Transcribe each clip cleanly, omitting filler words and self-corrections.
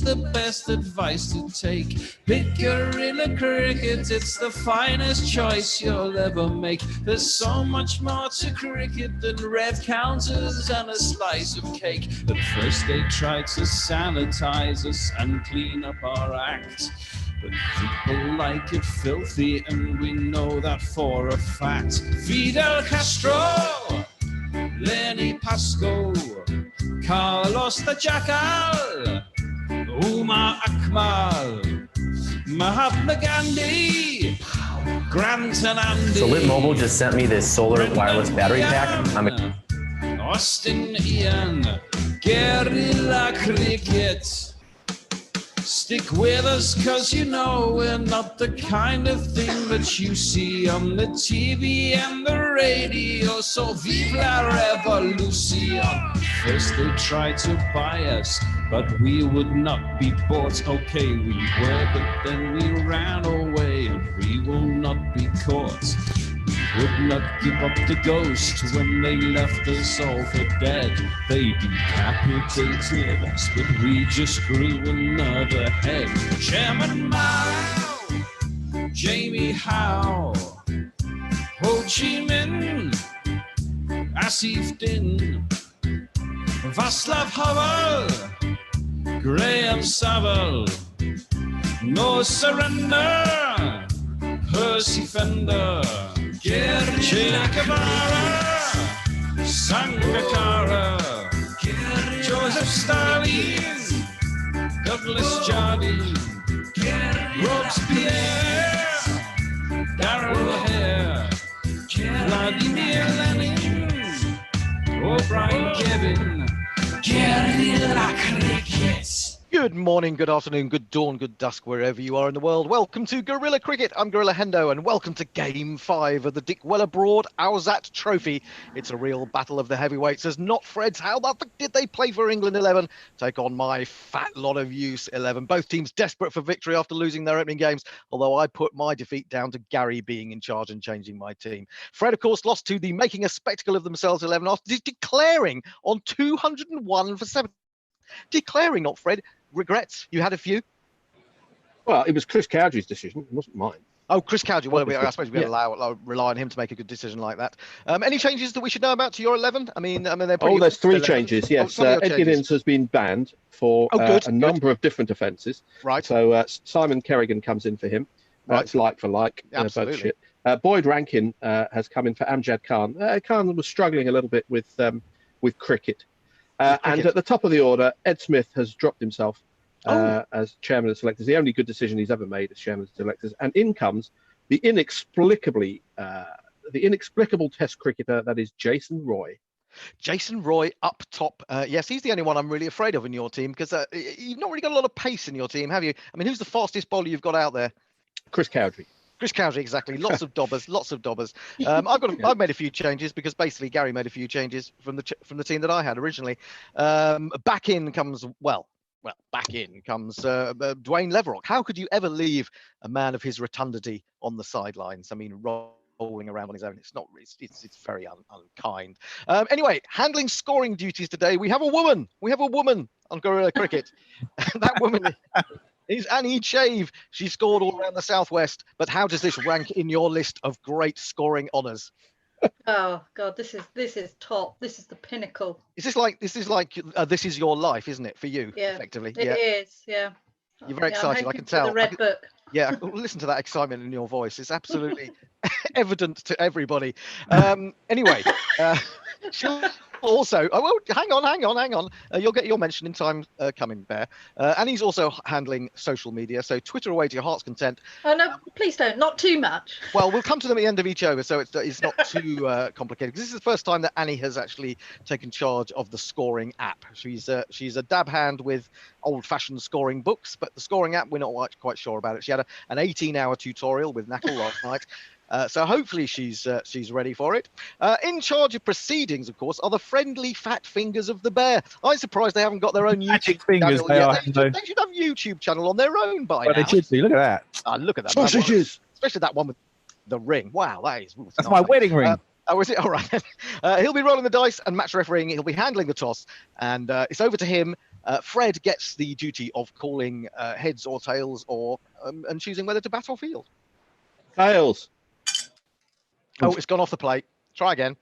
the best advice to take. Pick Guerilla Cricket, it's the finest choice you'll ever make. There's so much more to cricket than red counters and a slice of cake. At first they tried to sanitize us and clean up our act, but people like it filthy, and we know that for a fact. Fidel Castro, Lenny Pascoe, Carlos the Jackal, Umar Akmal, Mahatma Gandhi, Grant and Andy. So Lit Mobile just sent me this solar wireless battery pack. Austin Ian, Guerilla Cricket. Stick with us, cause you know we're not the kind of thing that you see on the TV and the radio. So vive la revolution. First they tried to buy us, but we would not be bought. Okay, we were, but then we ran away, and we will not be caught. We would not give up the ghost when they left us all for dead. They decapitated us, but we just grew another head. Chairman Mao, Jamie Howe, Ho Chi Minh, Asif Din, Václav Havel, Graham Saville, No Surrender, Percy Fender, Che Guevara, Sangakkara, Joseph Stalin, Douglas Jardine, Robespierre, Darrell Hare, Vladimir Lenin, O'Brien Kevin, Guerilla Cricket. Good morning, good afternoon, good dawn, good dusk, wherever you are in the world. Welcome to Guerilla Cricket. I'm Guerilla Hendo, and welcome to Game 5 of the Dickwella-Broad Owzat Trophy. It's a real battle of the heavyweights, as not Fred's. How the fuck did they play for England 11? Take on my fat lot of use 11. Both teams desperate for victory after losing their opening games, although I put my defeat down to Gary being in charge and changing my team. Fred, of course, lost to the making a spectacle of themselves 11 after declaring on 201 for 7. Declaring, not Fred. Regrets? You had a few? Well, it was Chris Cowdery's decision. It wasn't mine. Oh, Chris Cowdery. Well, I suppose we rely on him to make a good decision like that. Any changes that we should know about to your 11? I mean, they're pretty. Oh, there's 3 changes. Yes, Ed Giddins has been banned for a number of different offences. Right. So Simon Kerrigan comes in for him. That's like for like. Absolutely. Both shit. Boyd Rankin has come in for Amjad Khan. Khan was struggling a little bit with cricket. And at the top of the order, Ed Smith has dropped himself as chairman of selectors. The only good decision he's ever made as chairman of selectors. And in comes the inexplicable Test cricketer that is Jason Roy. Jason Roy up top. Yes, he's the only one I'm really afraid of in your team, because you've not really got a lot of pace in your team, have you? I mean, who's the fastest bowler you've got out there? Chris Cowdery. Chris Cowdery, exactly. Lots of dobbers, lots of dobbers. I've made a few changes, because basically Gary made a few changes from the team that I had originally. Back in comes Dwayne Leverock. How could you ever leave a man of his rotundity on the sidelines? I mean, rolling around on his own. It's not. It's very unkind. Anyway, handling scoring duties today. We have a woman. We have a woman on Guerilla Cricket. That woman is Annie Chave. She scored all around the southwest. But how does this rank in your list of great scoring honours? Oh God, this is top. This is the pinnacle. This is like this is your life, isn't it, for you? Yeah, effectively. It is. Yeah. You're very excited. I can tell. The red book. Yeah, listen to that excitement in your voice. It's absolutely evident to everybody. Anyway, she'll also. Oh, well, hang on. You'll get your mention in time coming, Bear. And he's also handling social media, so Twitter away to your heart's content. Oh no, please don't. Not too much. Well, we'll come to them at the end of each over, so it's not too complicated. Because this is the first time that Annie has actually taken charge of the scoring app. She's a dab hand with old-fashioned scoring books, but the scoring app, we're not quite sure about it. She had an 18-hour tutorial with Knackle last night. So hopefully she's ready for it. In charge of proceedings, of course, are the friendly fat fingers of the bear. I'm surprised they haven't got their own YouTube channel yet. They should have a YouTube channel on their own by now. They should do. Look at that. Look at that. Sausages. Especially that one with the ring. Wow, that's nice. My wedding ring. Oh, is it? All right. He'll be rolling the dice and match refereeing. He'll be handling the toss. And it's over to him Fred gets the duty of calling heads or tails, or and choosing whether to bat or field. Tails. Oh, it's gone off the plate. Try again.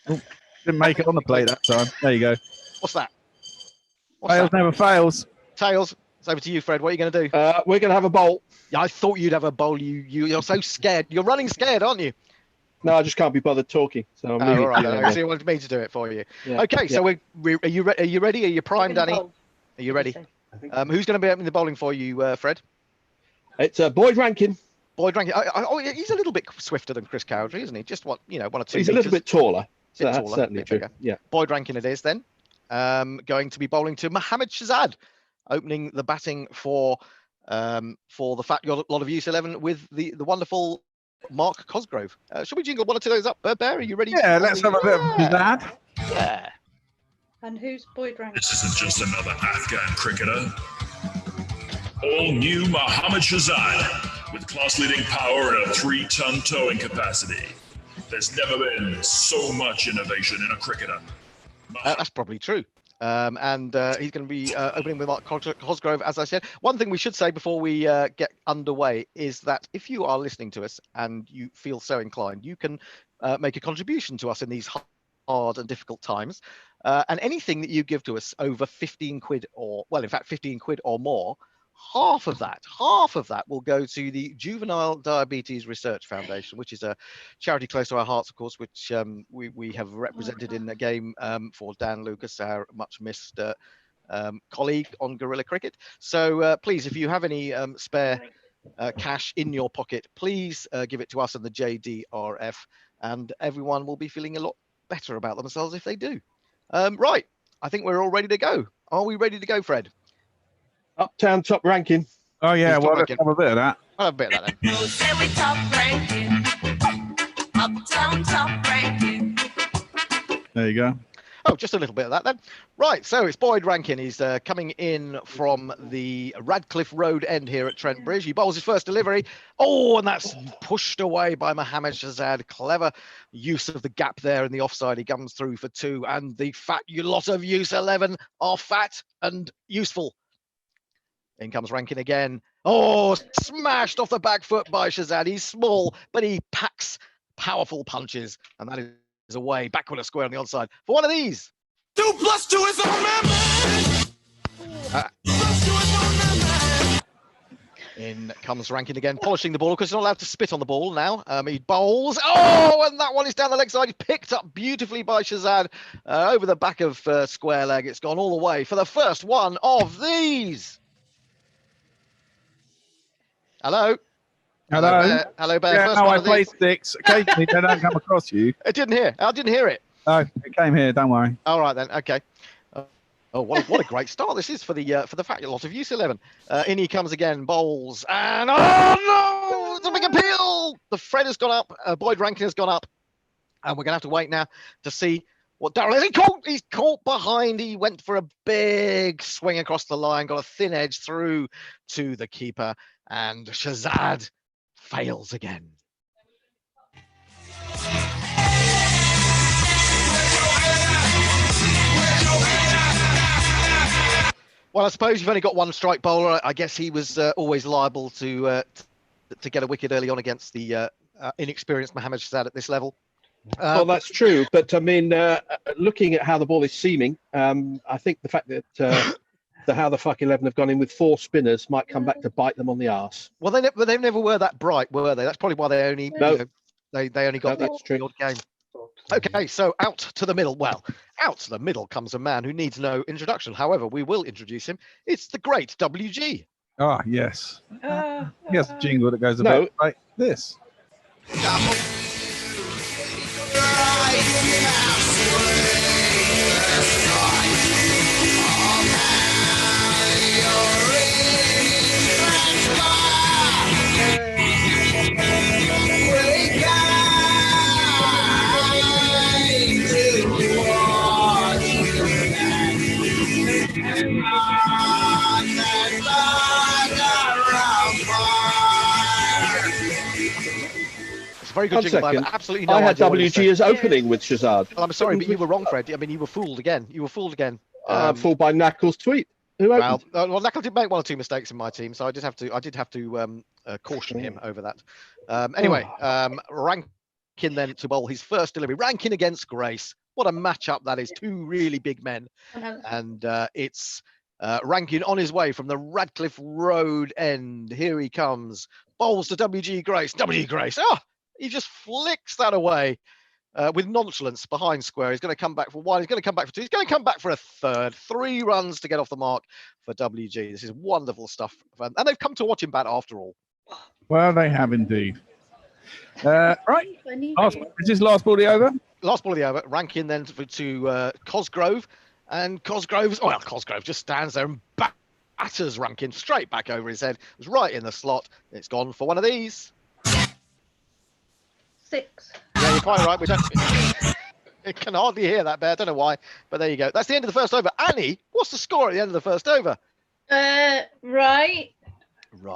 Oh, didn't make it on the plate that time. There you go. What's that? What's Fails that? never fails. Tails. It's over to you, Fred. What are you going to do? We're going to have a bowl. Yeah, I thought you'd have a bowl. You're so scared. You're running scared, aren't you? No, I just can't be bothered talking. So I'm Oh, leaving all right. it to you. So you wanted me to do it for you. Yeah, Okay. So are you ready? Are you primed, Danny? Bowl, Are you ready? did Who's going to be opening the bowling for you, Fred? It's Boyd Rankin. Boyd Rankin. Oh, he's a little bit swifter than Chris Cowdery, isn't he? Just 1 or 2 He's a little bit taller. So Bit that's taller, certainly bit true. bigger. Yeah. Boyd Rankin it is then. Going to be bowling to Mohammed Shahzad, opening the batting for the fat lot of Use 11 with the wonderful Mark Cosgrove. Should we jingle 1 or 2 of those up? Bear, are you ready? Yeah, let's have a bit of that. Yeah. And who's Boyd Rankin? This isn't just another Afghan cricketer. All new Mohammed Shahzad with class-leading power and a 3-ton towing capacity. There's never been so much innovation in a cricketer. That's probably true. And he's going to be opening with Mark Cosgrove, as I said. One thing we should say before we get underway is that if you are listening to us and you feel so inclined, you can make a contribution to us in these hard and difficult times. And anything that you give to us over 15 quid or, well, in fact, 15 quid or more, half of that will go to the Juvenile Diabetes Research Foundation, which is a charity close to our hearts, of course, which we have represented in a game for Dan Lucas, our much missed colleague on Guerilla Cricket. So please, if you have any spare cash in your pocket, please give it to us and the JDRF, and everyone will be feeling a lot better about themselves if they do. Right, I think we're all ready to go. Are we ready to go, Fred? Uptown top ranking. Oh, yeah, He's well, top let's have a bit of that. I'll have a bit of that then. Say we top ranking, uptown top ranking. There you go. Oh, just a little bit of that then. Right, so it's Boyd Rankin. He's coming in from the Radcliffe Road end here at Trent Bridge. He bowls his first delivery. Oh, and that's pushed away by Mohammed Shahzad. Clever use of the gap there in the offside. He comes through for 2, and the fat lot of Use 11 are fat and useful. In comes Rankin again. Oh, smashed off the back foot by Shahzad. He's small, but he packs powerful punches, and that is away, backward a square on the onside for one of these. 2 + 2 is a remember. In comes Rankin again, polishing the ball because he's not allowed to spit on the ball now. He bowls. Oh, and that one is down the leg side. He's picked up beautifully by Shahzad over the back of square leg. It's gone all the way for the first one of these. Hello. Hello. Hello, Bear. Yeah, First no, one I of play these. sticks. Occasionally, they don't come across you. I didn't hear it. Oh, it came here. Don't worry. All right then. Okay. Oh, what a great start this is for the fat lot of Use 11. In he comes again, bowls, and oh no, it's a big appeal. The Fred has gone up. Boyd Rankin has gone up, and we're gonna have to wait now to see what Darrell is. He's caught behind. He went for a big swing across the line, got a thin edge through to the keeper, and Shahzad fails again. Well, I suppose you've only got one strike bowler. I guess he was always liable to get a wicket early on against the inexperienced Mohammed Shahzad at this level. Well, that's true. But I mean, looking at how the ball is seaming, I think the fact that how the fuck 11 have gone in with 4 spinners might come back to bite them on the arse. Well, they never were that bright, were they? That's probably why they only they only got that's true. the odd game. Okay, so out to the middle. Well, out to the middle comes a man who needs no introduction. However, we will introduce him. It's the great WG. Oh, yes. Yes, the jingle that goes a No. bit like this. It's a very good jingle. I have absolutely no I had idea what it WG says. as opening with Shahzad. Well, I'm sorry, but you were wrong, Fred. I mean, you were fooled again. You were fooled again. Fooled by Knackle's tweet. Who well, opened? Knackle did make one or two mistakes in my team, so I did have to caution him over that. Anyway, Rankin then to bowl his first delivery. Rankin against Grace. What a matchup that is. Two really big men, and it's Rankin on his way from the Radcliffe Road end. Here he comes. Bowls to WG Grace. WG Grace. Oh, he just flicks that away. With nonchalance behind square. He's going to come back for one. He's going to come back for two. He's going to come back for a third. 3 runs to get off the mark for WG. This is wonderful stuff. And they've come to watch him bat after all. Well, they have indeed. Right. Is this last ball of the over? Last ball of the over. Rankin then to Cosgrove. And Cosgrove just stands there and batters Rankin straight back over his head. It was right in the slot. It's gone for one of these. 6. Yeah, you're quite right. We don't. It can hardly hear that, Bear. I don't know why, but there you go. That's the end of the first over. Annie, what's the score at the end of the first over? Right.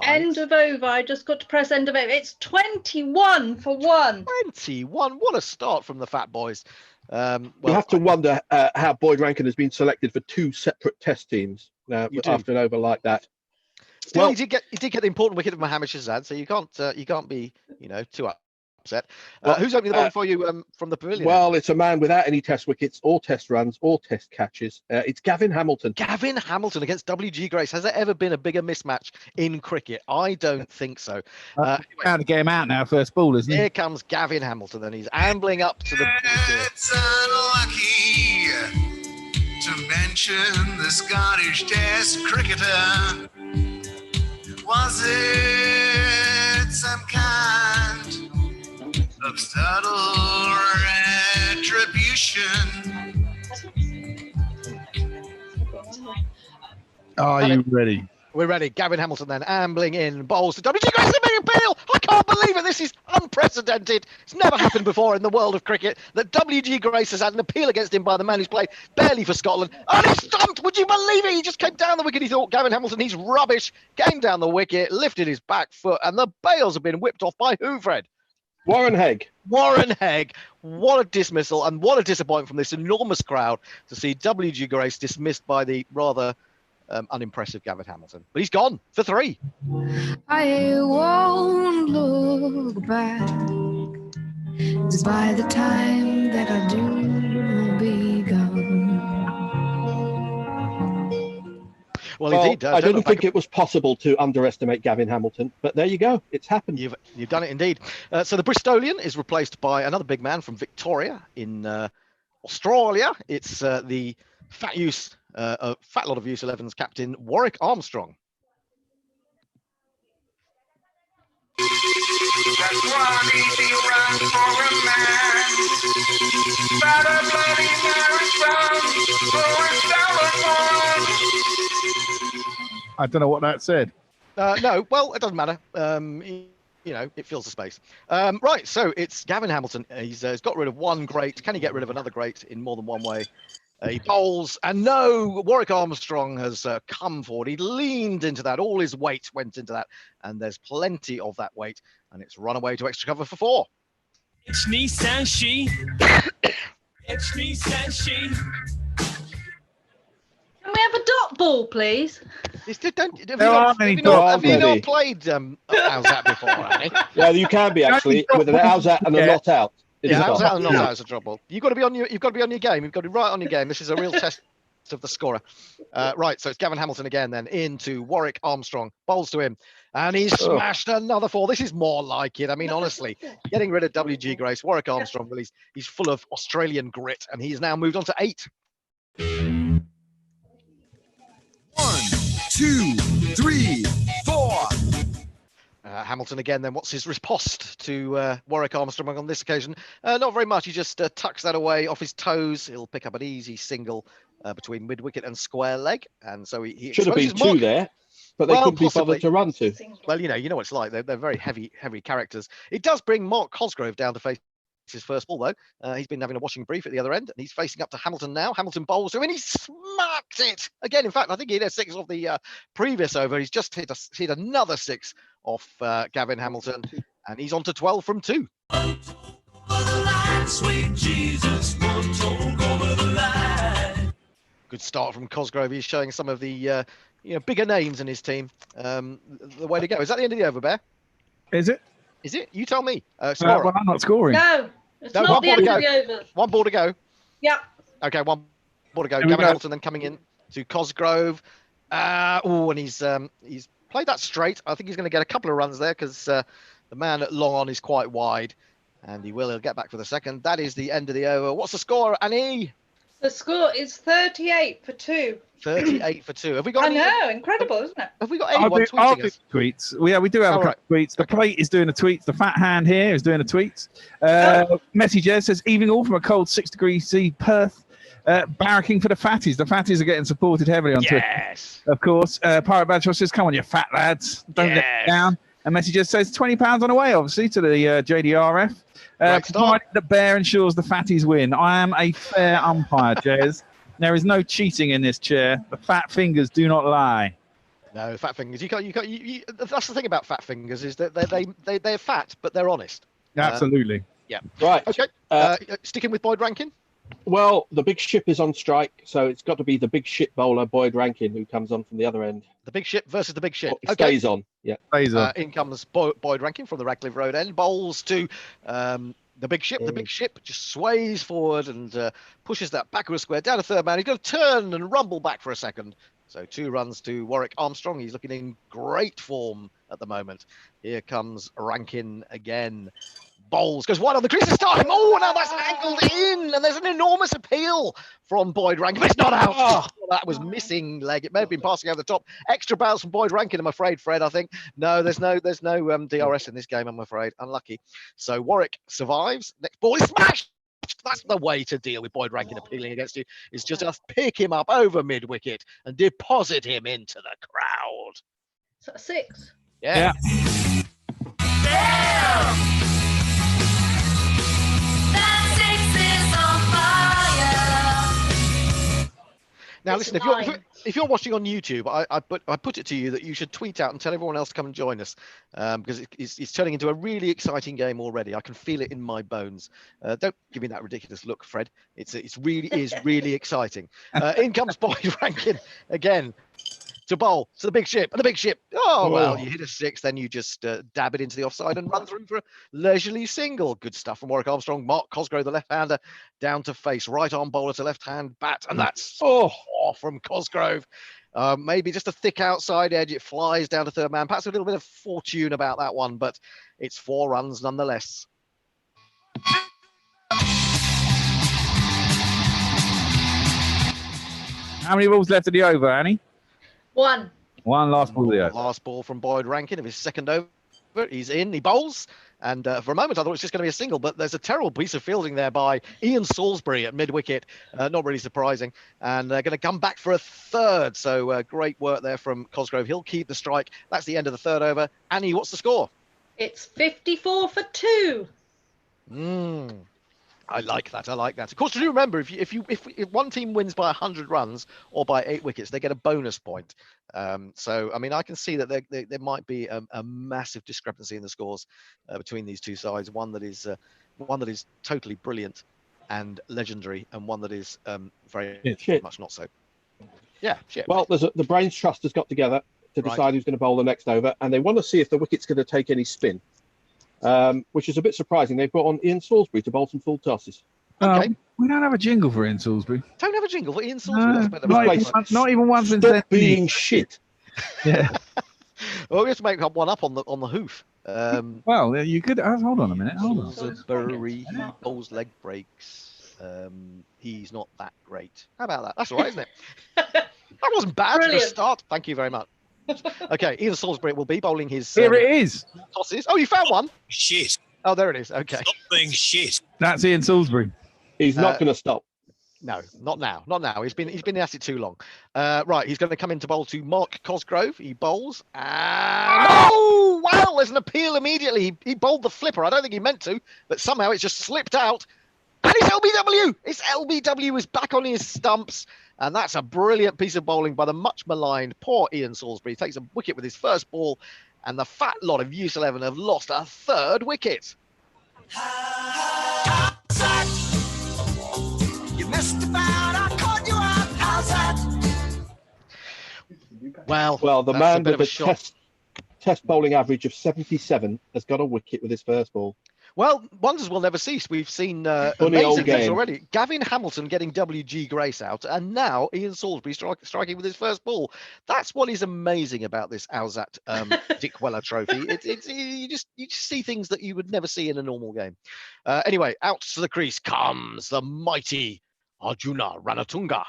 End of over. I just got to press end of over. It's 21 for 1. 21. What a start from the Fat Boys. You have to wonder how Boyd Rankin has been selected for 2 separate test teams after an over like that. Still, well, he did get the important wicket of Mohammad Shahzad, so you can't be too upset. Who's opening the bowling for you from the pavilion? Well, it's a man without any test wickets or test runs or test catches. It's Gavin Hamilton. Gavin Hamilton against WG Grace. Has there ever been a bigger mismatch in cricket? I don't think so. Anyway, to get him out now, first ball, isn't he? Here comes Gavin Hamilton, and he's ambling up to the. It's unlucky to mention the Scottish Test cricketer. Was it some kind of subtle retribution? Are you ready? We're ready. Gavin Hamilton then ambling in, bowls to WG Grace, a big appeal. I can't believe it. This is unprecedented. It's never happened before in the world of cricket that WG Grace has had an appeal against him by the man who's played barely for Scotland. And he's stumped. Would you believe it? He just came down the wicket. He thought, Gavin Hamilton, he's rubbish. Came down the wicket, lifted his back foot, and the bails have been whipped off by who, Fred? Warren Hegg. Warren Hegg. What a dismissal and what a disappointment from this enormous crowd to see WG Grace dismissed by the rather unimpressive Gavin Hamilton. But he's gone for 3. I won't look back, 'cause by the time that I do, I'll be gone. Well, indeed. I didn't think it was possible to underestimate Gavin Hamilton, but there you go. It's happened. You've done it indeed. So the Bristolian is replaced by another big man from Victoria in Australia. It's the fat lot of use 11's captain Warwick Armstrong. That's one easy run for a man. Better bloody marathon for a stellar. I don't know what that said. No, well, it doesn't matter. It fills the space. Right, so it's Gavin Hamilton. He's got rid of one great. Can he get rid of another great in more than one way? He bowls, and no, Warwick Armstrong has come forward. He leaned into that. All his weight went into that, and there's plenty of that weight, and it's run away to extra cover for 4. It's Nissan she. It's Nissan she. Can we have a dot ball, please? Have you not played Owzat before, Annie? Yeah, you can be actually with an Owzat and a not out. Yeah, Owzat and not out is a drop ball. You've got to be on your game. You've got to be right on your game. This is a real test of the scorer. Right, so it's Gavin Hamilton again, then into Warwick Armstrong, bowls to him, and he's smashed another 4. This is more like it. I mean, honestly, getting rid of WG Grace, Warwick Armstrong, well, he's full of Australian grit, and he's now moved on to 8. 1, 2, 3, 4. Hamilton again, then what's his riposte to Warwick Armstrong on this occasion? Not very much. He just tucks that away off his toes. He'll pick up an easy single between mid-wicket and square leg. And so he should have been 2 there, but they couldn't be bothered to run to. Well, you know what it's like. They're very heavy characters. It does bring Mark Cosgrove down to face his first ball, though. He's been having a washing brief at the other end, and he's facing up to Hamilton now. Hamilton bowls to him, and he smacks it again. In fact, I think he hit a 6 off the previous over. He's just hit another 6 off Gavin Hamilton, and he's on to 12 from 2. Sweet Jesus, one told over the line. Good start from Cosgrove. He's showing some of the bigger names in his team. The way to go. Is that the end of the over, Bear? Is it? Is it? You tell me. Well, I'm not scoring. No, it's not the end of the over. One ball to go. Yep. Okay, one ball to go. Here we Gavin go. Hamilton then coming in to Cosgrove. And he's played that straight. I think he's going to get a couple of runs there because the man at long on is quite wide. And he'll get back for the second. That is the end of the over. What's the score, Annie? The score is 38 for 2. 38 for 2. Have we got I know, incredible, isn't it? Have we got anyone tweeting us? Tweets. Yeah, we do have a couple of tweets. The plate is doing the tweets. The fat hand here is doing the tweets. Message there says, evening all from a cold 6 degrees C Perth. Barracking for the fatties. The fatties are getting supported heavily on Twitter. Yes. Of course. Pirate Badger says, come on, you fat lads. Don't let me down. And Message just says £20 on the way, obviously, to the JDRF. Provided the Bear ensures the fatties win. I am a fair umpire, Jez. There is no cheating in this chair. The fat fingers do not lie. No, fat fingers. You can't. That's the thing about fat fingers is that they're fat, but they're honest. Absolutely. Yeah. Right. Okay. Sticking with Boyd Rankin. Well, the big ship is on strike, so it's got to be the big ship bowler, Boyd Rankin, who comes on from the other end. The big ship versus the big ship. He stays on. Yeah. Stays on. In comes Boyd Rankin from the Radcliffe Road end. Bowls to the big ship. The big ship just sways forward and pushes that backward square down to third man. He's going to turn and rumble back for a second. So 2 runs to Warwick Armstrong. He's looking in great form at the moment. Here comes Rankin again. Bowls, goes wide on the crease this time. Oh, now that's angled in, and there's an enormous appeal from Boyd Rankin, but it's not out. Oh, that was missing leg. It may have been passing over the top. Extra bounce from Boyd Rankin, I'm afraid, Fred. I think no, there's no DRS in this game. I'm afraid, unlucky. So Warwick survives. Next ball is smashed. That's the way to deal with Boyd Rankin appealing against you. Is just pick him up over mid wicket and deposit him into the crowd. So 6. Yeah. Damn! Now listen, if you're watching on YouTube, I put it to you that you should tweet out and tell everyone else to come and join us because it's turning into a really exciting game already. I can feel it in my bones. Don't give me that ridiculous look, Fred. It really is really exciting. In comes Boyd Rankin again to bowl to the big ship, and the big ship. Oh well, you hit a 6, then you just dab it into the offside and run through for a leisurely single. Good stuff from Warwick Armstrong. Mark Cosgrove, the left-hander, down to face, right arm bowler to left-hand bat, and that's from Cosgrove. Maybe just a thick outside edge. It flies down to third man. Perhaps a little bit of fortune about that one, but it's 4 runs nonetheless. How many balls left of the over, Annie? 1. One last ball there. Last ball from Boyd Rankin of his second over. He's in, he bowls. And for a moment, I thought it was just going to be a single, but there's a terrible piece of fielding there by Ian Salisbury at mid-wicket. Not really surprising. And they're going to come back for a third. So great work there from Cosgrove. He'll keep the strike. That's the end of the third over. Annie, what's the score? It's 54 for 2. I like that. Of course, do remember, if one team wins by 100 runs or by 8 wickets, they get a bonus point. So, I mean, I can see that there might be a massive discrepancy in the scores between these two sides. One that is totally brilliant and legendary, and one that is very much not so. Yeah, shit. Well, the Brains Trust has got together to decide who's going to bowl the next over, and they want to see if the wicket's going to take any spin. Which is a bit surprising. They brought on Ian Salisbury to bowl some full tosses. Okay. We don't have a jingle for Ian Salisbury. Don't have a jingle for Ian Salisbury. Not even one's been Stop being shit. Yeah. Well, we have to make one up on the hoof. Well, you could. Hold on a minute. Hold on. Salisbury bowls leg breaks. He's not that great. How about that? That's all right, isn't it? That wasn't bad for a start. Thank you very much. Okay, Ian Salisbury will be bowling his. Here it is. Tosses. Oh, you found one. Shit. Oh, there it is. Okay. Stop being shit. That's Ian Salisbury. He's not going to stop. No, not now. Not now. He's been at it too long. Right, he's going to come in to bowl to Mark Cosgrove. He bowls. Oh, wow! There's an appeal immediately. He bowled the flipper. I don't think he meant to, but somehow it's just slipped out. And it's LBW. It's LBW is back on his stumps. And that's a brilliant piece of bowling by the much maligned poor Ian Salisbury. He takes a wicket with his first ball, and the fat lot of Youth 11 have lost a third wicket. You missed about, I caught you out outside. Well, the man with the test bowling average of 77 has got a wicket with his first ball. Well, wonders will never cease. We've seen Funny old amazing things game. already. Gavin Hamilton getting W.G. Grace out, and now Ian Salisbury striking with his first ball. That's what is amazing about this Owzat Dickwella Trophy. You just see things that you would never see in a normal game. Anyway, out to the crease comes the mighty Arjuna Ranatunga.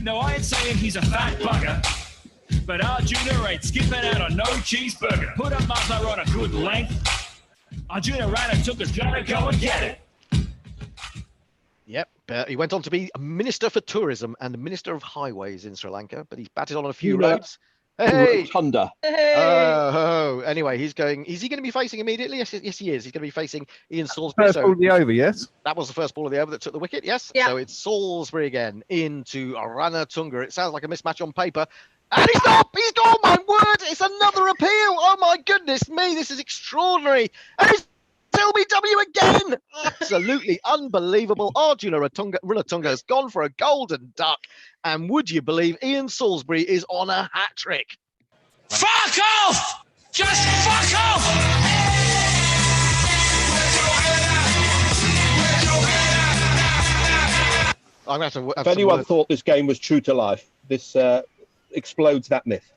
No, I ain't saying he's a fat bugger, but Arjuna ain't skipping out on no cheeseburger. Put a muzzler on a good length. Arjuna Ranatunga's gonna go and get it. Yep, he went on to be a Minister for Tourism and Minister of Highways in Sri Lanka, but he's batted on a few roads. Hey! Rotunda. Oh, anyway, is he going to be facing immediately? Yes, he is. He's going to be facing Ian Salisbury. First ball of the over, yes. That was the first ball of the over that took the wicket, yes. Yeah. So it's Salisbury again into Ranatunga. It sounds like a mismatch on paper. And he's not! He's gone, my word! It's another appeal! Oh my goodness me, this is extraordinary! And it's LBW again! Absolutely unbelievable. Arjuna Ranatunga has gone for a golden duck. And would you believe Ian Salisbury is on a hat trick? Fuck off! Just fuck off! I'm going to have If anyone thought this game was true to life, this explodes that myth.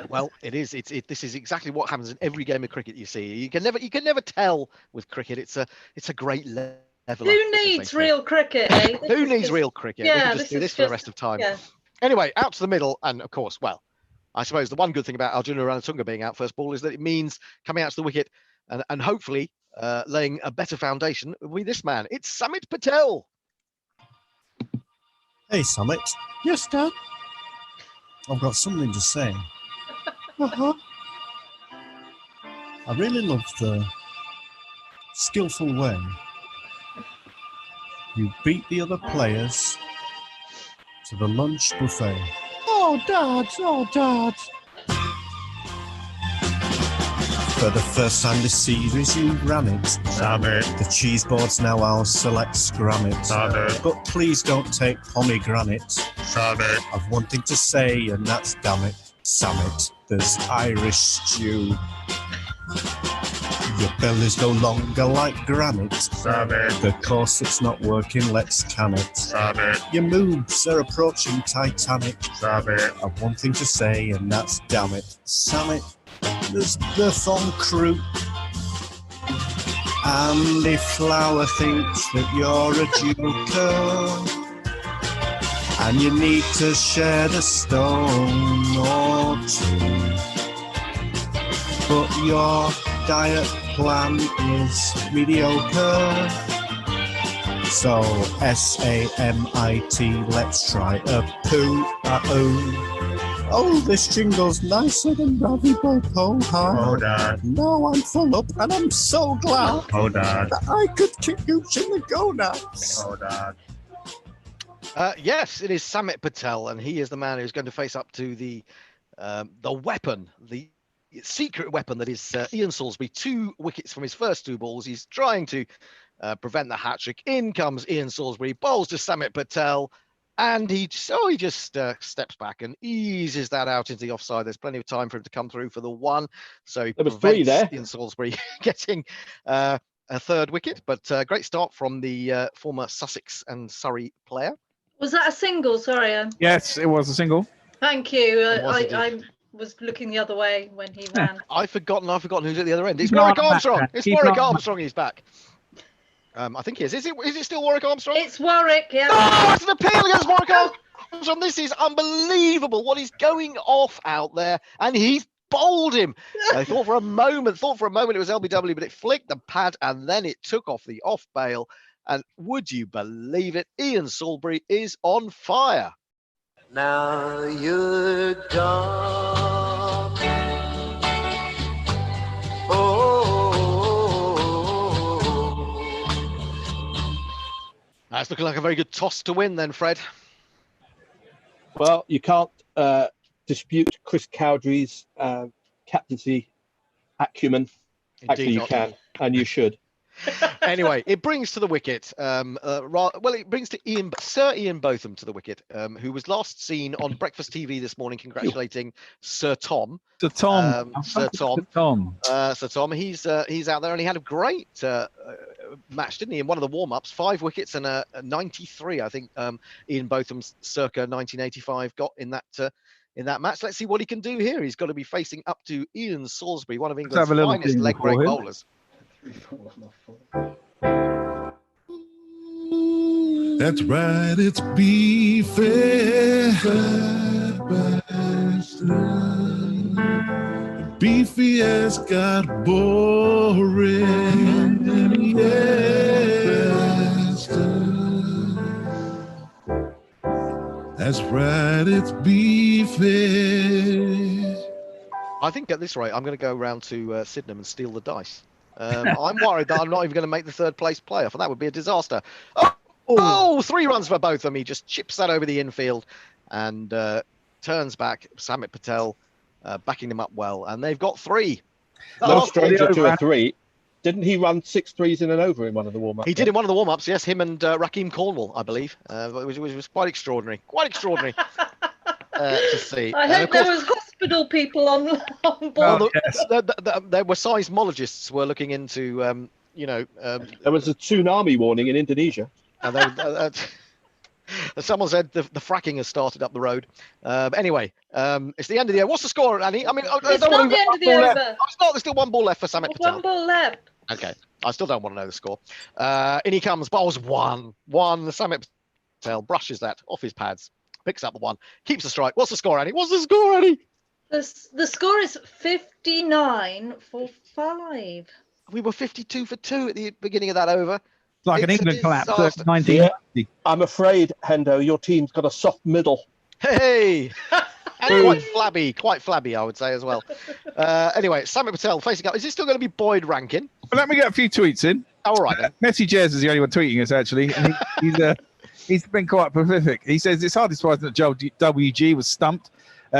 Well, it is. This is exactly what happens in every game of cricket you see. You can never tell with cricket. It's a great level. Who needs real cricket? Eh? Who needs real cricket? Yeah, we can just do this for the rest of time. Yeah. Anyway, out to the middle, and of course, well, I suppose the one good thing about Arjuna Ranatunga being out first ball is that it means coming out to the wicket and hopefully laying a better foundation with this man. It's Samit Patel. Hey, Summit. Yes, Dad. I've got something to say. Uh-huh. I really love the skillful way you beat the other players to the lunch buffet. Oh, Dad. Oh, Dad. For the first time this series, you ran it. Damn it. The cheese board's now ours, so let's scram it. Damn it. But please don't take pomegranate. Damn it. I've one thing to say, and that's damn it. Summit, there's Irish stew. Your belly's no longer like granite. Damn it. The corset's not working, let's can it. Damn it. Your moves are approaching Titanic. Damn it. I've one thing to say, and that's damn it. Summit, there's the thong crew. Andy Flower thinks that you're a joker, and you need to share the stone or two. But your diet plan is mediocre. So SAMIT, let's try a poo. Oh, this jingle's nicer than Ravi Bopo. Oh, Dad. Now I'm full up and I'm so glad Oh, Dad. that I could kick you in the gonads. Oh, Dad. Yes, it is Samit Patel, and he is the man who's going to face up to the weapon, the secret weapon that is Ian Salisbury. 2 wickets from his first 2 balls. He's trying to prevent the hat trick. In comes Ian Salisbury, bowls to Samit Patel, and he just steps back and eases that out into the offside. There's plenty of time for him to come through for the 1, so he There was 3 there. Ian Salisbury getting a 3rd wicket. But great start from the former Sussex and Surrey player. Was that a single? Sorry. Yes, it was a single. Thank you. Was it? I was looking the other way when he ran. I've forgotten who's at the other end. It's Keep Warwick an eye on Armstrong. that. It's Keep an Warwick eye on Armstrong. He's back. I think he is. Is it still Warwick Armstrong? It's Warwick, yeah. Oh, it's an appeal against Warwick Armstrong. This is unbelievable. What is going off out there? And he's bowled him. I thought for a moment it was LBW, but it flicked the pad and then it took off the off bail. And would you believe it? Ian Salisbury is on fire. Now you're gone. That's looking like a very good toss to win then, Fred. Well, you can't dispute Chris Cowdrey's captaincy acumen. Indeed Actually, you not. can, and you should. Anyway, it brings to the wicket. It brings to Sir Ian Botham to the wicket, who was last seen on Breakfast TV this morning, congratulating Sir Tom. Sir Tom. Sir Tom. Sir Tom. He's out there, and he had a great match, didn't he? In one of the warm-ups, 5 wickets and a 93. I think Ian Botham's circa 1985 got in that match. Let's see what he can do here. He's got to be facing up to Ian Salisbury, one of England's finest leg break bowlers. That's right, it's Beefy. Beefy has got boring. Yes. That's right, it's Beefy. I think at this rate, I'm going to go round to Sydenham and steal the dice. I'm worried that I'm not even going to make the 3rd place playoff, and that would be a disaster. Oh, 3 runs for Botham. He just chips that over the infield and turns back. Samit Patel backing them up well, and they've got 3. No stranger to a 3. Didn't he run 6 threes in an over in one of the warm-ups? He did in one of the warm-ups, yes. Him and Rakeem Cornwall, I believe. Which was quite extraordinary. Quite extraordinary to see. I hope there was hospital people on board. Well, there were seismologists were looking into, there was a tsunami warning in Indonesia. And someone said the fracking has started up the road. Anyway, it's the end of the over. What's the score, Annie? I mean, it's not the end of the over. It's not. There's still 1 ball left for Samit Patel. 1 ball left. Okay. I still don't want to know the score. In he comes. Bowls 1. Samit Patel brushes that off his pads. Picks up the 1. Keeps the strike. What's the score, Annie? What's the score, Annie? The score is 59 for 5. We were 52 for 2 at the beginning of that over. Like an England collapse, 1990. Yeah, I'm afraid, Hendo, your team's got a soft middle. Hey! And quite flabby, I would say as well. Anyway, Samit Patel facing up. Is it still going to be Boyd Rankin? Well, let me get a few tweets in. All right, then. Messi Jez is the only one tweeting us, actually. And he's been quite prolific. He says it's hardly surprising that WG was stumped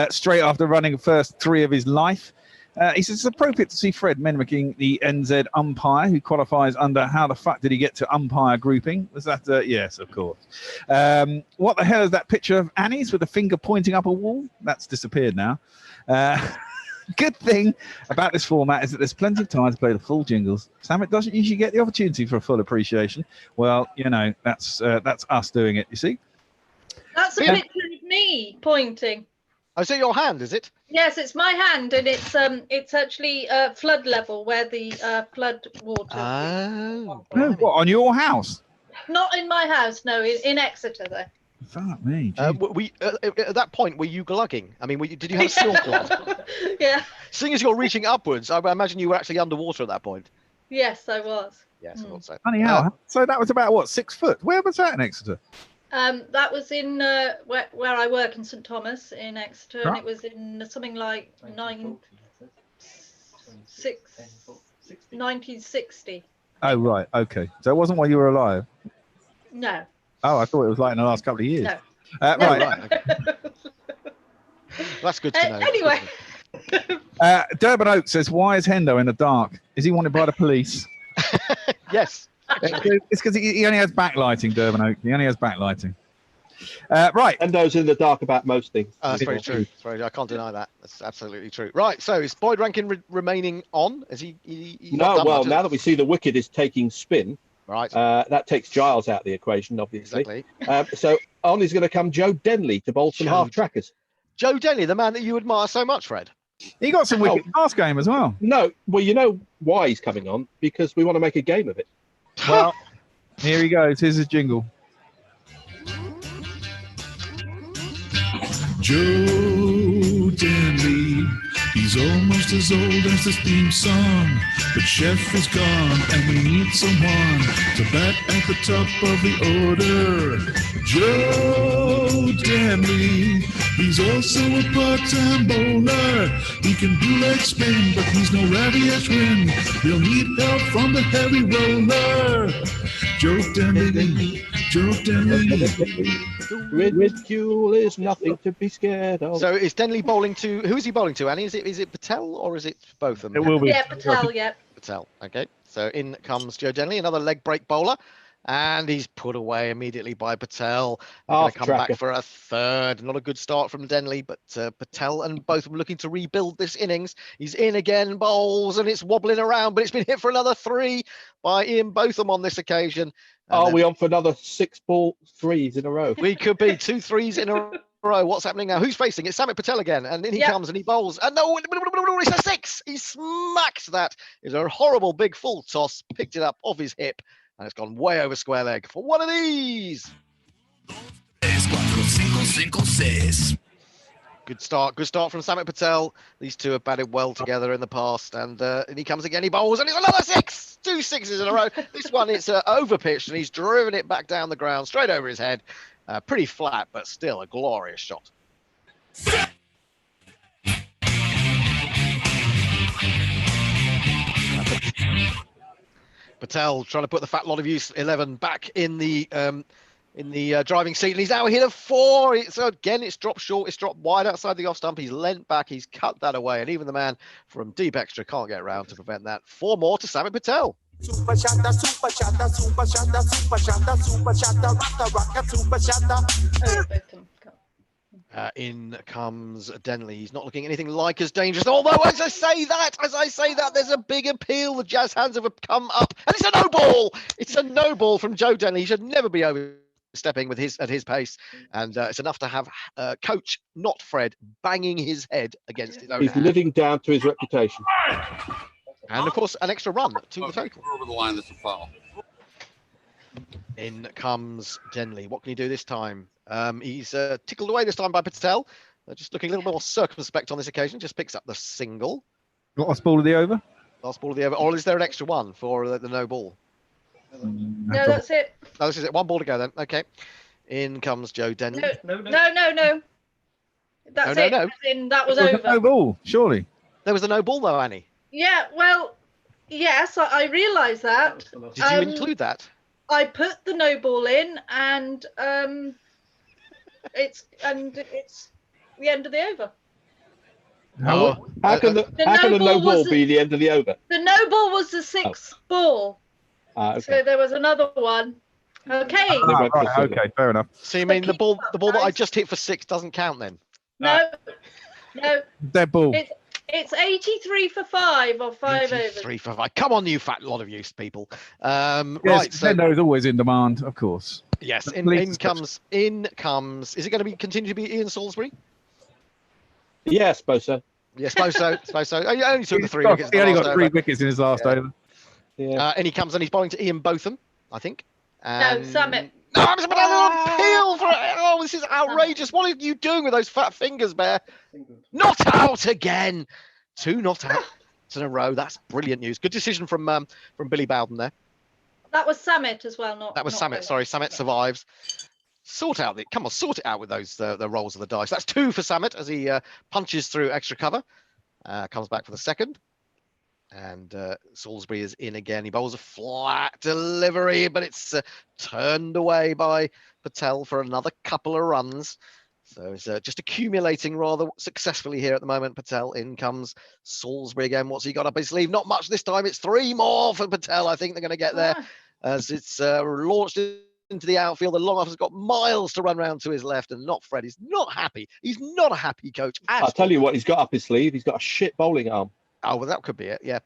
straight after running the first 3 of his life. He says it's appropriate to see Fred mimicking the NZ umpire who qualifies under how the fuck did he get to umpire grouping? Was that, yes, of course. What the hell is that picture of Annie's with a finger pointing up a wall? That's disappeared now. Good thing about this format is that there's plenty of time to play the full jingles. Samit doesn't usually get the opportunity for a full appreciation. Well, that's us doing it, you see? That's a picture of me pointing. Oh, is it your hand, is it? Yes, it's my hand, and it's actually flood level where the flood water. Oh. What, on your house? Not in my house, no, in Exeter, though. Fuck me. At that point, were you glugging? I mean, did you have a snorkel on? Yeah. Seeing as you're reaching upwards, I imagine you were actually underwater at that point. Yes, I was. Yes, I thought so. Funny how. So that was about, what, 6 foot? Where was that in Exeter? That was in where I work in St Thomas in Exeter, and it was in something like 1960. Oh, right. Okay. So it wasn't while you were alive? No. Oh, I thought it was like in the last couple of years. No. Right. That's good to know. Anyway. Durban Oak says, why is Hendo in the dark? Is he wanted by the police? Yes. It's because he only has backlighting, Durban Oak. He only has backlighting. Right. Hendo's in the dark about most things. That's very true. I can't deny that. That's absolutely true. Right. So is Boyd Rankin remaining on? Is he no, well, now that we see the wicket is taking spin, right, that takes Giles out of the equation, obviously. Exactly. So on is going to come Joe Denley to bowl some half-trackers. Joe Denley, the man that you admire so much, Fred. He got some wickets last game as well. No, well, you know why he's coming on, because we want to make a game of it. Well, here he goes. Here's his jingle. Joe Denley, he's almost as old as this theme song, but Chef is gone and we need someone to bat at the top of the order. Joe Denley, he's also a part-time bowler. He can do leg spin, but he's no Ravi Ashwin. He'll need help from the heavy roller. Joe Denley, Joe Denley. Ridicule is nothing to be scared of. So is Denley bowling to? Who is he bowling to, Annie? Is it Patel or is it both of them? It will be. Yeah, Patel. Yeah. Patel. Okay. So in comes Joe Denley, another leg break bowler. And he's put away immediately by Patel. They're going to come back for a third. Not a good start from Denley, but Patel and both of them looking to rebuild this innings. He's in again, bowls, and it's wobbling around, but it's been hit for another 3 by Ian Botham on this occasion. Are we on for another 6 ball threes in a row? We could be 2 threes in a row. What's happening now? Who's facing? It's Samit Patel again. And in he comes and he bowls. And no, it's a 6. He smacks that. It's a horrible big full toss. Picked it up off his hip. And it's gone way over square leg for one of these. Good start from Samit Patel. These two have batted well together in the past. And he comes again, he bowls, and it's another 6. 2 6s in a row. This one, it's over pitched, and he's driven it back down the ground, straight over his head. Pretty flat, but still a glorious shot. Patel trying to put the fat lot of use 11 back in the driving seat, and he's now hit a 4. So again, it's dropped short, it's dropped wide outside the off stump. He's leant back, he's cut that away, and even the man from deep extra can't get around to prevent that. 4 more to Samit Patel. Super shatta, super shatta, super shatta, super shatta, super shatta, rocka, super shatta. In comes Denley. He's not looking anything like as dangerous. Although, as I say that, there's a big appeal. The Jazz hands have come up, and it's a no ball. It's a no ball from Joe Denley. He should never be overstepping at his pace, and it's enough to have coach, not Fred, banging his head against his own He's hand. living down to his reputation. And of course, an extra run to the total. Over the line, that's a foul. In comes Denley. What can he do this time? He's tickled away this time by Patel. Just looking a little more circumspect on this occasion. Just picks up the single. Last ball of the over? Last ball of the over. Or is there an extra one for the no ball? No, that's it. No, this is it. 1 ball to go then. Okay. In comes Joe Denley. No. That's it. No. As in, that was There over. no ball, surely. There was a no ball though, Annie. Yeah, well, yes, I realised that. Did you include that? I put the no ball in, and it's the end of the over. How can the no ball be the end of the over? The no ball was the 6th ball. Okay. So there was another one. Okay. Right, okay, fair enough. So you mean the ball that I just hit for 6 doesn't count then? No. Dead ball. It's 83 for 5 or 5 overs. 3 for 5. Come on, you fat lot of used people. Yes, Right. So Nintendo is always in demand, of course. yes, in comes. Is it going to continue to be Ian Salisbury? Yeah, I suppose so. Yes, suppose so. He only took the 3 He wickets. only got 3 wickets in his last over. Yeah. And he comes and he's bowling to Ian Botham, I think. No, Summit. No, I'm just appeal for it. Oh, this is outrageous. What are you doing with those fat fingers, Bear? Not out again. 2 not out in a row. That's brilliant news. Good decision from Billy Bowden there. That was Summit as well. That was Summit. Sorry, Summit survives. Sort it out with those the rolls of the dice. That's 2 for Summit as he punches through extra cover. Comes back for the second. And Salisbury is in again. He bowls a flat delivery, but it's turned away by Patel for another couple of runs. So it's just accumulating rather successfully here at the moment. Patel. In comes Salisbury again. What's he got up his sleeve? Not much this time. It's 3 more for Patel. I think they're going to get there as it's launched into the outfield. The long off has got miles to run round to his left, and not Fred. He's not happy. He's not a happy coach. I'll tell you what he's got up his sleeve. He's got a shit bowling arm. Oh, well, that could be it, yeah.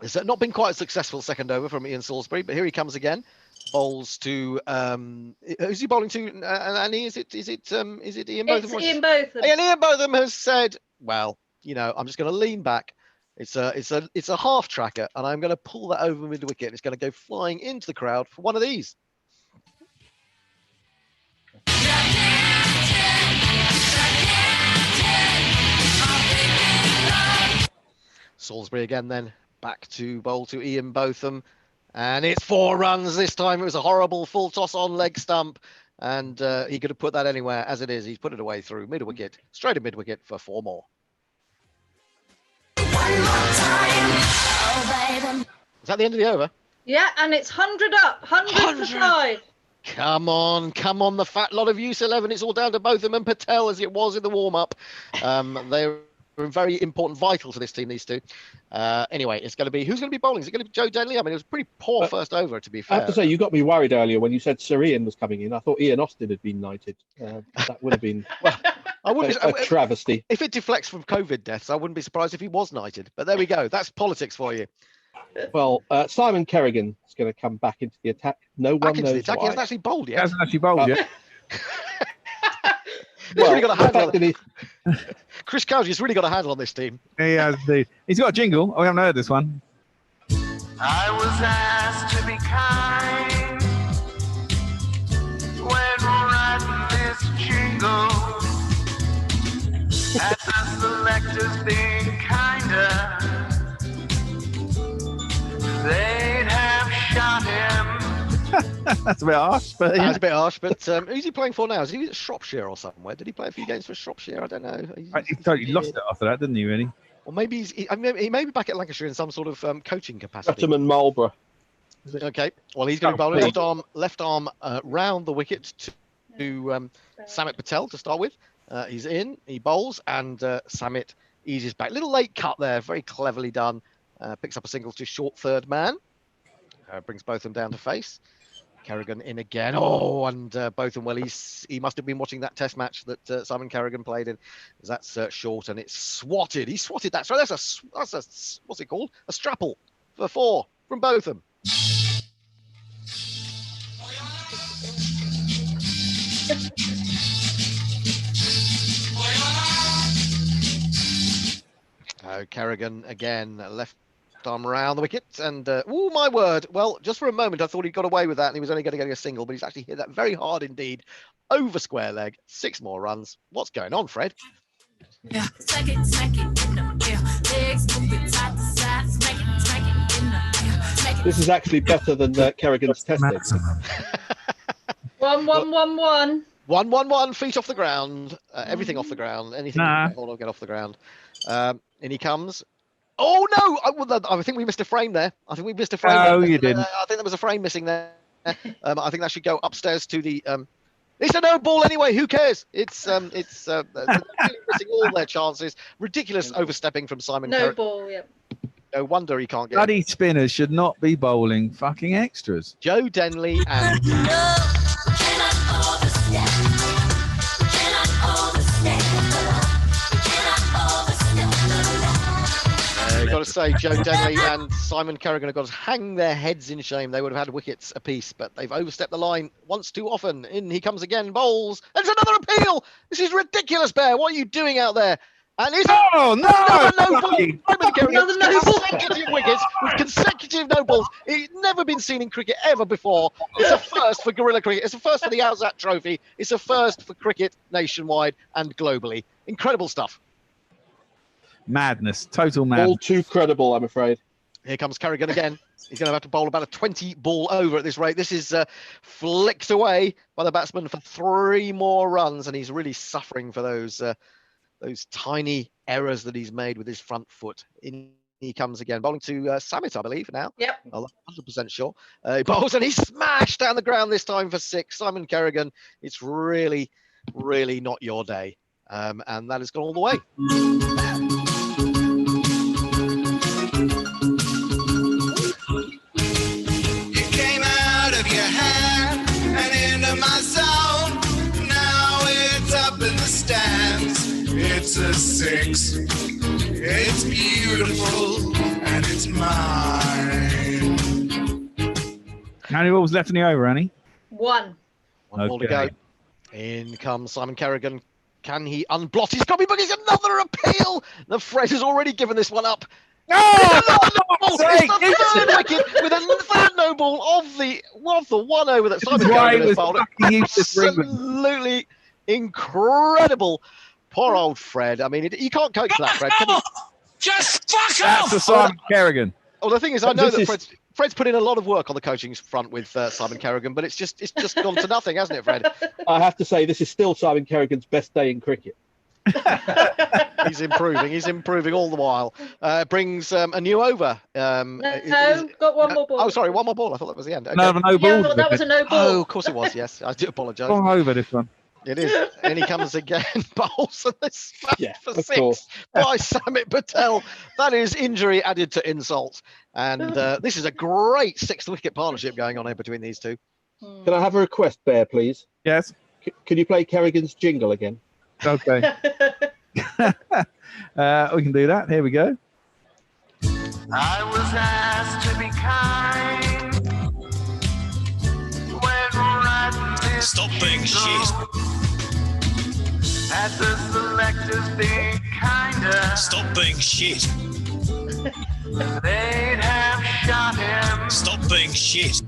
It's not been quite a successful second over from Ian Salisbury, but here he comes again. Bowls to who's he bowling to? Annie, is it Ian Botham? It's Ian Botham. And Ian Botham has said, well, I'm just going to lean back. It's a half tracker, and I'm going to pull that over mid wicket, and it's going to go flying into the crowd for one of these. Salisbury again then, back to bowl to Ian Botham. And it's 4 runs this time. It was a horrible full toss on leg stump. And he could have put that anywhere. As it is, he's put it away through mid-wicket, straight to mid-wicket for 4 more. Is that the end of the over? Yeah, and it's 100 up, 100 for 5. Come on, the fat lot of use 11. It's all down to Botham and Patel as it was in the warm-up. They're very important, vital to this team, these two. Anyway, it's going to be, who's going to be bowling? Is it going to be Joe Denley? I mean, it was a pretty poor first over, to be fair. I have to say, you got me worried earlier when you said Sir Ian was coming in. I thought Ian Austin had been knighted. That would have been a travesty. If it deflects from COVID deaths, I wouldn't be surprised if he was knighted. But there we go. That's politics for you. Well, Simon Kerrigan is going to come back into the attack. No one knows why. He hasn't actually bowled yet. He hasn't actually bowled yet. He's really got a handle on it. Chris Cowdery's really got a handle on this team. He has indeed. He's got a jingle. Oh, we haven't heard this one. I was asked to be kind when writing this jingle. At the selectors being kinder, they'd have shot him. That's a bit harsh, but That's a bit harsh. But who's he playing for now? Is he at Shropshire or somewhere? Did he play a few games for Shropshire? I don't know. He totally lost it after that, didn't he? Really? Or maybe he may be back at Lancashire in some sort of coaching capacity. Chatham and Marlborough. Okay. Well, he's going to bowl left arm round the wicket to Samit Patel to start with. He's in. He bowls, and Samit eases back. Little late cut there, very cleverly done. Picks up a single to short third man. Brings both of them down to face. Kerrigan in again. Oh, and both of them. Well, he must have been watching that Test match that Simon Kerrigan played in. That's short, and it's swatted. He swatted that. So that's a what's it called? A strapple for 4 from both of them. Kerrigan again, left arm around the wicket, and oh my word, well, just for a moment I thought he got away with that and he was only going to get a single, but he's actually hit that very hard indeed over square leg. 6 more runs. What's going on, Fred? Yeah. Smack it in the air. Legs move it side to side. Smack it in the air. This is actually better than Kerrigan's test day. 1 1 1 1. 1 1 1. Feet off the ground. Everything off the ground. Anything will get off the ground. And he comes. Oh no! I think we missed a frame there. I think we missed a frame. No, there. You didn't. I think there was a frame missing there. I think that should go upstairs to the. It's a no ball anyway. Who cares? It's missing all their chances. Ridiculous overstepping from Simon. No ball. Yep. No wonder he can't get. Bloody spinners should not be bowling fucking extras. Joe Denley and. I've got to say, Joe Denley and Simon Kerrigan have got to hang their heads in shame. They would have had wickets apiece, but they've overstepped the line once too often. In he comes again, bowls. And it's another appeal. This is ridiculous, Bear. What are you doing out there? And is no ball. Simon Kerrigan, consecutive wickets with consecutive no balls. It's never been seen in cricket ever before. It's a first for Guerilla Cricket. It's a first for the Owzat Trophy. It's a first for cricket nationwide and globally. Incredible stuff. Madness, total madness. All too credible, I'm afraid. Here comes Kerrigan again. He's going to have to bowl about a 20 ball over at this rate. This is flicked away by the batsman for 3 more runs, and he's really suffering for those tiny errors that he's made with his front foot. In he comes again, bowling to Samit, I believe, now. Yep. I'm 100% sure. He bowls, and he smashed down the ground this time for 6. Simon Kerrigan, it's really, really not your day. And that has gone all the way. It's a 6. It's beautiful and it's mine. How many balls left in the over, Annie? 1. 1 ball to go. In comes Simon Kerrigan. Can he unblot his copy book? It's another appeal. The Fred has already given this one up. No! It's the 3rd wicket with a 3rd no ball of the 1 over that Simon Kerrigan has bowled. Absolutely incredible. Poor old Fred. I mean, you can't coach that, Fred. Can you? Just fuck off! That's for Simon Kerrigan. Well, the thing is, I know that Fred's put in a lot of work on the coaching front with Simon Kerrigan, but it's just gone to nothing, hasn't it, Fred? I have to say, this is still Simon Kerrigan's best day in cricket. He's improving all the while. Brings a new over. No, got 1 more ball. Oh, sorry, 1 more ball. I thought that was the end. Okay. No ball. Yeah, that was a no ball. Oh, of course it was. Yes, I do apologise. Wrong over this one. It is. And he comes again, bowls and this for of 6 course. by Samit Patel. That is injury added to insult. And this is a great 6th wicket partnership going on here between these two. Can I have a request, Bear, please? Yes. Can you play Kerrigan's jingle again? Okay. We can do that. Here we go. I was asked to be kind when writing this. Stop being shit. At the selectors being kinder. Stop being shit. They'd have shot him. Stop being shit.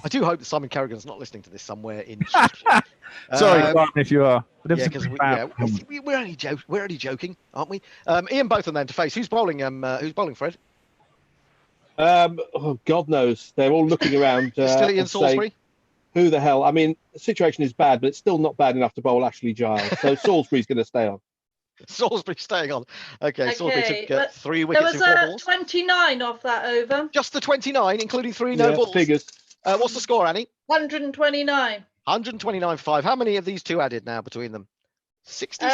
I do hope that Simon Kerrigan's not listening to this somewhere in. Sorry, Simon, if you are. But Yeah, because we're only joking, aren't we? Ian Botham then to face. Who's bowling? Who's bowling, Fred? Oh, God knows. They're all looking around. Still Ian and Salisbury? Who the hell? I mean, the situation is bad, but it's still not bad enough to bowl Ashley Giles. So Salisbury's going to stay on. Salisbury staying on. Okay, Salisbury took but 3 there wickets was in 4 balls. 29 off that over. Just the 29, including 3 no balls. Figures. What's the score, Annie? 129. 129 for 5. How many of these two added now between them? 60?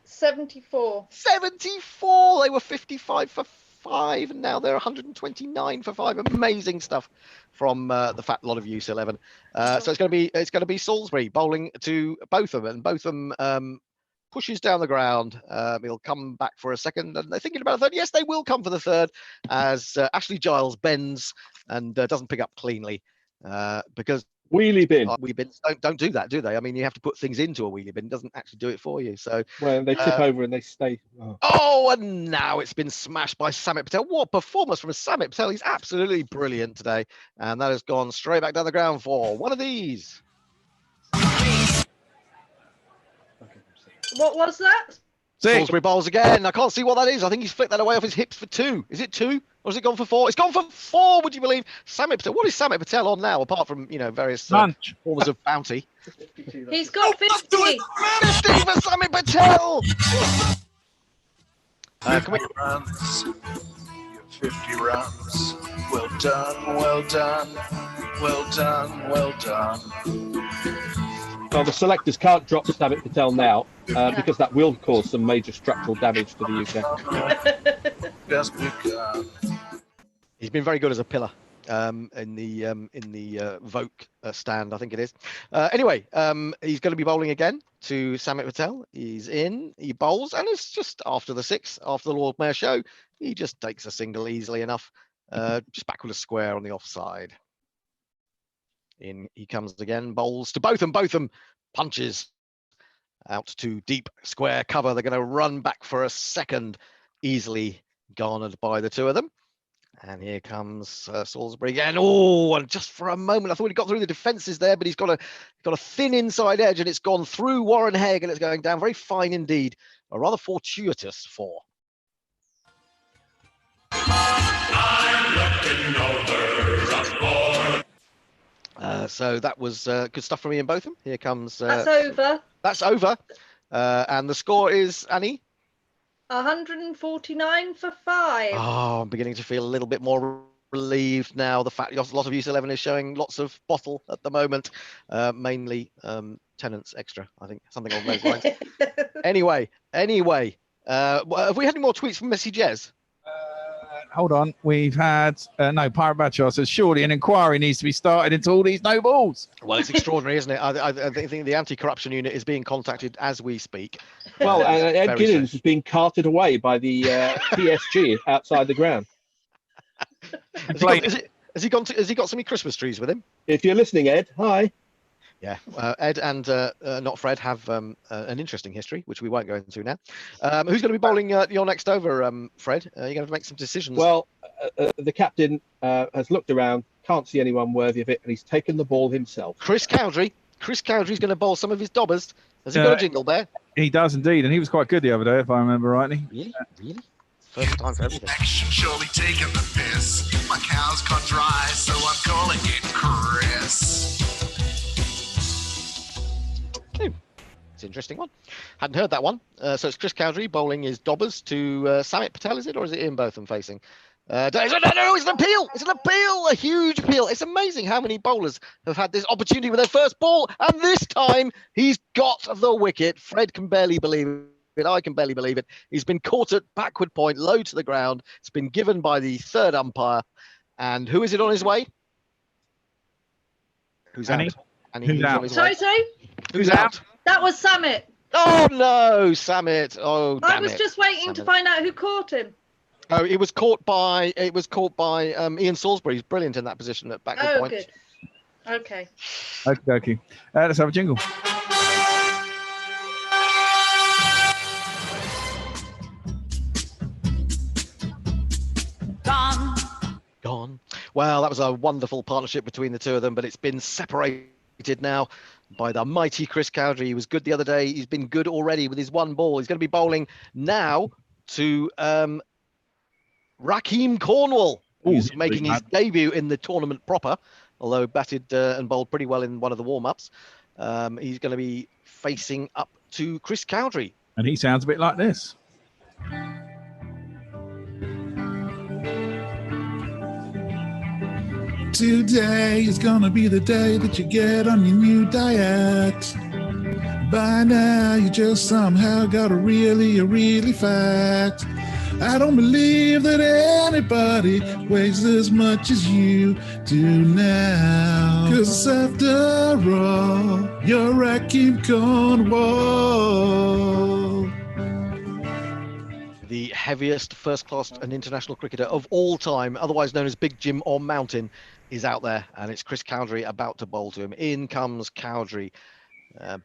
74. 74. They were 55 for 5, and now they're 129 for 5. Amazing stuff from the fat lot of use 11. So it's going to be Salisbury bowling to Botham, and Botham pushes down the ground. He'll come back for a second, and they're thinking about a third. Yes, they will come for the third as Ashley Giles bends and doesn't pick up cleanly because wheelie bin. Wheelie bins don't do that, do they? I mean, you have to put things into a wheelie bin. It doesn't actually do it for you. So well, they tip over and they stay. Oh, and now it's been smashed by Samit Patel. What performance from Samit Patel. He's absolutely brilliant today. And that has gone straight back down the ground for one of these. What was that? Salisbury bowls again. I can't see what that is. I think he's flicked that away off his hips for 2. Is it 2? Or has it gone for 4? It's gone for 4, would you believe? Samit Patel. What is Samit Patel on now, apart from, various forms of bounty? He's got 50. 50 for Samit Patel! Can we runs? 50 runs. Well done, well done, well done, well done. Well, the selectors can't drop Samit Patel now because that will cause some major structural damage to the UK. Just begun. He's been very good as a pillar in the Vogue stand, I think it is. Anyway, he's going to be bowling again to Samit Patel. He's in, he bowls, and it's just after the 6, after the Lord Mayor show, he just takes a single easily enough, just back with a square on the offside. In he comes again, bowls to Botham. Botham punches out to deep square cover. They're going to run back for a second, easily garnered by the two of them. And here comes Salisbury again. Oh, and just for a moment, I thought he got through the defences there, but he's got a thin inside edge, and it's gone through Warren Haig, and it's going down very fine indeed. A rather fortuitous 4. I'm looking over a board. So that was good stuff from Ian Botham. Here comes. That's over. That's over. And the score is, Annie? 149 for 5. Oh, I'm beginning to feel a little bit more relieved now. The fact a lot of Use 11 is showing lots of bottle at the moment, mainly Tenants Extra, I think, something along those lines. Anyway, have we had any more tweets from Messi Jez? Hold on, we've had no. Pirate Badger says surely an inquiry needs to be started into all these no balls. Well, it's extraordinary, isn't it? I think the anti-corruption unit is being contacted as we speak. Well, Ed Giddens is being carted away by the PSG outside the ground. Has he got some Christmas trees with him? If you're listening, Ed, hi. Yeah, Ed and not Fred have an interesting history, which we won't go into now. Who's going to be bowling your next over, Fred? You're going to have to make some decisions. Well, the captain has looked around, can't see anyone worthy of it, and he's taken the ball himself. Chris Cowdrey. Chris Cowdrey's going to bowl some of his dobbers. Has he got a jingle there? He does indeed, and he was quite good the other day, if I remember rightly. Really? Really? First time for everything. Action surely taking the piss. My cow's gone dry, so I'm calling it Chris. It's an interesting one. Hadn't heard that one. So it's Chris Cowdrey bowling his dobbers to Samit Patel, is it? Or is it Ian Botham facing? It's an appeal. It's an appeal. A huge appeal. It's amazing how many bowlers have had this opportunity with their first ball, and this time he's got the wicket. Fred can barely believe it. I can barely believe it. He's been caught at backward point, low to the ground. It's been given by the third umpire. And who is it on his way? Who's Annie? out? Annie, Who's out? Sorry. Who's out? That was Samit. Oh no, Samit. Oh, damn I was it. just waiting to find out who caught him. Oh, it was caught by Ian Salisbury. He's brilliant in that position at backward point. Good. Okay. Okay. Let's have a jingle. Gone. Well, that was a wonderful partnership between the two of them, but it's been separated now by the mighty Chris Cowdery. He was good the other day. He's been good already with his one ball. He's going to be bowling now to Rakeem Cornwall, who's making his debut in the tournament proper, although batted and bowled pretty well in one of the warm-ups. He's going to be facing up to Chris Cowdery. And he sounds a bit like this. Today is gonna be the day that you get on your new diet. By now you just somehow got a really fat. I don't believe that anybody weighs as much as you do now. 'Cause after all, you're Rakeem Cornwall. The heaviest first-class and international cricketer of all time, otherwise known as Big Jim or Mountain, is out there, and it's Chris Cowdery about to bowl to him. In comes Cowdery,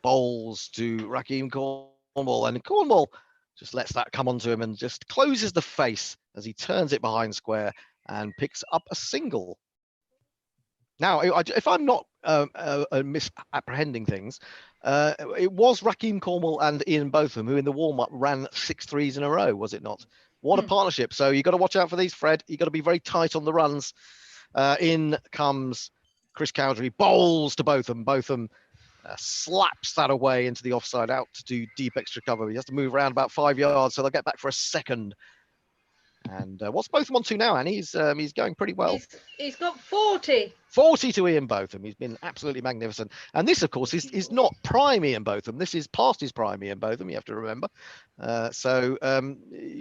bowls to Rakeem Cornwall, and Cornwall just lets that come onto him and just closes the face as he turns it behind square and picks up a single. Now, if I'm not misapprehending things, it was Rakeem Cornwall and Ian Botham who in the warm-up ran 6 threes in a row, was it not? What a partnership. So you've got to watch out for these, Fred. You've got to be very tight on the runs. In comes Chris Cowdery, bowls to Botham. Botham slaps that away into the offside out to do deep extra cover. He has to move around about 5 yards, so they'll get back for a second. And what's Botham on to now, Annie? He's going pretty well. He's got 40. 40 to Ian Botham. He's been absolutely magnificent. And this, of course, is not prime Ian Botham. This is past his prime Ian Botham, you have to remember. So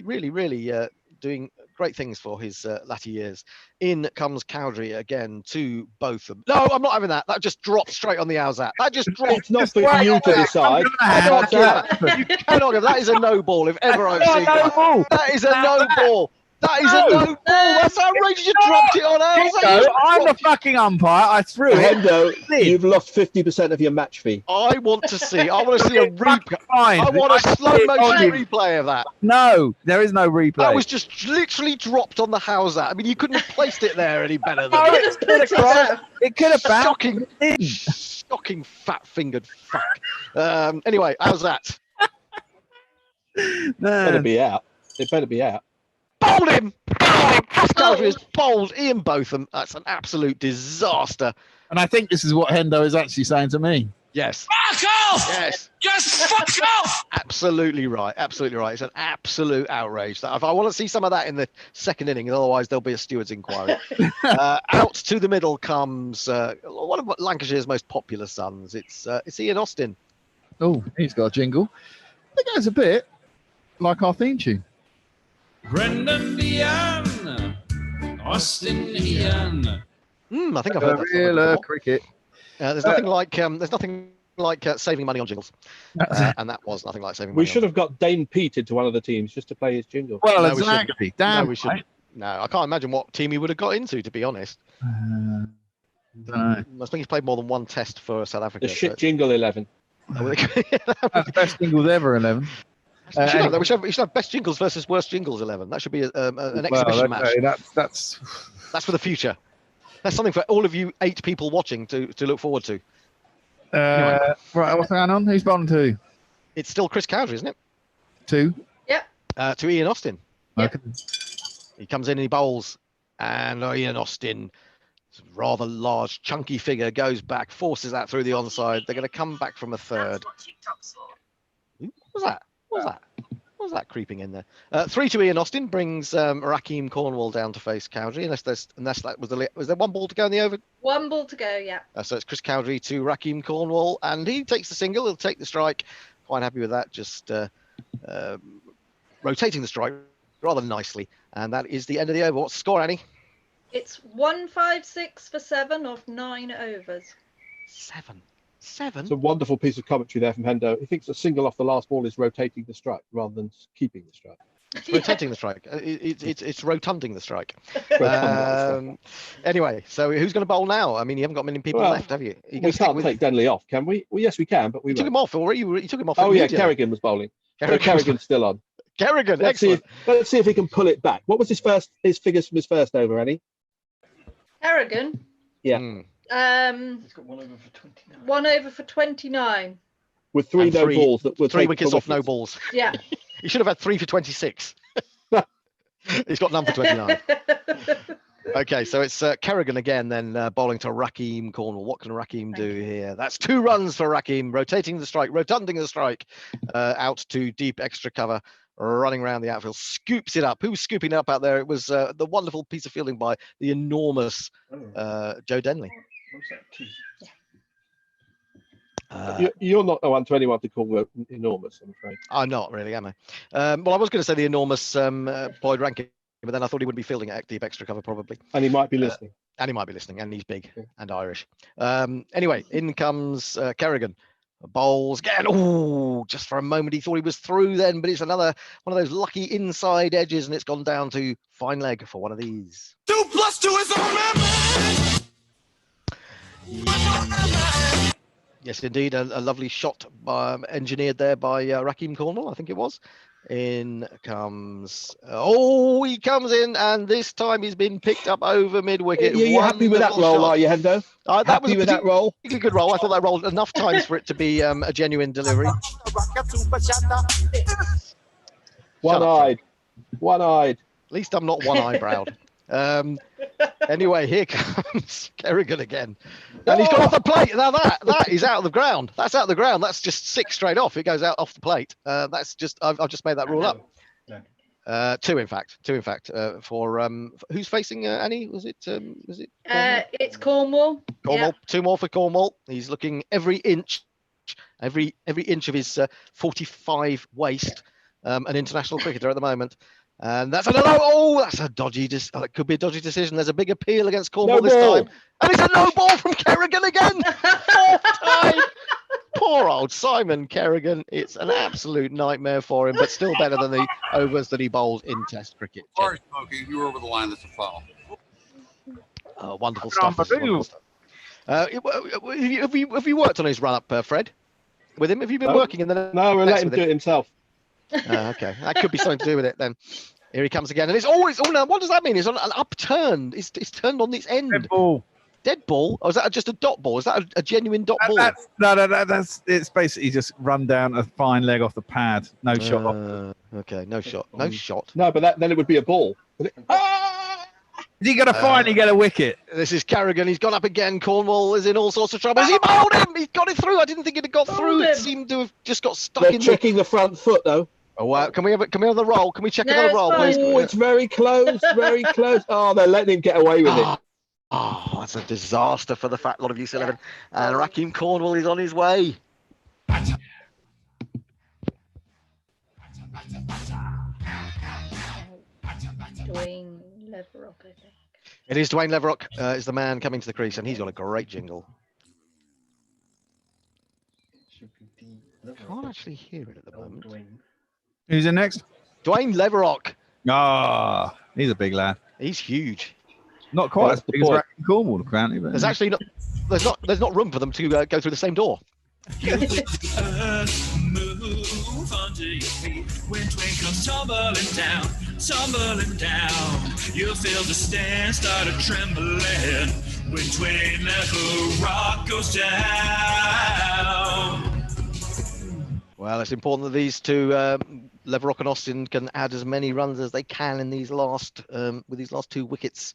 really doing great things for his latter years. In comes Cowdery again to Botham. No, I'm not having that. That just dropped straight on the Owzat. That just dropped. It's not for you to decide. You cannot have. That is a no ball if ever I've seen one. That is a no ball. That is a no ball. That's outrageous. You dropped it on Owzat. I'm the fucking umpire. I threw it. Hendo, you've lost 50% of your match fee. I want to see a replay. I want a slow motion replay of that. No, there is no replay. That was just literally dropped on the Owzat. I mean, you couldn't have placed it there any better than it could have shocking fat-fingered fuck. Anyway, Owzat. Better be out. It better be out. Bowled him! Chris Cowdery has bowled Ian Botham. That's an absolute disaster. And I think this is what Hendo is actually saying to me. Yes. Fuck off! Yes. Just fuck off! Absolutely right. Absolutely right. It's an absolute outrage. I want to see some of that in the second inning, otherwise there'll be a steward's inquiry. Out to the middle comes one of Lancashire's most popular sons. It's Ian Austin. Oh, he's got a jingle. I think that's a bit like our theme tune. Brendan Ian, Austin Ian. I think I've heard that. Guerilla Cricket. There's nothing like saving money on jingles, and that was nothing like saving money. We should have got Dane Pete into one of the teams just to play his jingle. Well, exactly. Damn, we should. No, I can't imagine what team he would have got into, to be honest. Don't know. I think he's played more than one test for South Africa. The shit jingle 11. That's the best jingles ever, 11. We should have best jingles versus worst jingles 11. That should be an exhibition match. That's for the future. That's something for all of you 8 people watching to look forward to. Right, what's going on? Who's bowling to? It's still Chris Cowdery, isn't it? To? Yep. To Ian Austin. Yep. Okay. He comes in and he bowls, and Ian Austin, rather large, chunky figure, goes back, forces that through the onside. They're going to come back from a third. What was that? What was was that creeping in there? 3 to Ian Austin brings Raheem Cornwall down to face Cowdrey. Unless that was there one ball to go in the over? One ball to go, yeah. So it's Chris Cowdrey to Raheem Cornwall, and he takes the single. He'll take the strike. Quite happy with that. Just rotating the strike rather nicely, and that is the end of the over. What's the score, Annie? It's 156 for 7 of 9 overs. 7. It's a wonderful piece of commentary there from Hendo. He thinks a single off the last ball is rotating the strike rather than keeping the strike. Rotating the strike. It's rotunding the strike. Anyway, so who's going to bowl now? I mean, you haven't got many people left, have you? We can't take Denley off, can we? Well, yes, we can, but we took him off already. You took him off. Oh yeah, Kerrigan was bowling. Kerrigan's still on. Kerrigan, let's see if he can pull it back. What was his figures from his first over, Annie? Kerrigan. Yeah. He's got 1 over for 29. 1 over for 29. With three balls that were 3 wickets off no balls. Yeah. He should have had 3 for 26. He's got none for 29. Okay, so it's Kerrigan again, then bowling to Raheem Cornwall. What can Raheem do here? That's 2 runs for Raheem, rotating the strike, rotunding the strike, out to deep extra cover, running around the outfield, scoops it up. Who was scooping it up out there? It was the wonderful piece of fielding by the enormous Joe Denley. You're not the one to anyone to call enormous, I'm afraid. I'm not really, am I? Well, I was going to say the enormous Boyd Rankin, but then I thought he would be fielding at deep extra cover probably. And he might be listening. And he's big and Irish. Anyway, in comes Kerrigan. Bowls again. Oh, just for a moment he thought he was through then, but it's another one of those lucky inside edges, and it's gone down to fine leg for one of these. 2 + 2 is Yes, indeed, a lovely shot engineered there by Raheem Cornwall, I think it was. In comes, he comes in, and this time he's been picked up over mid-wicket. You're happy with that roll, are you, Hendo? That was with that roll? A good roll. I thought that rolled enough times for it to be a genuine delivery. One-eyed. At least I'm not one-eyebrowed. Anyway, here comes Kerrigan again, and he's got off the plate. Now that is out of the ground. That's out of the ground. That's just 6 straight off. It goes out off the plate. That's just I've just made that rule up. 2 in fact. For who's facing Annie? Was it? It's Cornwall. Cornwall. Yep. 2 more for Cornwall. He's looking every inch of his 45 waist. An international cricketer at the moment. And that's that's a dodgy. It could be a dodgy decision. There's a big appeal against Cornwall this time, and it's a no ball from Kerrigan again. 4th time. Poor old Simon Kerrigan. It's an absolute nightmare for him, but still better than the overs that he bowls in Test cricket. Sorry, Smokey, you were over the line. That's a foul. Wonderful stuff. Have you worked on his run up, Fred? With him? Have you been working in the? No, we'll let him do it himself. Okay, that could be something to do with it then. Here he comes again, and it's always. Oh no, what does that mean? It's on an upturn. It's turned on its end. Dead ball. Dead ball? Or is that just a dot ball? Is that a genuine dot ball? That's it's basically just run down a fine leg off the pad. No shot. Okay, no shot. No shot. No, but then it would be a ball. Is he going to finally get a wicket? This is Kerrigan. He's gone up again. Cornwall is in all sorts of trouble. Has he bowled him? He's got it through. I didn't think it had got through. It seemed to have just got stuck in. They're checking the front foot though. Oh wow! Can we have the roll? Can we check another roll, please? Oh, it's very close, very close. Oh, they're letting him get away with it. Oh, that's a disaster for the fat lot of UC11. And Raheem Cornwall is on his way. Dwayne Leverock, I think. It is Dwayne Leverock is the man coming to the crease, and he's got a great jingle. Can't actually hear it at the moment. Who's in next? Dwayne Leverock. Ah, he's a big lad. He's huge. Not quite as big as Raheem Cornwall, apparently. But there's actually there's not room for them to go through the same door. You feel the earth move under your feet when Dwayne comes tumbling down. You feel the stand start to trembling when Dwayne Leverock goes down. Well, it's important that these two, Leverock and Austin, can add as many runs as they can in these last, with these last 2 wickets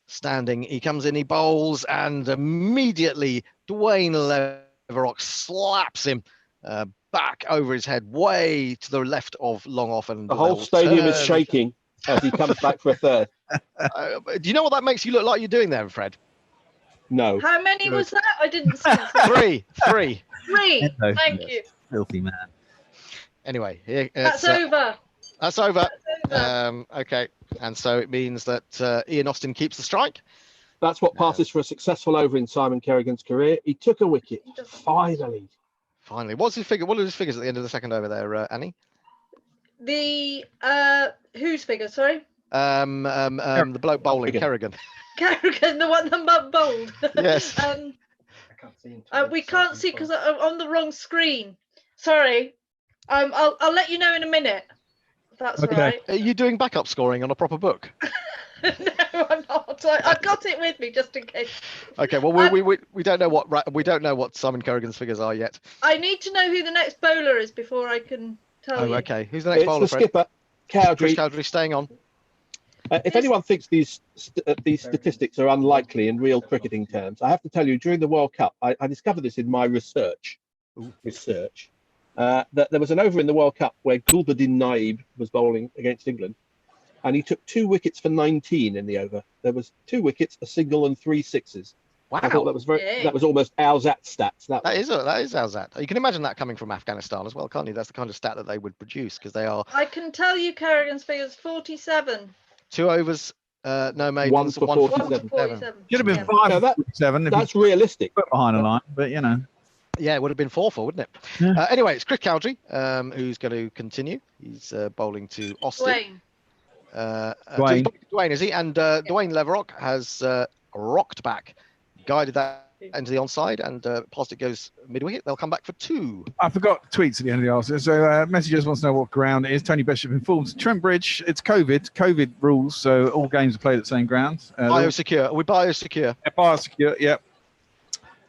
standing. He comes in, he bowls, and immediately Dwayne Leverock slaps him back over his head, way to the left of long off, and the whole stadium is shaking as he comes back for a third. Do you know what that makes you look like you're doing there, Fred? No. How many was that? I didn't see. Three. Thank you. Filthy man. Anyway, here, That's over. That's over. Okay, and so it means that Ian Austin keeps the strike. That's what passes for a successful over in Simon Kerrigan's career. He took a wicket, finally. What's his figure? What are his figures at the end of the second over there, Annie? The whose figure? Sorry. The bloke bowling, Kerrigan. Kerrigan, the one that bowled. Yes. We can't see because I'm on the wrong screen. Sorry. I'll let you know in a minute. If that's Okay. right. Are you doing backup scoring on a proper book? No, I'm not. I've got it with me just in case. Okay. Well, we don't know what Simon Kerrigan's figures are yet. I need to know who the next bowler is before I can tell you. Okay. Who's the next bowler? It's the skipper, Cowdrey. Chris Cowdrey staying on. If anyone thinks these statistics are unlikely in real cricketing terms, I have to tell you, during the World Cup, I discovered this in my research. That there was an over in the World Cup where Gulbuddin Naib was bowling against England, and he took 2 wickets for 19 in the over. There was 2 wickets, a single, and 3 sixes. Wow, I thought that was that was almost Owzat stats. That is Owzat. You can imagine that coming from Afghanistan as well, can't you? That's the kind of stat that they would produce because they are. I can tell you Kerrigan's figures 47. 2 overs, no maidens. 1 for 47. Should have been 5 for 7. That's realistic. Put behind the line, but you know. Yeah, it would have been 4 for, wouldn't it? Yeah. Anyway, it's Chris Cowdrey who's going to continue. He's bowling to Austin. Dwayne, is he? And Dwayne Leverock has rocked back, guided that into the onside, and past it goes mid-wicket. They'll come back for 2. I forgot tweets at the end of the answer. So messages wants to know what ground it is. Tony Bishop informs Trent Bridge. It's COVID rules, so all games are played at the same ground. Biosecure. Are we biosecure? Yeah, biosecure, yep.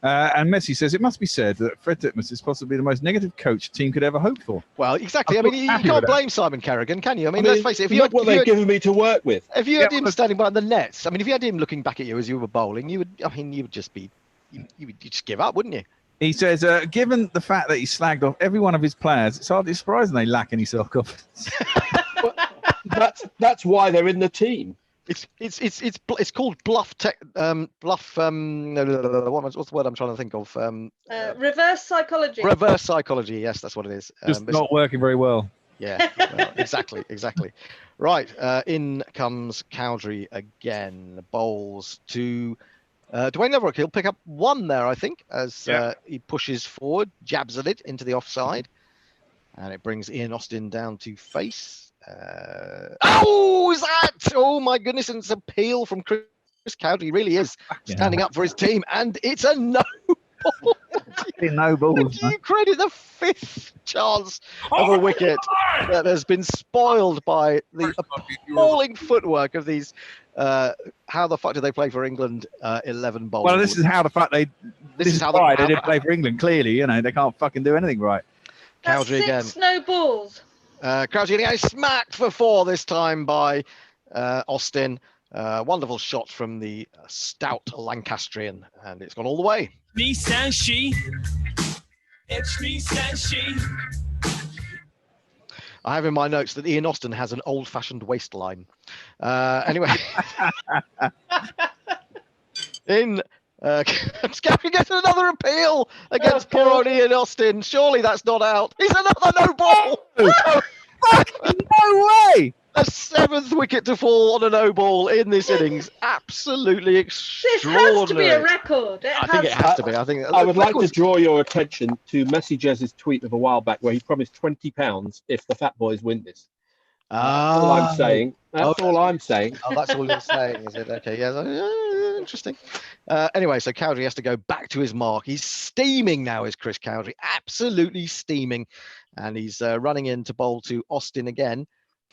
And Messi says, it must be said that Fred Titmuss is possibly the most negative coach a team could ever hope for. Well, exactly. I mean, you can't blame Simon Kerrigan, can you? I mean, let's face it. Look what they've given me to work with. If you had him standing behind the nets, I mean, if you had him looking back at you as you were bowling, you would just be, you'd just give up, wouldn't you? He says, given the fact that he slagged off every one of his players, it's hardly surprising they lack any self-confidence. That's why they're in the team. It's called bluff. What's the word I'm trying to think of? Reverse psychology. Reverse psychology. Yes, that's what it is. Just not working very well. Yeah, well, exactly. Right, in comes Cowdrey again. Bowls to Dwayne Leverock. He'll pick up 1 there, I think, as he pushes forward, jabs at it into the offside, and it brings Ian Austin down to face. Oh my goodness, and it's a peel from Chris Cowdrey. He really is standing up for his team, and it's a no ball. No balls. Do you credit the 5th chance of a wicket that has been spoiled by the appalling footwork of these? How the fuck do they play for England? 11 bowlers. Well, this is how the fuck they. This is why they didn't play for England. Clearly, you know, they can't fucking do anything right. Cowdrey again. 6 no balls. Crouchy getting smacked for 4 this time by Austin. Wonderful shot from the stout Lancastrian, and it's gone all the way. Me says she. It's me says she. I have in my notes that Ian Austin has an old-fashioned waistline. Anyway, Scary gets another appeal against poor old Ian Austin. Surely that's not out. He's another no ball. No way! A 7th wicket to fall on a no ball in this innings. Absolutely extraordinary. This has to be a record. I think it has to be. I would like to draw your attention to Messi Jez's tweet of a while back where he promised £20 if the Fat Boys win this. That's all I'm saying. That's all I'm saying. Oh, that's all you're saying, is it? Okay, yeah, interesting. Anyway, so Cowdrey has to go back to his mark. He's steaming now, is Chris Cowdrey. Absolutely steaming. And he's running in to bowl to Austin again.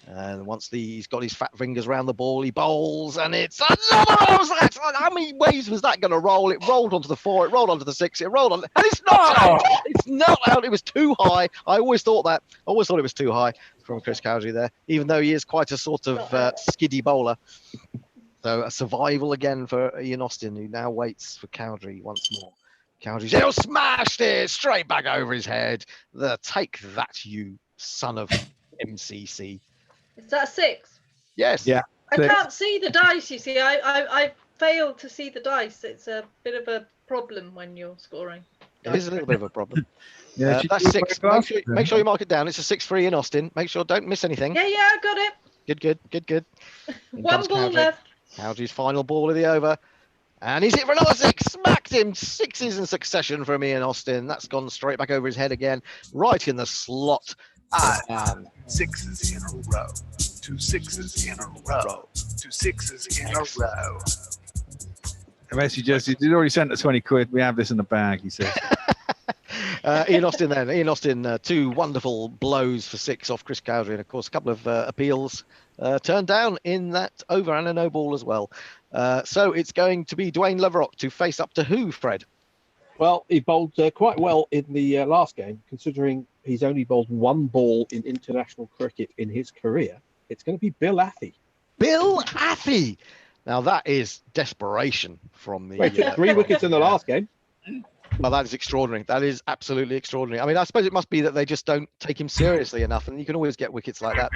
And once he's got his fat fingers around the ball, he bowls, and it's another Owzat. How many ways was that going to roll? It rolled onto the 4, it rolled onto the 6, it rolled on, and it's not out. It's not out. It was too high. I always thought that. I always thought it was too high from Chris Cowdrey there, even though he is quite a sort of skiddy bowler. So a survival again for Ian Austin, who now waits for Cowdrey once more. Cowdrey's he'll smashed it straight back over his head. Take that, you son of MCC. Is that 6? Yes. Yeah. I can't see the dice, you see. I failed to see the dice. It's a bit of a problem when you're scoring. It is a little bit of a problem. Yeah, that's 6. Make sure you mark it down. It's a 6-3 in Austin. Make sure, don't miss anything. Yeah, I got it. Good. One ball left. Cowdrey's final ball of the over. And he's hit for another 6. Smacked him. 6s in succession from Ian Austin. That's gone straight back over his head again. Right in the slot. 6s in a row. 2 6s in a row. 2 6s in a row. He's already sent us 20 quid. We have this in the bag, he says. Ian Austin then. Ian Austin, 2 wonderful blows for 6 off Chris Cowdrey. And, of course, a couple of appeals turned down in that over and a no ball as well. So it's going to be Dwayne Leverock to face up to who, Fred? Well, he bowled quite well in the last game, considering he's only bowled 1 ball in international cricket in his career. It's going to be Bill Athey. Bill Athey! Now, that is desperation from the... He took 3 wickets in the last game. Well, that is extraordinary. That is absolutely extraordinary. I mean, I suppose it must be that they just don't take him seriously enough, and you can always get wickets like that.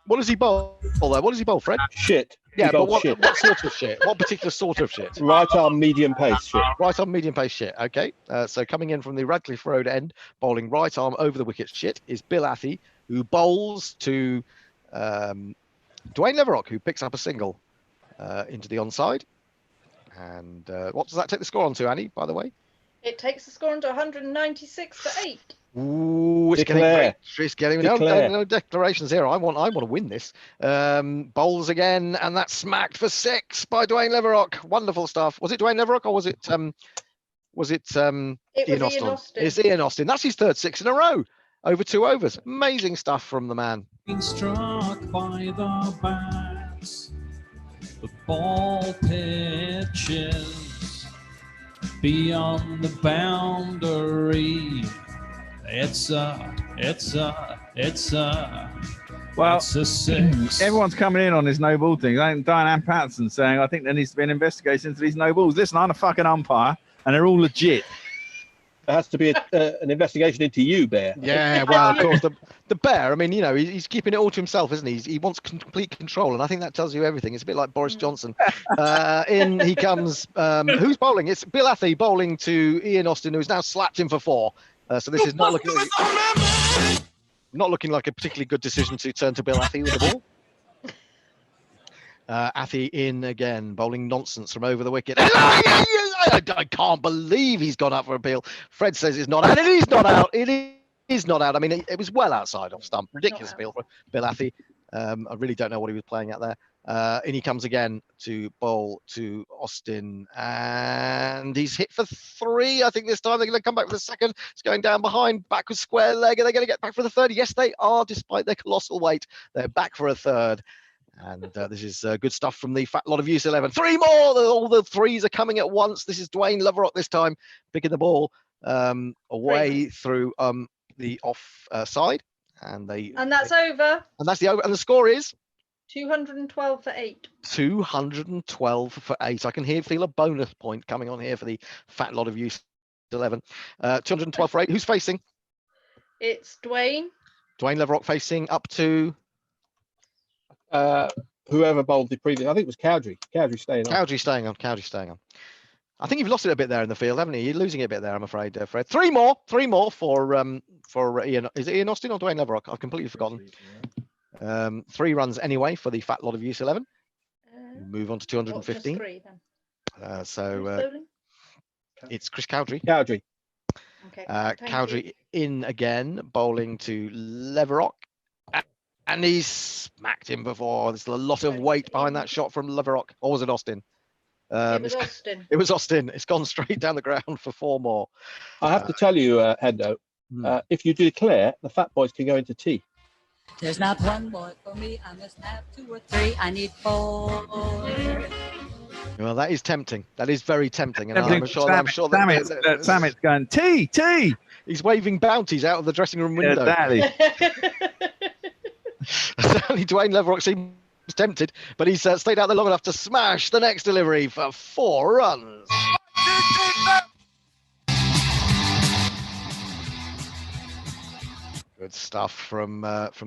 What does he bowl, though? What does he bowl, Fred? Shit. Yeah, but what sort of shit? What particular sort of shit? Right arm medium pace shit. Right arm medium pace shit. Okay. So coming in from the Radcliffe Road end, bowling right arm over the wicket shit is Bill Athey, who bowls to Dwayne Leverock, who picks up a single into the onside. And what does that take the score on to, Annie, by the way? It takes the score on to 196 for 8. Ooh, it's getting great. It's getting no declarations here. I want to win this. Bowls again, and that's smacked for 6 by Dwayne Leverock. Wonderful stuff. Was it Dwayne Leverock or was it Ian Austin? It's Ian Austin. That's his 3rd 6 in a row. Over 2 overs. Amazing stuff from the man. Being struck by the bats, the ball pitches beyond the boundary. It's a Well, it's a 6. Everyone's coming in on this no ball thing. Diane Patterson saying, I think there needs to be an investigation into these no balls. Listen, I'm a fucking umpire, and they're all legit. There has to be an investigation into you, Bear. Yeah, well, of course, the Bear, I mean, you know, he's keeping it all to himself, isn't he? He wants complete control, and I think that tells you everything. It's a bit like Boris Johnson. In he comes. Who's bowling? It's Bill Athey bowling to Ian Austin, who's now slapped him for 4. So this is not looking like a particularly good decision to turn to Bill Athey with the ball. Athey in again, bowling nonsense from over the wicket. I can't believe he's gone out for appeal. Fred says it's not out. It is not out. It is not out. I mean, it was well outside off stump. Ridiculous appeal for Bill Athey. I really don't know what he was playing at there. In he comes again to bowl to Austin, and he's hit for 3. I think this time they're going to come back with a second. It's going down behind, back with square leg. Are they going to get back for the 3rd? Yes, they are, despite their colossal weight. They're back for a 3rd. And this is good stuff from the fat lot of use 11. 3 more. All the 3s are coming at once. This is Dwayne Leverock this time, picking the ball away through the off side, and that's over. And that's the over. And the score is 212 for 8. 212 for 8. I can feel a bonus point coming on here for the fat lot of use 11. 212 for 8. Who's facing? It's Dwayne. Dwayne Leverock facing up to. Whoever bowled the previous, I think it was Cowdrey. Cowdrey staying on. Cowdrey staying on. I think you've lost it a bit there in the field, haven't you? You're losing it a bit there, I'm afraid, Fred. 3 more for Ian. Is it Ian Austin or Dwayne Leverock? I've completely forgotten. 3 runs anyway for the fat lot of use 11. Move on to 215. 3, then? It's Chris Cowdrey. Cowdrey. Okay. Cowdrey in again, bowling to Leverock. And he's smacked him before. There's a lot of weight behind that shot from Leverock. Or was it Austin? It was Austin. It was Austin. It's gone straight down the ground for 4 more. I have to tell you, Hendo, if you declare, the fat boys can go into tea. There's not one boy for me. I must have 2 or 3. I need 4. Well, that is tempting. That is very tempting. And I'm sure that Samit's going, tea. He's waving bounties out of the dressing room window. Exactly. Certainly Dwayne Leverock seems tempted, but he's stayed out there long enough to smash the next delivery for 4 runs. Good stuff from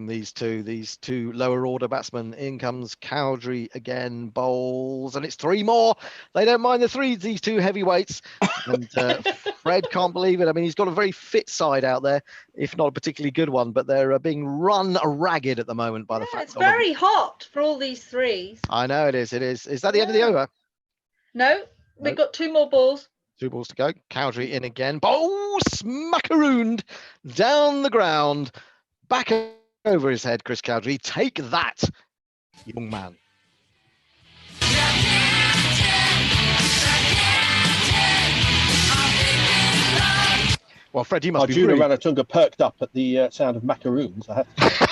these two lower order batsmen. In comes Cowdrey again, bowls, and it's 3 more. They don't mind the threes, these two heavyweights. And Fred can't believe it. I mean, he's got a very fit side out there, if not a particularly good one, but they're being run ragged at the moment by the fact it's very hot for all these threes. I know it is. It is. Is that the end of the over? No, we've got 2 more balls. 2 balls to go. Cowdrey in again. Bowl smackarooned down the ground. Back over his head, Chris Cowdrey. Take that, young man. Well, Fred, you must be Juno really... Ranatunga perked up at the sound of macaroons. I have to say.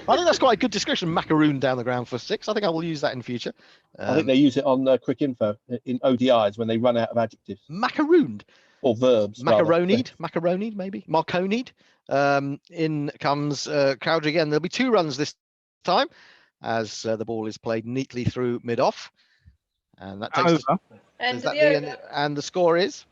I think that's quite a good description. Macaroon down the ground for 6. I think I will use that in future. I think they use it on Quick Info in ODIs when they run out of adjectives. Macarooned? Or verbs. Macaronied, maybe. Marconied. In comes Cowdrey again. There'll be 2 runs this time as the ball is played neatly through mid-off. And that takes over. And the score is?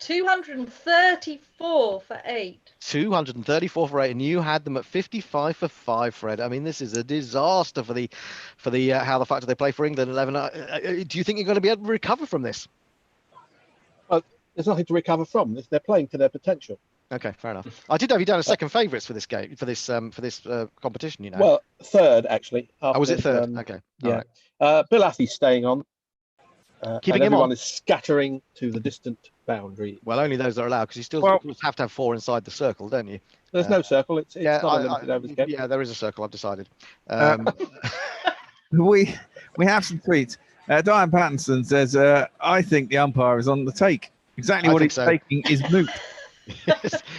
234 for 8. 234 for 8, and you had them at 55 for 5, Fred. I mean, this is a disaster for the how the fact that they play for England 11. Do you think you're going to be able to recover from this? Well, there's nothing to recover from. They're playing to their potential. Okay, fair enough. I did know you've done a second favourites for this game, for this competition. You know. Well, third actually. Oh, was it third? Okay. Yeah. Right. Bill Athy's staying on. Keeping him on. Everyone is scattering to the distant boundary. Well, only those are allowed because you still have to have 4 inside the circle, don't you? There's no circle. It's not a limited overs game. Yeah, there is a circle. I've decided. We have some tweets. Diane Pattinson says, "I think the umpire is on the take. Exactly what he's taking is moot."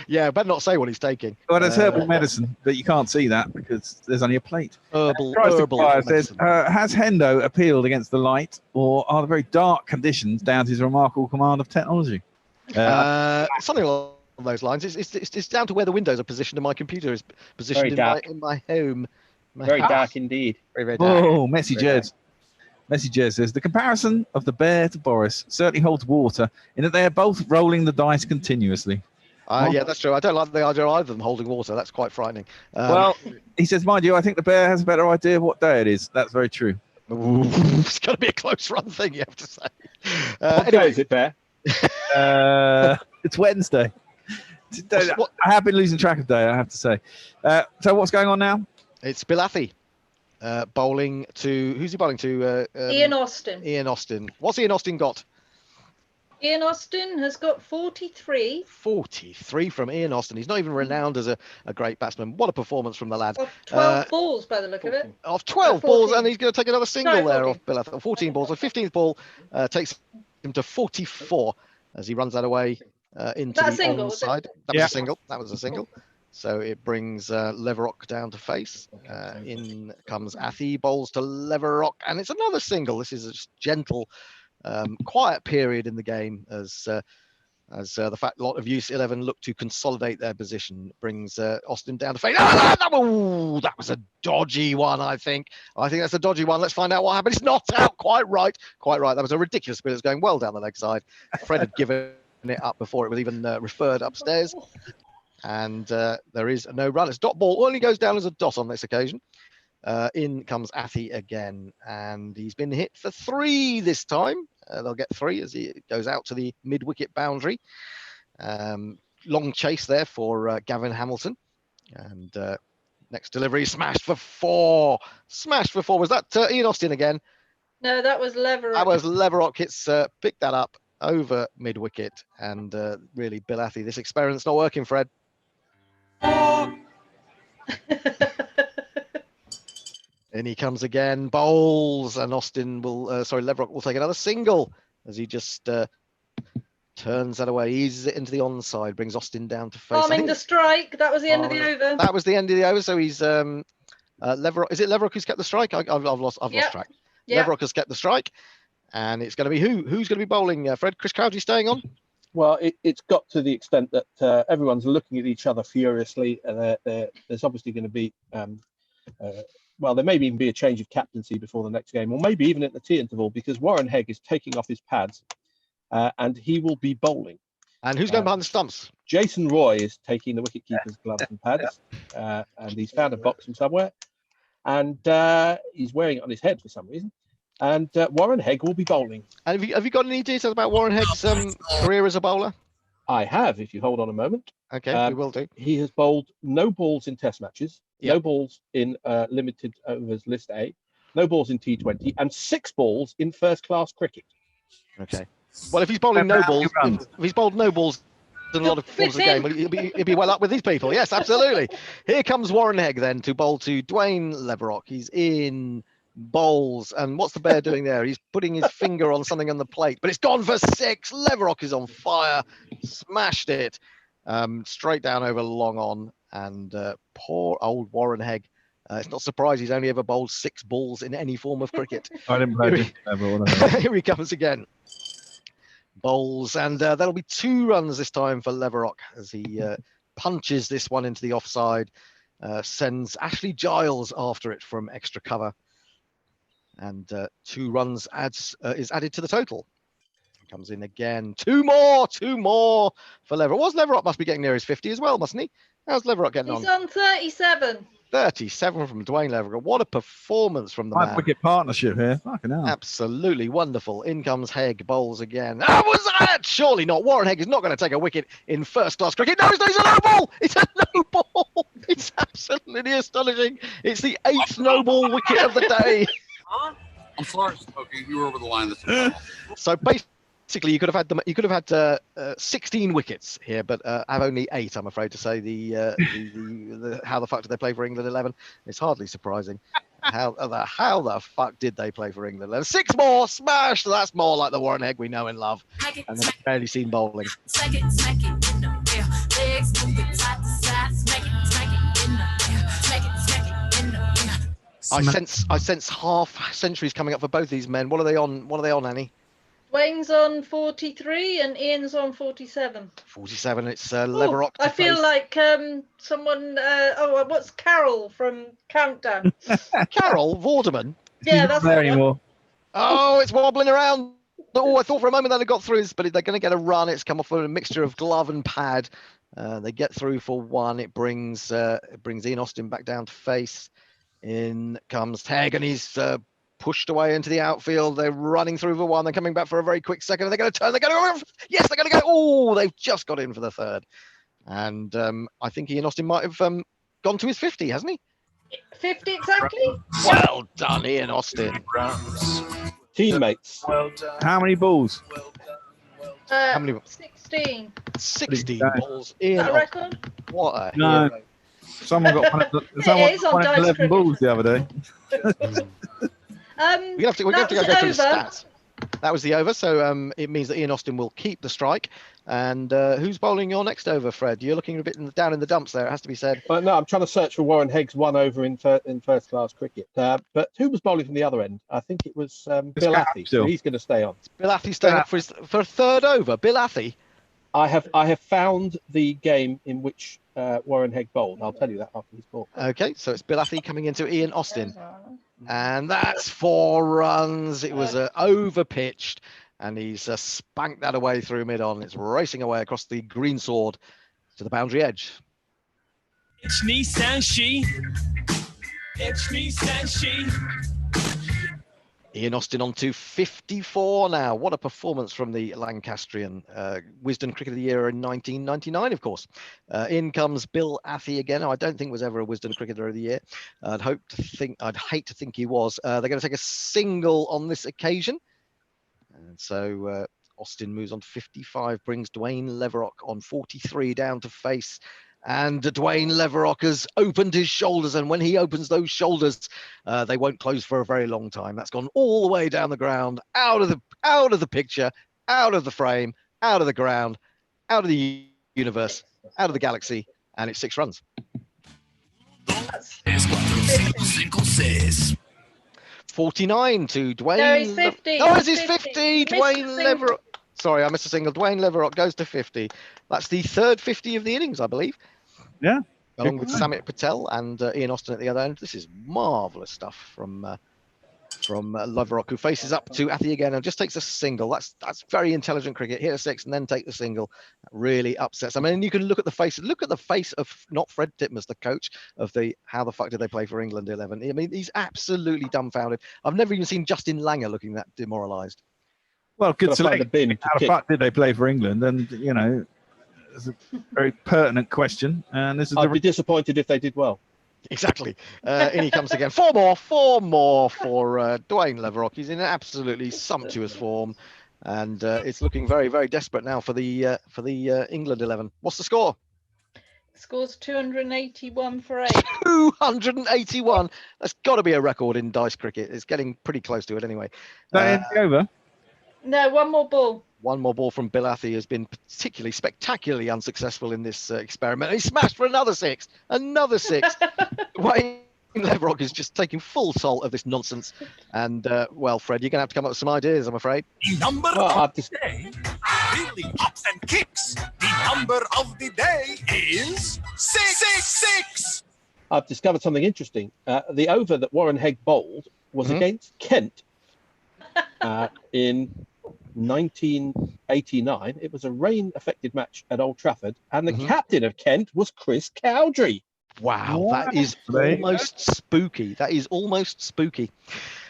Yeah, better not say what he's taking. Well, there's herbal medicine, but you can't see that because there's only a plate. Herbal says, has Hendo appealed against the light, or are the very dark conditions down to his remarkable command of technology? Something along those lines. It's down to where the windows are positioned and my computer is positioned in my home. Very dark indeed. Very, very dark. Oh, Messy Jez. Messy Jez says, the comparison of the bear to Boris certainly holds water in that they are both rolling the dice continuously. Yeah, that's true. I don't like the idea of either of them holding water. That's quite frightening. Well, he says, mind you, I think the bear has a better idea of what day it is. That's very true. Ooh, it's going to be a close run thing, you have to say. What day is it, Bear? It's Wednesday. I have been losing track of day, I have to say. So what's going on now? It's Bill Athy bowling to... Who's he bowling to? Ian Austin. Ian Austin. What's Ian Austin got? Ian Austin has got 43. 43 from Ian Austin. He's not even renowned as a great batsman. What a performance from the lad. Of 12 balls by the look of it. Of 12 balls, and he's going to take another single there off Bill Athy. 14 balls. The 15th ball takes him to 44 as he runs that away into the onside. That was a single. That was a single. So it brings Leverock down to face. In comes Athy, bowls to Leverock, and it's another single. This is a gentle... quiet period in the game as the fact a lot of Youth 11 look to consolidate their position brings Austin down to face. That was a dodgy one, I think. I think that's a dodgy one. Let's find out what happened. It's not out quite right. That was a ridiculous spin. It's going well down the leg side. Fred had given it up before it was even referred upstairs. And there is no run. It's dot ball. Only goes down as a dot on this occasion. In comes Athy again, and he's been hit for 3 this time. They'll get 3 as he goes out to the mid-wicket boundary. Long chase there for Gavin Hamilton. And next delivery, smashed for 4. Smashed for 4. Was that Ian Austin again? No, that was Leverock. That was Leverock. It's picked that up over mid-wicket. And really, Bill Athy, this experiment's not working, Fred. In he comes again, bowls, and Austin will, Leverock will take another single as he just turns that away, eases it into the onside, brings Austin down to face. Farming the strike. That was the end of the over. That was the end of the over. So he's Leverock. Is it Leverock who's kept the strike? I've lost track. Yep. Leverock has kept the strike, and it's going to be who's going to be bowling? Fred, Chris Cowdrey staying on. Well, it's got to the extent that everyone's looking at each other furiously, and there's obviously going to be. Well, there may even be a change of captaincy before the next game, or maybe even at the tea interval, because Warren Hegg is taking off his pads and he will be bowling. And who's going behind the stumps? Jason Roy is taking the wicketkeeper's gloves and pads, and he's found a box from somewhere, and he's wearing it on his head for some reason. And Warren Hegg will be bowling. And have you got any details about Warren Hegg's career as a bowler? I have, if you hold on a moment. Okay, we will do. He has bowled no balls in Test matches, no balls in limited overs list A, no balls in T20, and 6 balls in first-class cricket. Okay. Well, if he's bowling no balls, if he's bowled no balls in a lot of forms of the game, he'll be well up with these people. Yes, absolutely. Here comes Warren Hegg then to bowl to Dwayne Leverock. He's in bowls, and what's the bear doing there? He's putting his finger on something on the plate, but it's gone for 6. Leverock is on fire, smashed it straight down over long on, and poor old Warren Hegg. It's not surprised he's only ever bowled 6 balls in any form of cricket. I didn't play Here he comes again. Bowls, and that'll be 2 runs this time for Leverock as he punches this one into the offside, sends Ashley Giles after it from extra cover, and 2 runs is added to the total. Comes in again. 2 more for Leverock. Leverock must be getting near his 50 as well, mustn't he? How's Leverock getting on? He's on 37. 37 from Dwayne Leverock. What a performance from the man. Nice wicket partnership here. Fucking hell. Absolutely wonderful. In comes Hegg, bowls again. That was that! Surely not. Warren Hegg is not going to take a wicket in first-class cricket. No, it's a no ball! It's a no ball! It's absolutely astonishing. It's the 8th no ball wicket of the day. I'm sorry, Smokey. You were over the line this time. So basically, you could have had 16 wickets here, but have only 8. I'm afraid to say. The how the fuck did they play for England 11? It's hardly surprising. How the fuck did they play for England 11? 6 more, smashed. That's more like the Warren Hegg we know and love, and have barely seen bowling. I sense half centuries coming up for both these men. What are they on, Annie? Dwayne's on 43 and Ian's on 47. 47. It's Leverock. I feel like someone. What's Carol from Countdown? Carol Vorderman. Yeah, that's there anymore. Oh, it's wobbling around. Oh, I thought for a moment that it got through, but they're going to get a run. It's come off with a mixture of glove and pad. They get through for 1. It brings Ian Austin back down to face. In comes Hegg, and he's pushed away into the outfield. They're running through for 1. They're coming back for a very quick second. They're going to turn. They're going to go. Yes, they're going to go. Oh, they've just got in for the 3rd. And I think Ian Austin might have gone to his 50, hasn't he? 50 exactly. Well done, Ian Austin. Teammates. Well done. How many balls? How many? 16. 16 balls. Ian. Is that a record? What a No. hero. Someone got one at 11 balls the other day. We're going to go through the stats. That was the over, so it means that Ian Austin will keep the strike. And who's bowling your next over, Fred? You're looking a bit down in the dumps there, it has to be said. No, I'm trying to search for Warren Hegg's 1 over in first-class cricket. But who was bowling from the other end? I think it was Bill Athy. So he's going to stay on. Bill Athy staying up for a 3rd over. Bill Athy. I have found the game in which Warren Hegg bowled. I'll tell you that after he's bowled. Okay, so it's Bill Athy coming into Ian Austin. And that's 4 runs. It was over-pitched, and he's spanked that away through mid-on. It's racing away across the green sword to the boundary edge. It's Nissan She. It's Nissan She. Ian Austin on to 54 now. What a performance from the Lancastrian. Wisden Cricket of the Year in 1999, of course. In comes Bill Athy again. I don't think was ever a Wisden Cricketer of the Year. I'd hate to think he was. They're going to take a single on this occasion. And so Austin moves on to 55, brings Dwayne Leverock on 43 down to face. And Dwayne Leverock has opened his shoulders, and when he opens those shoulders, they won't close for a very long time. That's gone all the way down the ground, out of the picture, out of the frame, out of the ground, out of the universe, out of the galaxy, and it's 6 runs. 49 to Dwayne. No, he's 50. Oh, it's his 50. Dwayne Leverock. Sorry, I missed a single. Dwayne Leverock goes to 50. That's the 3rd 50 of the innings, I believe. Yeah. Along with Samit Patel and Ian Austin at the other end. This is marvellous stuff from from Loverock, who faces up to Athy again and just takes a single. That's very intelligent cricket. Hit a 6 and then take the single. That really upsets. I mean, you can look at the face. Look at the face of not Fred Titmus, the coach of the how the fuck did they play for England 11. I mean, he's absolutely dumbfounded. I've never even seen Justin Langer looking that demoralised. Well, good selection. How the fuck did they play for England? And you know, it's a very pertinent question. And this is I'd be disappointed if they did well. Exactly. In he comes again. Four more for Dwayne Leverock. He's in absolutely sumptuous form, and it's looking very, very desperate now for the England 11. What's the score? Scores 281 for 8. 281. That's got to be a record in dice cricket. It's getting pretty close to it anyway. That ends over. No, one more ball. One more ball from Bill Athy has been particularly spectacularly unsuccessful in this experiment. He smashed for another 6. Another 6. Wayne Leverock is just taking full salt of this nonsense. And, well, Fred, you're going to have to come up with some ideas, I'm afraid. The number of the day really hops and kicks. The number of the day is 666. I've discovered something interesting. The over that Warren Hegg bowled was against Kent in 1989. It was a rain-affected match at Old Trafford, and the captain of Kent was Chris Cowdrey. Wow, that is almost spooky. That is almost spooky.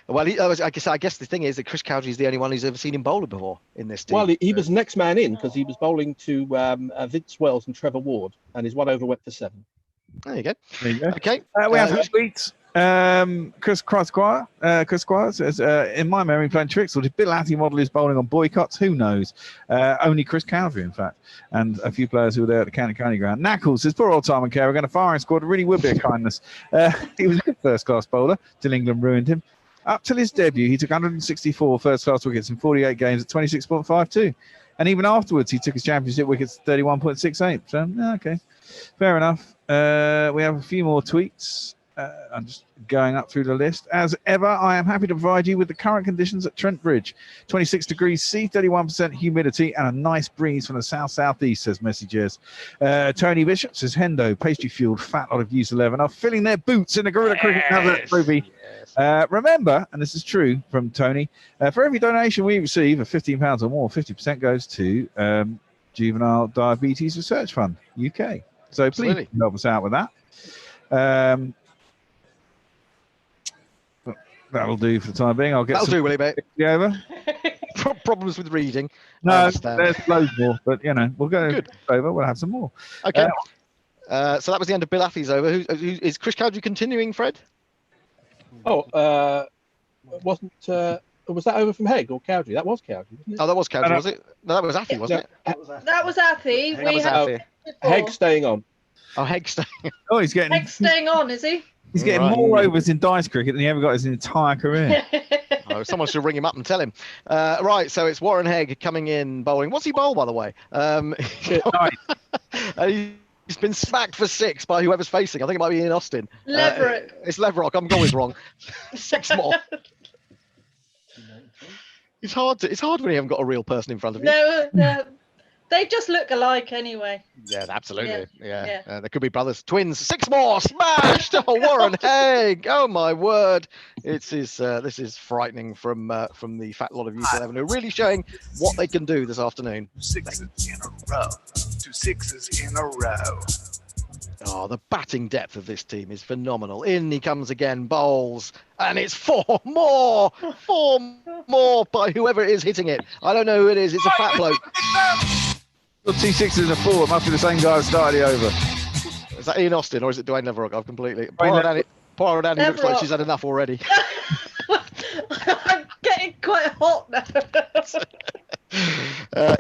Well, I guess the thing is that Chris Cowdrey is the only one who's ever seen him bowler before in this team. Well, he was next man in because he was bowling to Vince Wells and Trevor Ward, and his one over went for 7. There you go. Okay. We have tweets. Chris Squire says, in my memory, playing tricks, or did Bill Atty model his bowling on boycotts? Who knows? Only Chris Cowdrey, in fact, and a few players who were there at the County ground. Knackles says, poor old Simon Kerr, we're going to firing squad. It really would be a kindness. He was a good first-class bowler till England ruined him. Up till his debut, he took 164 first-class wickets in 48 games at 26.52. And even afterwards, he took his championship wickets 31.68. So, okay, fair enough. We have a few more tweets. I'm just going up through the list. As ever, I am happy to provide you with the current conditions at Trent Bridge. 26 degrees C, 31% humidity, and a nice breeze from the south-southeast, says Messages. Tony Bishop says, Hendo, pastry-fueled fat lot of Youth 11 are filling their boots in the Guerilla Cricket Owzat Trophy. Remember, and this is true from Tony, for every donation we receive of £15 or more, 50% goes to Juvenile Diabetes Research Fund, UK. So please help us out with that. That'll do for the time being. That'll do, will it, mate? Over. Problems with reading. No, there's loads more, but you know, we'll go over. We'll have some more. Okay. So that was the end of Bill Athy's over. Who is Chris Cowdrey continuing, Fred? Oh, wasn't was that over from Hegg or Cowdrey? That was Cowdrey, wasn't it? Oh, that was Cowdrey, was it? No, that was Athy, wasn't it? That was Athy. That was Athy. Hegg staying on. Oh, Hegg staying on. Oh, he's getting. Hegg's staying on, is he? He's getting more overs in dice cricket than he ever got his entire career. Oh, someone should ring him up and tell him. Right, so it's Warren Hegg coming in bowling. What's he bowl, by the way? He's been smacked for 6 by whoever's facing. I think it might be Ian Austin. Leverock. It's Leverock. I'm always wrong. 6 more. It's hard when you haven't got a real person in front of you. No. They just look alike anyway. Yeah, absolutely. Yeah. There could be brothers, twins. 6 more, smashed! Oh, Warren Hegg! Oh my word! This is frightening from the fat lot of Youth 11 who are really showing what they can do this afternoon. 6 in a row. 2 6s in a row. Oh, the batting depth of this team is phenomenal. In he comes again, bowls, and it's 4 more! 4 more by whoever it is hitting it. I don't know who it is. It's a fat bloke. 2 6s and a 4. It must be the same guy who started it over. Is that Ian Austin or is it Dwayne Leverock? I've completely. Poor old Annie looks like she's had enough already. I'm getting quite hot now.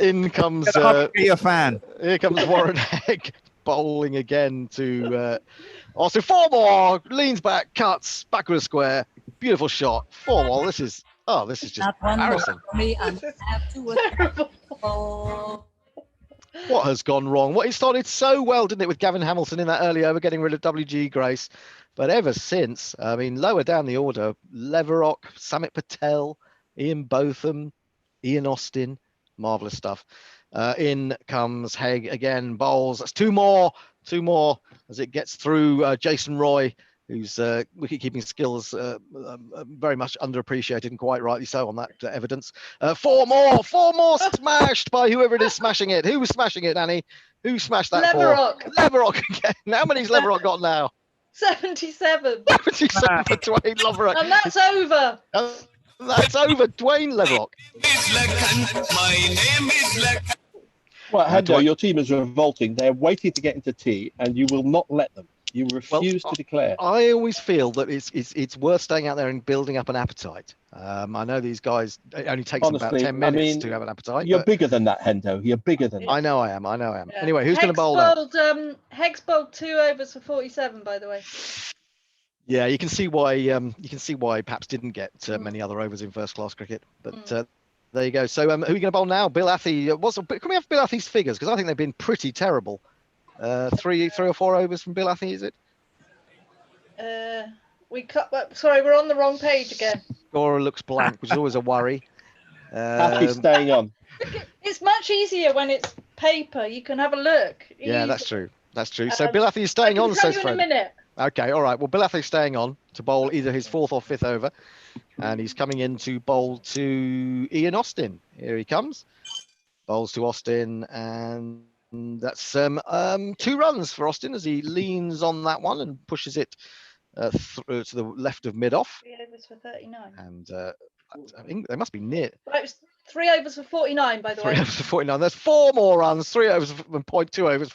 In comes. Be a fan. Here comes Warren Hegg bowling again to Austin. 4 more. Leans back, cuts, backward square. Beautiful shot. 4 more. This is just embarrassing. What has gone wrong? It started so well, didn't it, with Gavin Hamilton in that early over, getting rid of WG Grace. But ever since, I mean, lower down the order, Leverock, Samit Patel, Ian Botham, Ian Austin, marvellous stuff. In comes Hegg again, bowls. That's 2 more as it gets through Jason Roy whose wicket-keeping skills very much underappreciated, and quite rightly so on that evidence. Four more smashed by whoever it is smashing it. Who was smashing it, Annie? Who smashed that Leverock. Leverock again. How many's Leverock got now? 77. 77 for Dwayne Leverock. And that's over. That's over, Dwayne Leverock. My name is Leck. Well, Hendo, your team is revolting. They're waiting to get into tea, and you will not let them. You refuse to declare. I always feel that it's worth staying out there and building up an appetite. I know these guys, it only takes them about 10 minutes to have an appetite. You're bigger than that, Hendo. You're bigger than that. I know I am. Yeah. Anyway, who's going to bowl now? Hex bowled 2 overs for 47, by the way. Yeah, you can see why Paps didn't get many other overs in first-class cricket. But there you go. So who are you going to bowl now? Bill Athey. Can we have Bill Athey's figures? Because I think they've been pretty terrible. 3 or 4 overs from Bill Athey, is it? Sorry, we're on the wrong page again. Scorer looks blank, which is always a worry. Athey's staying on. It's much easier when it's paper. You can have a look. Yeah, that's true. That's true. So Bill Athey is staying on, says Fred. In a minute. Okay, all right. Well, Bill Athey's staying on to bowl either his 4th or 5th over, and he's coming in to bowl to Ian Austin. Here he comes. Bowls to Austin, and that's 2 runs for Austin as he leans on that one and pushes it through to the left of mid-off. 3 overs for 39. And I think they must be near. Right, it was 3 overs for 49, by the way. 3 overs for 49. There's 4 more runs, 3 overs and 0.2 overs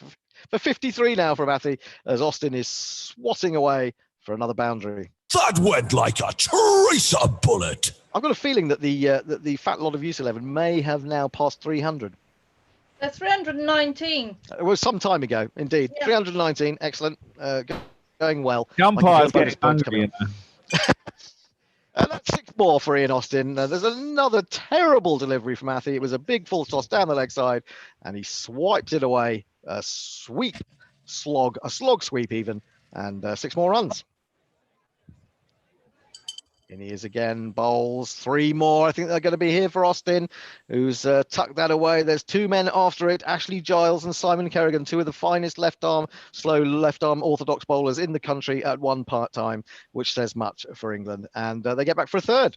for 53 now from Athey, as Austin is swatting away for another boundary. That went like a tracer bullet. I've got a feeling that the fat lot of Use 11 may have now passed 300. They're 319. It was some time ago, indeed. Yeah. 319, excellent. Going well. The umpire's getting hungry. That's 6 more for Ian Austin. There's another terrible delivery from Athey. It was a big full toss down the leg side, and he swiped it away. A slog sweep even, and 6 more runs. And he is again, bowls 3 more. I think they're going to be here for Austin, who's tucked that away. There's 2 men after it, Ashley Giles and Simon Kerrigan, 2 of the finest slow left-arm orthodox bowlers in the country at one time, which says much for England. And they get back for a 3rd.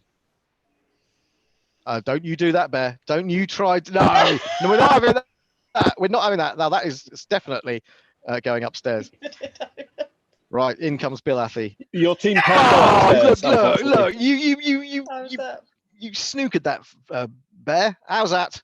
Don't you do that, Bear. Don't you try. No, we're not having that. We're not having that. Now, that is definitely going upstairs. Right, in comes Bill Athey. Your team can't go upstairs. Look, you snookered that, Bear. How's that?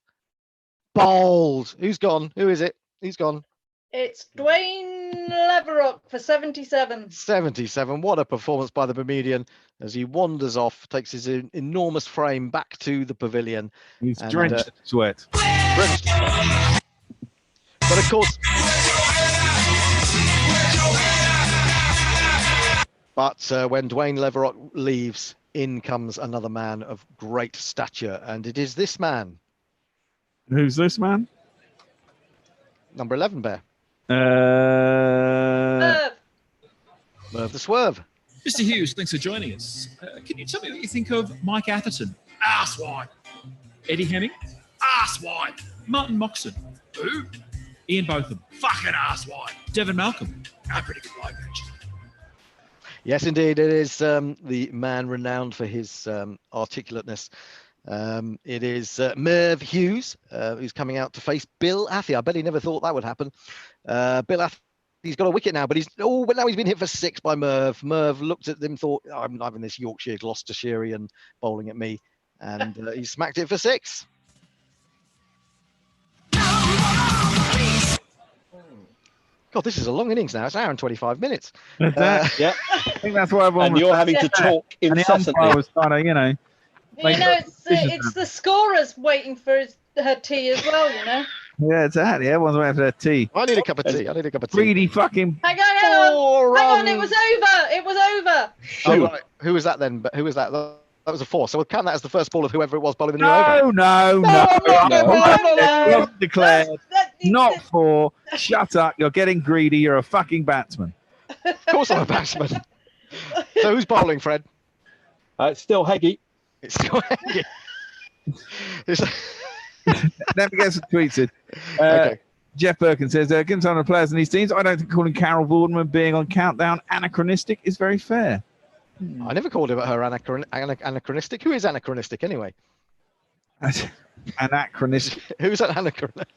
Bowled. Who's gone? Who is it? Who's gone? It's Dwayne Leverock for 77. 77. What a performance by the Bermudian as he wanders off, takes his enormous frame back to the pavilion. He's drenched in sweat. Drenched. But of course... But when Dwayne Leverock leaves, in comes another man of great stature, and it is this man. Who's this man? Number 11, Bear. Merv the Swerve. Mr. Hughes, thanks for joining us. Can you tell me what you think of Mike Atherton? Arsewipe. Eddie Hemming? Arsewipe. Martin Moxon? Who? Ian Botham? Fucking arsewipe. Devon Malcolm? Pretty good bloke, actually. Yes, indeed, it is the man renowned for his articulateness. It is Merv Hughes, who's coming out to face Bill Athey. I bet he never thought that would happen. Bill Athey, he's got a wicket now, but now he's been hit for 6 by Merv. Merv looked at them, thought, I'm having this Yorkshire Gloucestershirean bowling at me, and he smacked it for 6. God, this is a long innings now. It's an hour and 25 minutes. Yeah, I think that's why everyone. And you're having to talk incessantly. I was trying to, it's the scorers waiting for her tea as well, Yeah, exactly. Everyone's waiting for their tea. I need a cup of tea. Greedy fucking. Hang on. It was over. Oh, right. Who was that then? Who was that? That was a 4. So we'll count that as the first ball of whoever it was bowling the new over. No. Declared. Not 4. Shut up. You're getting greedy. You're a fucking batsman. Of course I'm a batsman. So who's bowling, Fred? It's still Heggie. It's still Heggie. Let me get some tweets in. Okay. Jeff Birkin says, given some of the players in these teams, I don't think calling Carol Vorderman being on countdown anachronistic is very fair. I never called her anachronistic. Who is anachronistic anyway? Anachronistic. Who's an anachronistic?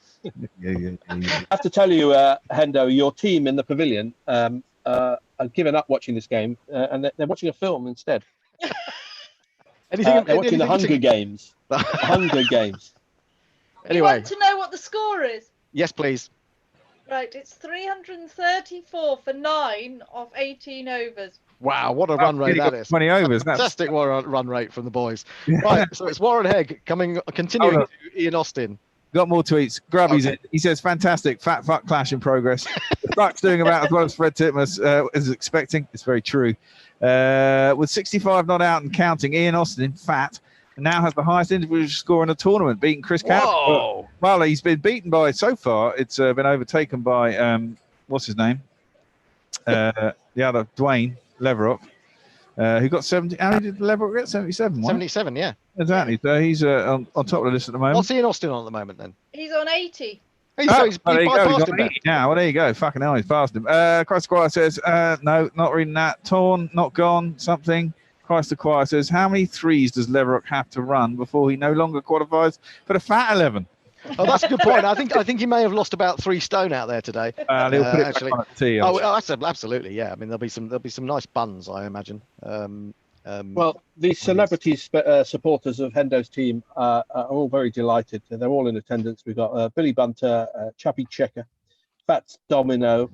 Yeah. I have to tell you, Hendo, your team in the pavilion are given up watching this game, and they're watching a film instead. They're watching the Hunger Games. The Hunger Games. You want to know what the score is? Yes, please. Right, it's 334 for 9 of 18 overs. Wow, what a run rate that is. 20 overs. Fantastic run rate from the boys. Right, so it's Warren Hegg continuing to Ian Austin. Got more tweets. Grubby's it. He says, fantastic fat fuck clash in progress. The fuck's doing about as well as Fred Titmus is expecting. It's very true. With 65 not out and counting, Ian Austin, fat, now has the highest individual score in the tournament, beating Chris Campbell. Well, he's been beaten by, so far, it's been overtaken by, what's his name? The other, Dwayne Leverop, who got 70. How many did Leverop get? 77. 77, yeah. Exactly. So he's on top of the list at the moment. What's Ian Austin on at the moment then? He's on 80. He's bypassed him now. Well, there you go. Fucking hell, he's passed him. Christ Squire says, no, not reading that. Torn, not gone, something. Christ Squire says, how many threes does Leverrock have to run before he no longer qualifies for the Fat 11? Oh, that's a good point. I think he may have lost about 3 stone out there today. He'll put it actually. Back on the tee, absolutely, yeah. I mean, there'll be some nice buns, I imagine. Well, the celebrity supporters of Hendo's team are all very delighted. They're all in attendance. We've got Billy Bunter, Chappy Checker, Fats Domino,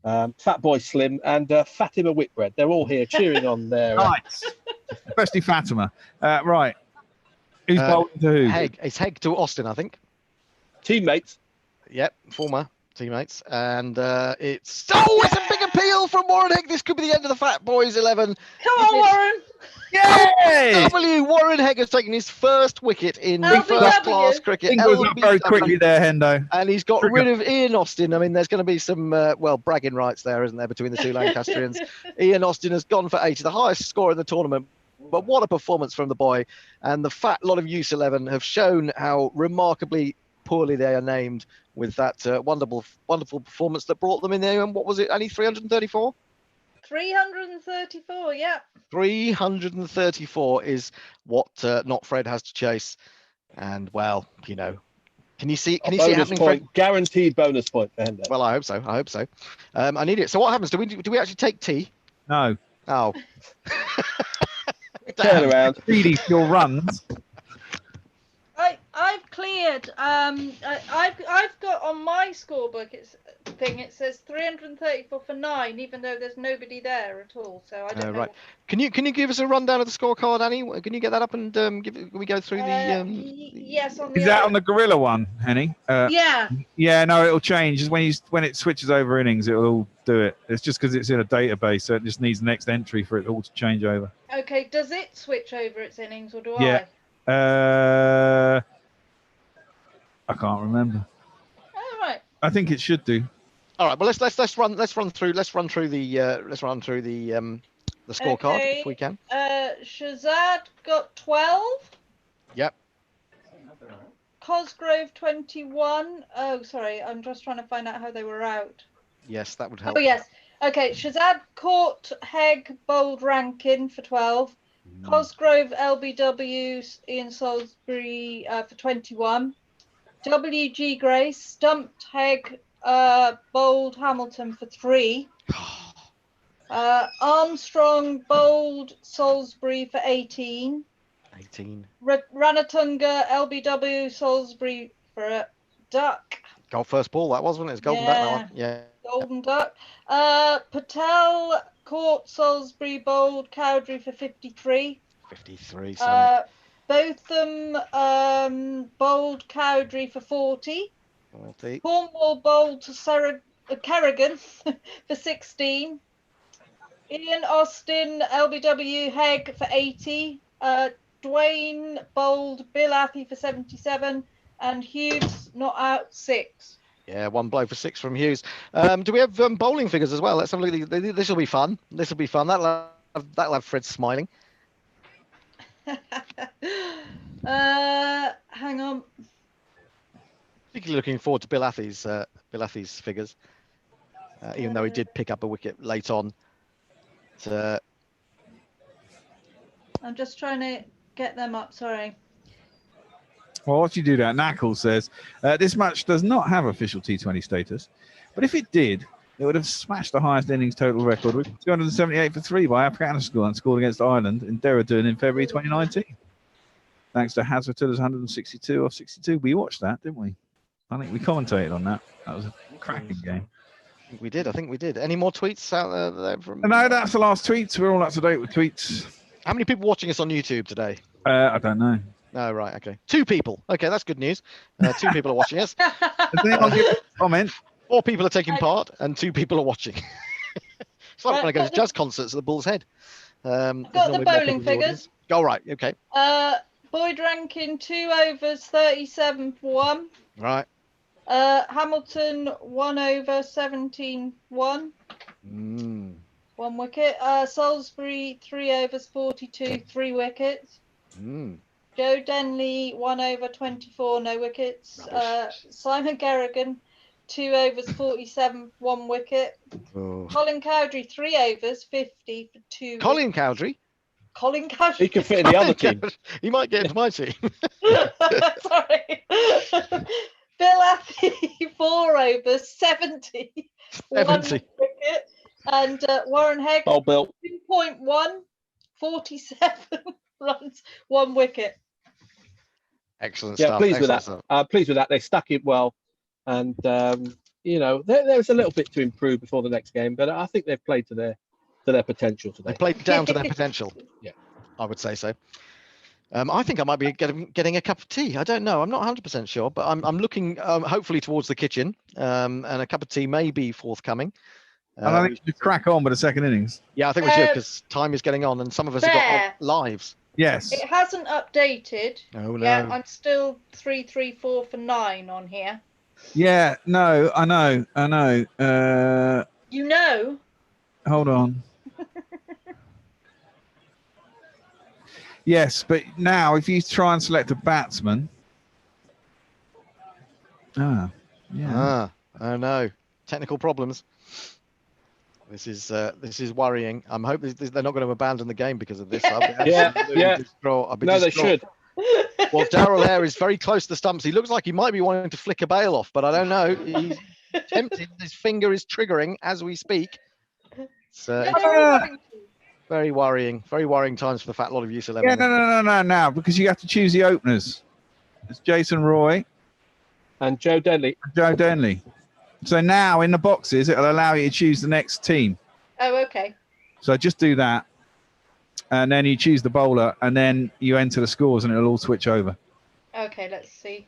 Fat Boy Slim, and Fatima Whitbread. They're all here cheering on their... Nice. Especially Fatima. Right. Who's bowling to who? It's Hegg to Austin, I think. Teammates. Yep, former teammates. And it's a big appeal from Warren Hegg. This could be the end of the Fat Boys 11. Come on, Warren. Yay! Warren Hegg has taken his first wicket in first-class cricket. Goes up very quickly there, Hendo. And he's got rid of Ian Austin. I mean, there's going to be some, bragging rights there, isn't there, between the two Lancastrians. Ian Austin has gone for 80, the highest score in the tournament. But what a performance from the boy. And the fat lot of Use 11 have shown how remarkably poorly they are named with that wonderful performance that brought them in there. And what was it, only 334? 334, yeah. 334 is what Not Fred has to chase. And, well, you know, can you see it happening? Fred? Guaranteed bonus point for Hendo. Well, I hope so. I need it. So what happens? Do we actually take tea? No. Oh. Turn around. Really, your runs. I've cleared. I've got on my scorebook. It says 334 for 9, even though there's nobody there at all. So I don't know. Right. Can you give us a rundown of the scorecard, Annie? Can you get that up and we go through the? Yes. Is that on the Guerilla one, Henny? Yeah. Yeah. No, it'll change. When it switches over innings, it'll all do it. It's just because it's in a database, so it just needs the next entry for it all to change over. Okay. Does it switch over its innings, or do I? Yeah. I can't remember. All right. I think it should do. All right. Well, let's run through the scorecard if we can. Shazad got 12. Yep. Cosgrove 21. Oh, sorry. I'm just trying to find out how they were out. Yes, that would help. Oh, yes. Okay. Shazad caught Hegg bowled Rankin for 12. Cosgrove, LBW, Ian Salisbury for 21. W.G. Grace stumped Hegg, bowled Hamilton for 3. Armstrong bowled Salisbury for 18. Ranatunga, LBW, Salisbury for a duck. Got first ball, that was, wasn't it? It's golden duck, that one. Yeah. Golden duck. Patel caught Salisbury, bowled Cowdrey for 53. 53, Botham bowled Cowdrey for 40. 40. Cornwall bowled to Kerrigan for 16. Ian Austin, LBW Hegg for 80. Dwayne bowled Bill Athy for 77. And Hughes not out 6. Yeah, one blow for 6 from Hughes. Do we have bowling figures as well? Let's have a look. This will be fun. That'll have Fred smiling. Hang on. Particularly looking forward to Bill Athey's figures, even though he did pick up a wicket late on. I'm just trying to get them up. Sorry. Well, what you do that? Knackle says this match does not have official T20 status, but if it did, it would have smashed the highest innings total record with 278 for 3 by Afghanistan, scored against Ireland in Dehradun in February 2019. Thanks to Hazratullah's 162 off 62. We watched that, didn't we? I think we commentated on that. That was a cracking game. I think we did. Any more tweets out there from? No, that's the last tweets. We're all up to date with tweets. How many people watching us on YouTube today? I don't know. Oh, right. Okay. 2 people. Okay, that's good news. 2 people are watching us. Does anyone give a comment? 4 people are taking part and 2 people are watching. It's like when I go to jazz concerts at the Bull's Head. Got the bowling figures. Oh, right. Okay. Boyd ranking 2 overs, 37 for 1. Right. Hamilton 1 over, 17 1. 1 wicket. Salisbury 3 overs, 42, 3 wickets. Joe Denley 1 over, 24, no wickets. Simon Gerrigan 2 overs, 47, 1 wicket. Colin Cowdrey 3 overs, 50 for 2. Colin Cowdrey? Colin Cowdrey. He can fit in the other team. He might get into my team. Sorry. Bill Athey 4 overs, 70. 1 wicket. And Warren Hegg 2.1, 47 runs, 1 wicket. Excellent stuff. Yeah, pleased with Excellent that. Pleased with that. They stuck it well, and you know there was a little bit to improve before the next game, but I think they've played to their potential today. They played down to their potential. Yeah, I would say so. I think I might be getting a cup of tea. I don't know. I'm not 100% sure, but I'm looking hopefully towards the kitchen, and a cup of tea may be forthcoming. And I think we should crack on with the second innings. Yeah, I think we should, because time is getting on, and some of us have got lives. Yes. It hasn't updated. Oh, no. Yeah, I'm still 334 for 9 on here. Yeah, no, I know. You know? Hold on. Yes, but now if you try and select a batsman. Oh no. Technical problems. This is worrying. I'm hoping they're not going to abandon the game because of this. Yeah. No, they should. Well, Darrell Hare is very close to the stumps. He looks like he might be wanting to flick a bail off, but I don't know. He's tempted. His finger is triggering as we speak. It's very worrying. Very worrying times for the fat lot of Youth 11. Yeah, no, because you have to choose the openers. It's Jason Roy and Joe Denley. So now in the boxes, it'll allow you to choose the next team. Oh, okay. So just do that. And then you choose the bowler, and then you enter the scores, and it'll all switch over. Okay, let's see.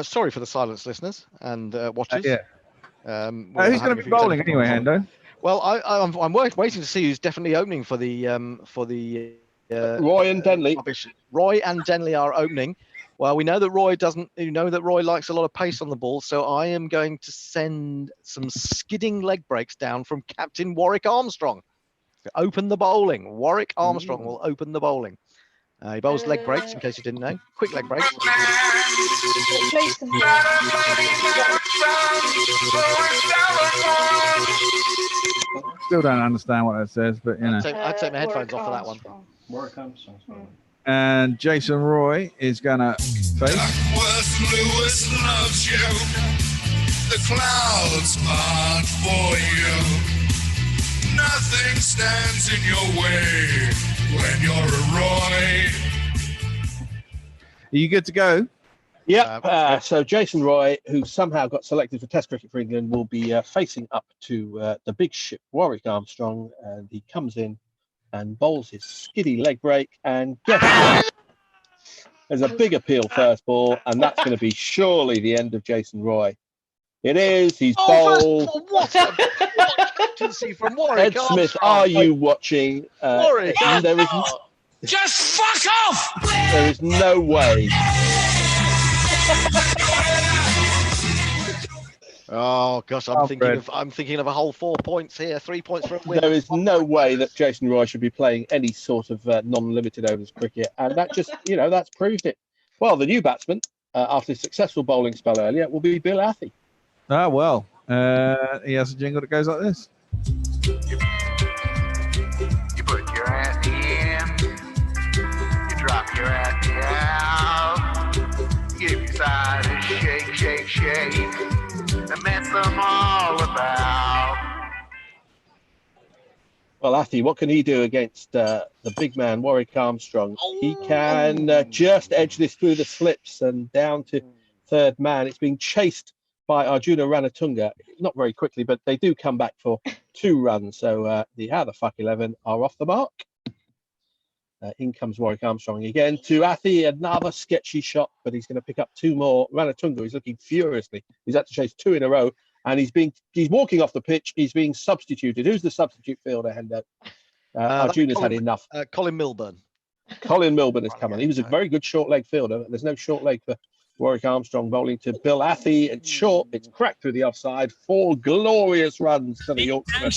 Sorry for the silence, listeners and watchers. Who's going to be bowling anyway, Hendo? Well, I'm waiting to see who's definitely opening for the Roy and Denley. Roy and Denley are opening. Well, we know that Roy doesn't. You know that Roy likes a lot of pace on the ball, so I am going to send some skidding leg breaks down from Captain Warwick Armstrong to open the bowling. Warwick Armstrong will open the bowling. He bowls leg breaks, in case you didn't know. Quick leg breaks. Still don't understand what that says, but you know. I'd take my headphones off for that one. Warwick Armstrong. And Jason Roy is gonna face. Duckworth Lewis loves you. The clouds aren't for you. Nothing stands in your way when you're a Roy. Are you good to go? Yeah. So Jason Roy, who somehow got selected for Test cricket for England, will be facing up to the big ship Warwick Armstrong, and he comes in and bowls his skiddy leg break, and guess what? There's a big appeal first ball, and that's going to be surely the end of Jason Roy. It is. He's bowled. What a captaincy from Warwick Ed Smith, are you watching? Warwick. There is just fuck off. There is no way. Oh gosh, I'm thinking of a whole 4 points here. 3 points for a win. There is no way that Jason Roy should be playing any sort of non-limited overs cricket, and that just, that's proved it. Well, the new batsman, after a successful bowling spell earlier, will be Bill Athy. Ah, well, he has a jingle that goes like this. You put your ass in, you drop your ass out, give your side a shake, shake, shake, and that's them all about. Well, Athy, what can he do against the big man, Warwick Armstrong? He can just edge this through the slips and down to third man. It's being chased by Arjuna Ranatunga, not very quickly, but they do come back for 2 runs. So the How the Fuck 11 are off the mark. In comes Warwick Armstrong again to Athy, another sketchy shot, but he's going to pick up 2 more. Ranatunga is looking furiously. He's had to chase 2 in a row, and he's walking off the pitch. He's being substituted. Who's the substitute fielder, Hendo? Arjuna's had enough. Colin Milburn. Colin Milburn has come on. He was a very good short leg fielder. There's no short leg for Warwick Armstrong, bowling to Bill Athy. It's short. It's cracked through the offside. 4 glorious runs to the Yorkshireman.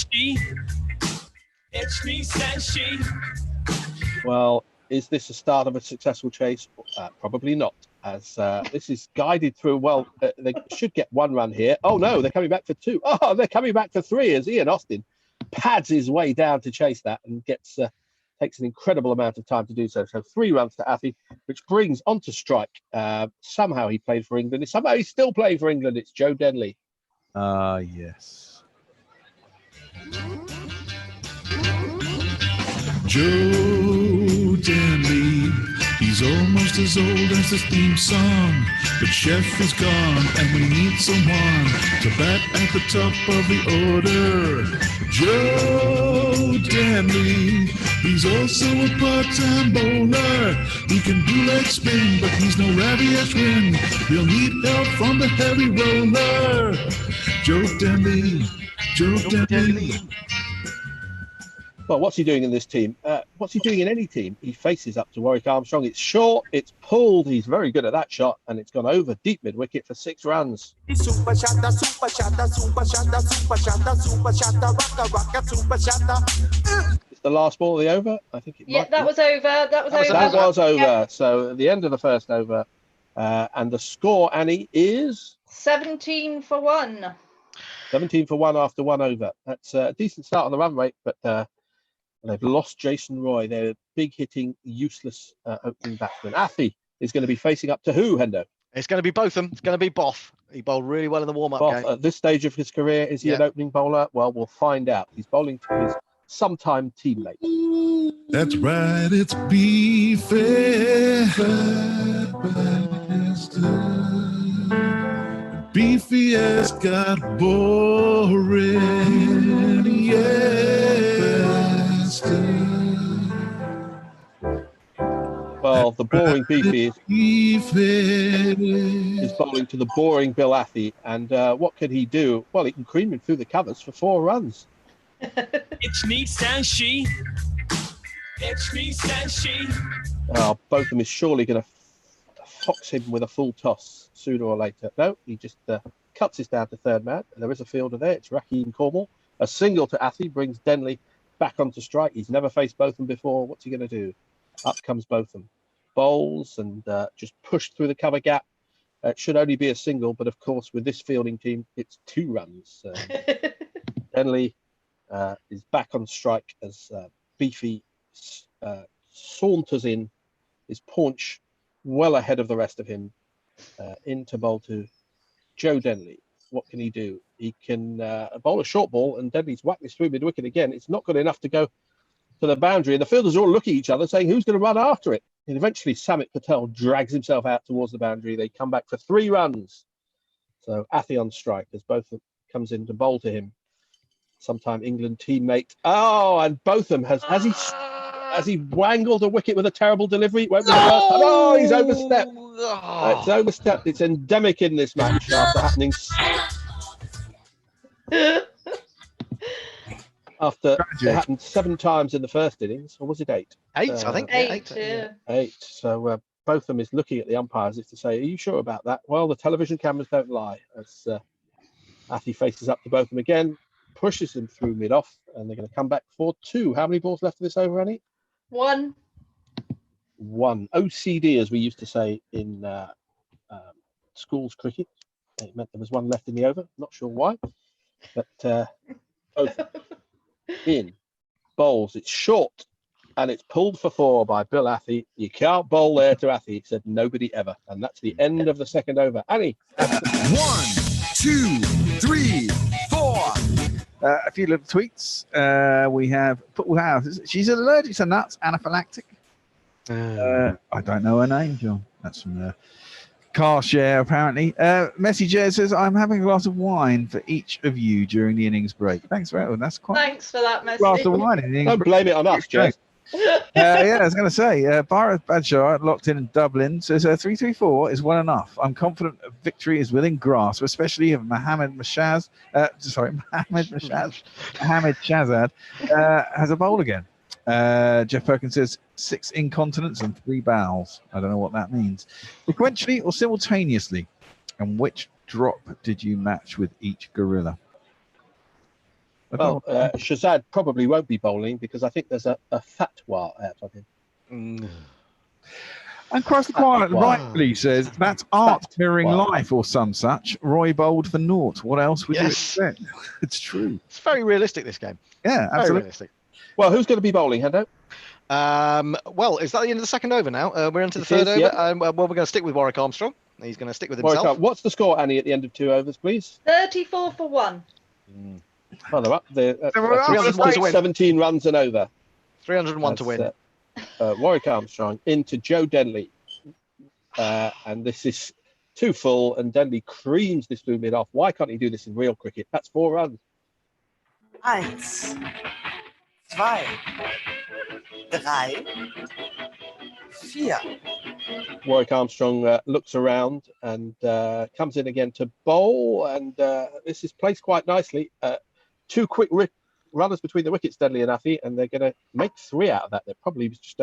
Well, is this the start of a successful chase? Probably not, as this is guided through. Well, they should get 1 run here. Oh, no, they're coming back for 2. Oh, they're coming back for 3 as Ian Austin pads his way down to chase that and takes an incredible amount of time to do so. So 3 runs to Athy, which brings onto strike. Somehow he played for England. Somehow he's still playing for England. It's Joe Denley. Yes. Joe Denley, he's almost as old as the theme song, but Chef is gone and we need someone to bat at the top of the order. Joe Denley, he's also a part-time bowler. He can do leg spin, but he's no Ravi Ashwin. He'll need help from the heavy roller. Joe Denley, Joe Denley. Well, what's he doing in this team? What's he doing in any team? He faces up to Warwick Armstrong. It's short, it's pulled. He's very good at that shot, and it's gone over deep mid-wicket for 6 runs. Super shatta, super shatta, super shatta, super shatta, super shatta, rocka, rocka, super shatta. It's the last ball of the over, I think it might be. That was over. That was over. That was over. Yeah. So at the end of the first over, and the score, Annie, is 17 for 1. 17 for 1 after 1 over. That's a decent start on the run rate, but they've lost Jason Roy. They're big hitting, useless opening batsman. Athy is going to be facing up to who, Hendo? It's going to be both of them. It's going to be Boff. He bowled really well in the warm-up game. At this stage of his career, is he an opening bowler? Well, we'll find out. He's bowling to his sometime teammate. That's right, it's Beefy. Beefy has got boring, Well, the boring Beefy is bowling to the boring Bill Athy, and what can he do? Well, he can cream him through the covers for 4 runs. It's me, says she. It's me, says she. Botham is surely going to fox him with a full toss sooner or later. No, he just cuts this down to third man. And there is a fielder there. It's Raheem Cornwall. A single to Athy brings Denley back onto strike. He's never faced Botham before. What's he going to do? Up comes Botham. Bowls and just pushed through the cover gap. It should only be a single, but of course, with this fielding team, it's 2 runs. Denley is back on strike as Beefy saunters in, his paunch well ahead of the rest of him, into bowl to Joe Denley. What can he do? He can bowl a short ball, and Denley's whacked this through mid-wicket again. It's not good enough to go to the boundary, and the fielders all look at each other saying, who's going to run after it? And eventually Samit Patel drags himself out towards the boundary. They come back for 3 runs. So Athy on strike as Botham comes in to bowl to him. Sometime England teammate. Oh, and Botham has he wangled a wicket with a terrible delivery? It won't be the first time. Oh, he's overstepped. It's overstepped. It's endemic in this match after happening. After it happened 7 times in the first innings, or was it 8? 8, I think. 8. 8. So Botham is looking at the umpires as if to say, "Are you sure about that?" Well, the television cameras don't lie. As Athy faces up to both of them again, pushes them through mid-off, and they're going to come back for 2. How many balls left of this over, Annie? 1. 1. OCD, as we used to say in schools cricket. It meant there was 1 left in the over. Not sure why, but both in bowls. It's short, and it's pulled for 4 by Bill Athy. You can't bowl there to Athy. He said nobody ever, and that's the end of the second over. Annie. 1, 2, 3, 4. A few little tweets. We have she's allergic to nuts, anaphylactic. I don't know her name, John. That's from the car share, apparently. Messy J says, I'm having a glass of wine for each of you during the innings break. Thanks for that. That's quite Thanks for that, Messi. glass of wine in the innings Don't blame it on us, Jez. Yeah, I was going to say, Bharat Badshaw, locked in Dublin, says 334 is well enough. I'm confident victory is within grasp, especially if Mohammed Shahzad has a bowl again. Jeff Perkins says 6 incontinence and 3 bowels. I don't know what that means. Sequentially or simultaneously? And which drop did you match with each gorilla? Well, Shahzad probably won't be bowling because I think there's a fatwa out of him. And Cross the Quiet rightly says that's art mirroring life or some such. Roy bowled for naught. What else would you expect? It's true. It's very realistic, this game. Yeah, very absolutely. realistic. Well, who's going to be bowling, Hendo? Well, is that the end of the second over now? We're into the third over. Yeah. Well, we're going to stick with Warwick Armstrong. He's going to stick with himself. What's the score, Annie, at the end of 2 overs, please? 34 for 1. Oh, they're up there. 301 to win. 17 runs and over. 301 to win. Warwick Armstrong into Joe Denley. And this is 2 full, and Denley creams this blue mid off. Why can't he do this in real cricket? That's 4 runs. 1, 2, 3, 4. Warwick Armstrong looks around and comes in again to bowl, and this is placed quite nicely. 2 quick runners between the wickets, Denley and Athy, and they're going to make 3 out of that. They probably was just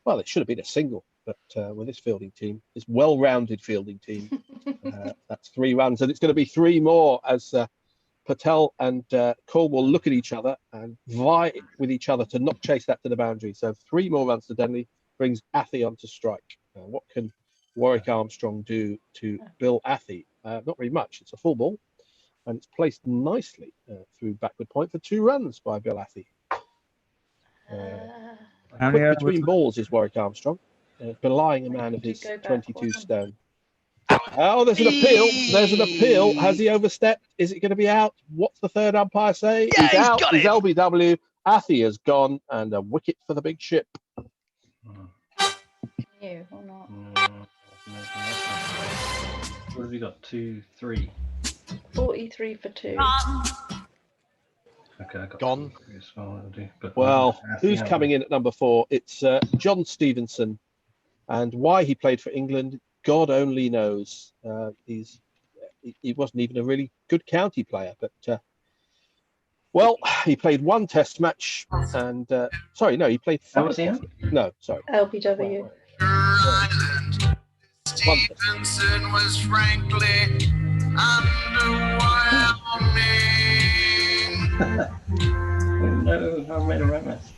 well, it should have been a single, but with this fielding team, this well-rounded fielding team, that's 3 runs, and it's going to be 3 more as Patel and Cole will look at each other and vie with each other to not chase that to the boundary. So 3 more runs to Denley brings Athy onto strike. What can Warwick Armstrong do to Bill Athy? Not very much. It's a full ball, and it's placed nicely through backward point for 2 runs by Bill Athy. Quick between balls is Warwick Armstrong, belying a man of his 22 stone. Oh, there's an appeal. There's an appeal. Has he overstepped? Is it going to be out? What's the third umpire say? Yeah, he's out. got He's it. LBW. Athy has gone, and a wicket for the big ship. You or not? What have you got? 2, 3. 43 for 2. Okay, I got gone. As well, that'll do. But Well, who's coming in at number 4? It's John Stevenson, and why he played for England, God only knows. He wasn't even a really good county player, but well, he played 1 Test match, and sorry, no, he played 5. was he on? No, sorry. LBW. Stevenson was frankly underwhelming. No, I made a right mess.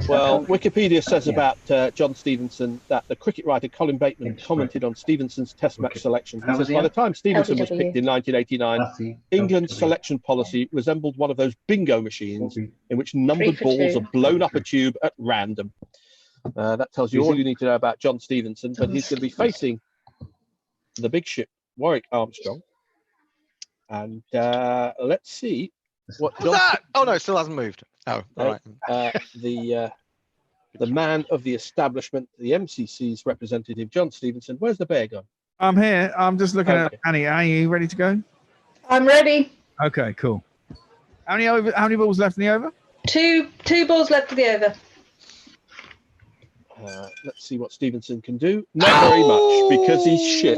Well, Wikipedia says about John Stevenson that the cricket writer Colin Bateman commented on Stevenson's Test match selection. He says by the time Stevenson was picked in 1989, England's selection policy resembled one of those bingo machines in which numbered balls are blown up a tube at random. That tells you all you need to know about John Stevenson, but he's going to be facing the big ship, Warwick Armstrong. And let's see what What's that? Oh, no, it still hasn't moved. Oh, all right. The man of the establishment, the MCC's representative, John Stevenson. Where's the bear gone? I'm here. I'm just looking at Annie. Are you ready to go? I'm ready. Okay, cool. How many balls left in the over? 2 balls left for the over. Let's see what Stevenson can do. Not very much because he's shit.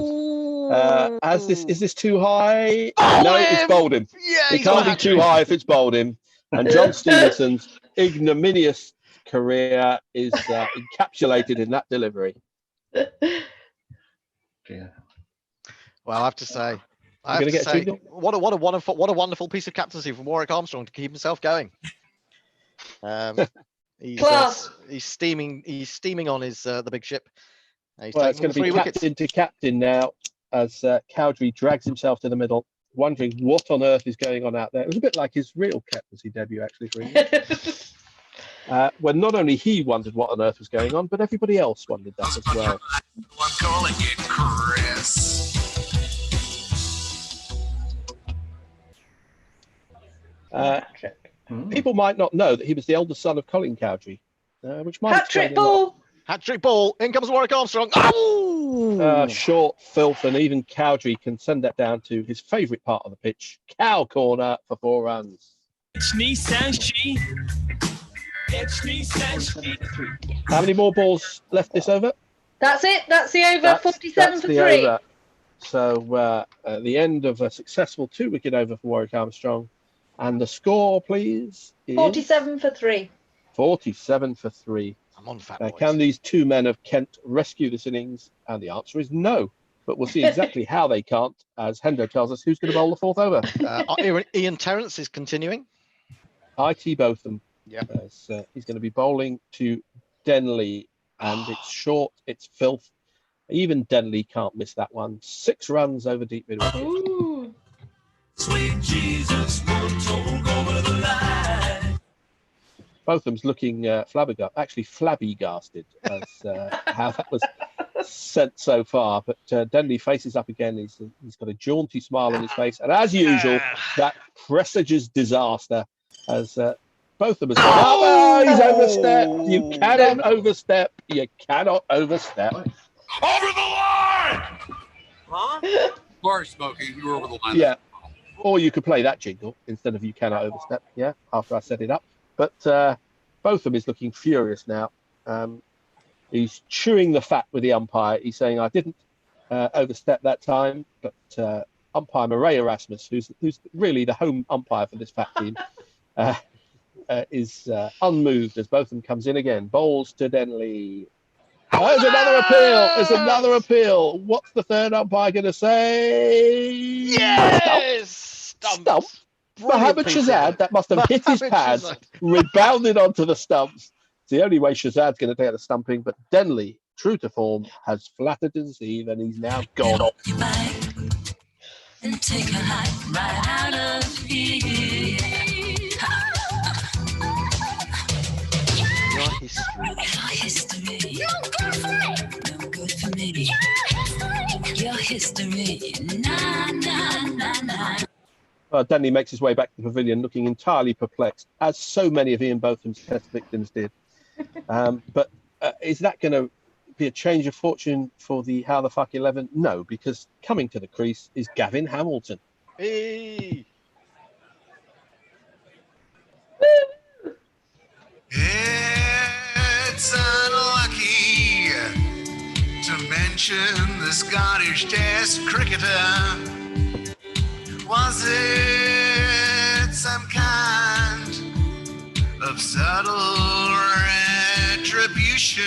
Is this too high? No, it's bowled him. Yeah, it can't be too high if it's bowled him. And John Stevenson's ignominious career is encapsulated in that delivery. Well, I have to say, I have to say, what a wonderful piece of captaincy from Warwick Armstrong to keep himself going. He's steaming on his the big ship. Well, it's going to be captain to captain now as Cowdrey drags himself to the middle, wondering what on earth is going on out there. It was a bit like his real captaincy debut, actually, for him. When not only he wondered what on earth was going on, but everybody else wondered that as well. I'm calling it Chris. People might not know that he was the eldest son of Colin Cowdrey, which might hat-trick ball. Hat-trick ball. In comes Warwick Armstrong. Oh! Short filth, and even Cowdrey can send that down to his favourite part of the pitch, cow corner for 4 runs. How many more balls left this over? That's it. That's the over. 47 for 3. Over. So at the end of a successful 2-wicket over for Warwick Armstrong. And the score, please, is 47 for 3. 47 for 3. I'm on fat boys. Can these 2 men of Kent rescue this innings? And the answer is no. But we'll see exactly how they can't, as Hendo tells us who's going to bowl the 4th over. Ian Terrence is continuing. IT Botham. Yeah. He's going to be bowling to Denley, and it's short, it's filth. Even Denley can't miss that one. 6 runs over deep mid wicket. Ooh. Sweet Jesus, won't go over the line. Botham's looking flabbergasted as how that was sent so far. But Denley faces up again. He's got a jaunty smile on his face, and as usual, that presages disaster as Botham has gone. Oh, he's overstepped. You cannot overstep. You cannot overstep. Over the line! Huh? Sorry, Smokey, you were over the line. Yeah. Or you could play that jingle instead of "You Cannot Overstep." Yeah, after I set it up. But Botham is looking furious now. He's chewing the fat with the umpire. He's saying, "I didn't overstep that time," but umpire Murray Erasmus, who's really the home umpire for this fat team, is unmoved as Botham comes in again. Bowls to Denley. Oh, there's another appeal. There's another appeal. What's the 3rd umpire going to say? Yes! Stump. Mohammed Shahzad, that must have hit his pads, rebounded onto the stumps. It's the only way Shahzad's going to take the stumping, but Denley, true to form, has flattered to deceive, and he's now gone. And take a hike right out of here. Your history. Your history. No good for me. No good for me. Your history. Nah, nah, nah, nah. Denley makes his way back to the pavilion looking entirely perplexed, as so many of Ian Botham's test victims did. But is that going to be a change of fortune for the How the Fuck 11? No, because coming to the crease is Gavin Hamilton. Hey. It's unlucky to mention the Scottish Test cricketer. Was it some kind of subtle retribution?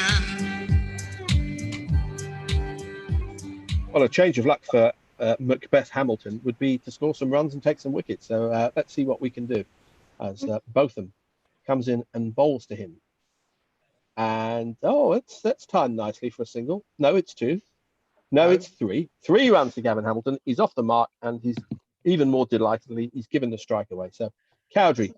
Well, a change of luck for Macbeth Hamilton would be to score some runs and take some wickets. So let's see what we can do as Botham comes in and bowls to him. And, that's timed nicely for a single. No, it's 2. No, it's 3. 3 runs to Gavin Hamilton. He's off the mark, and he's even more delightedly, he's given the strike away. So Cowdrey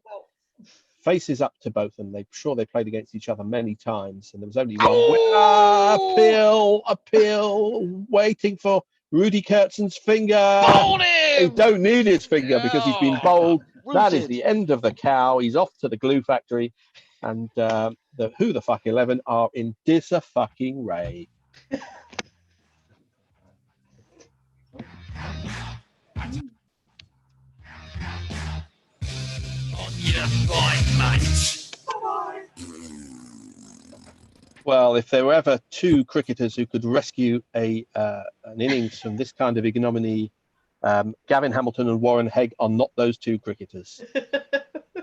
faces up to Botham. They're sure they played against each other many times, and there was only one appeal, waiting for Rudy Kurtzen's finger. Bowled him! They don't need his finger because he's been bowled. That is the end of the cow. He's off to the glue factory, and the Who the Fuck 11 are in dis-a-fucking-ray. Well, if there were ever 2 cricketers who could rescue an innings from this kind of ignominy, Gavin Hamilton and Warren Hegg are not those 2 cricketers.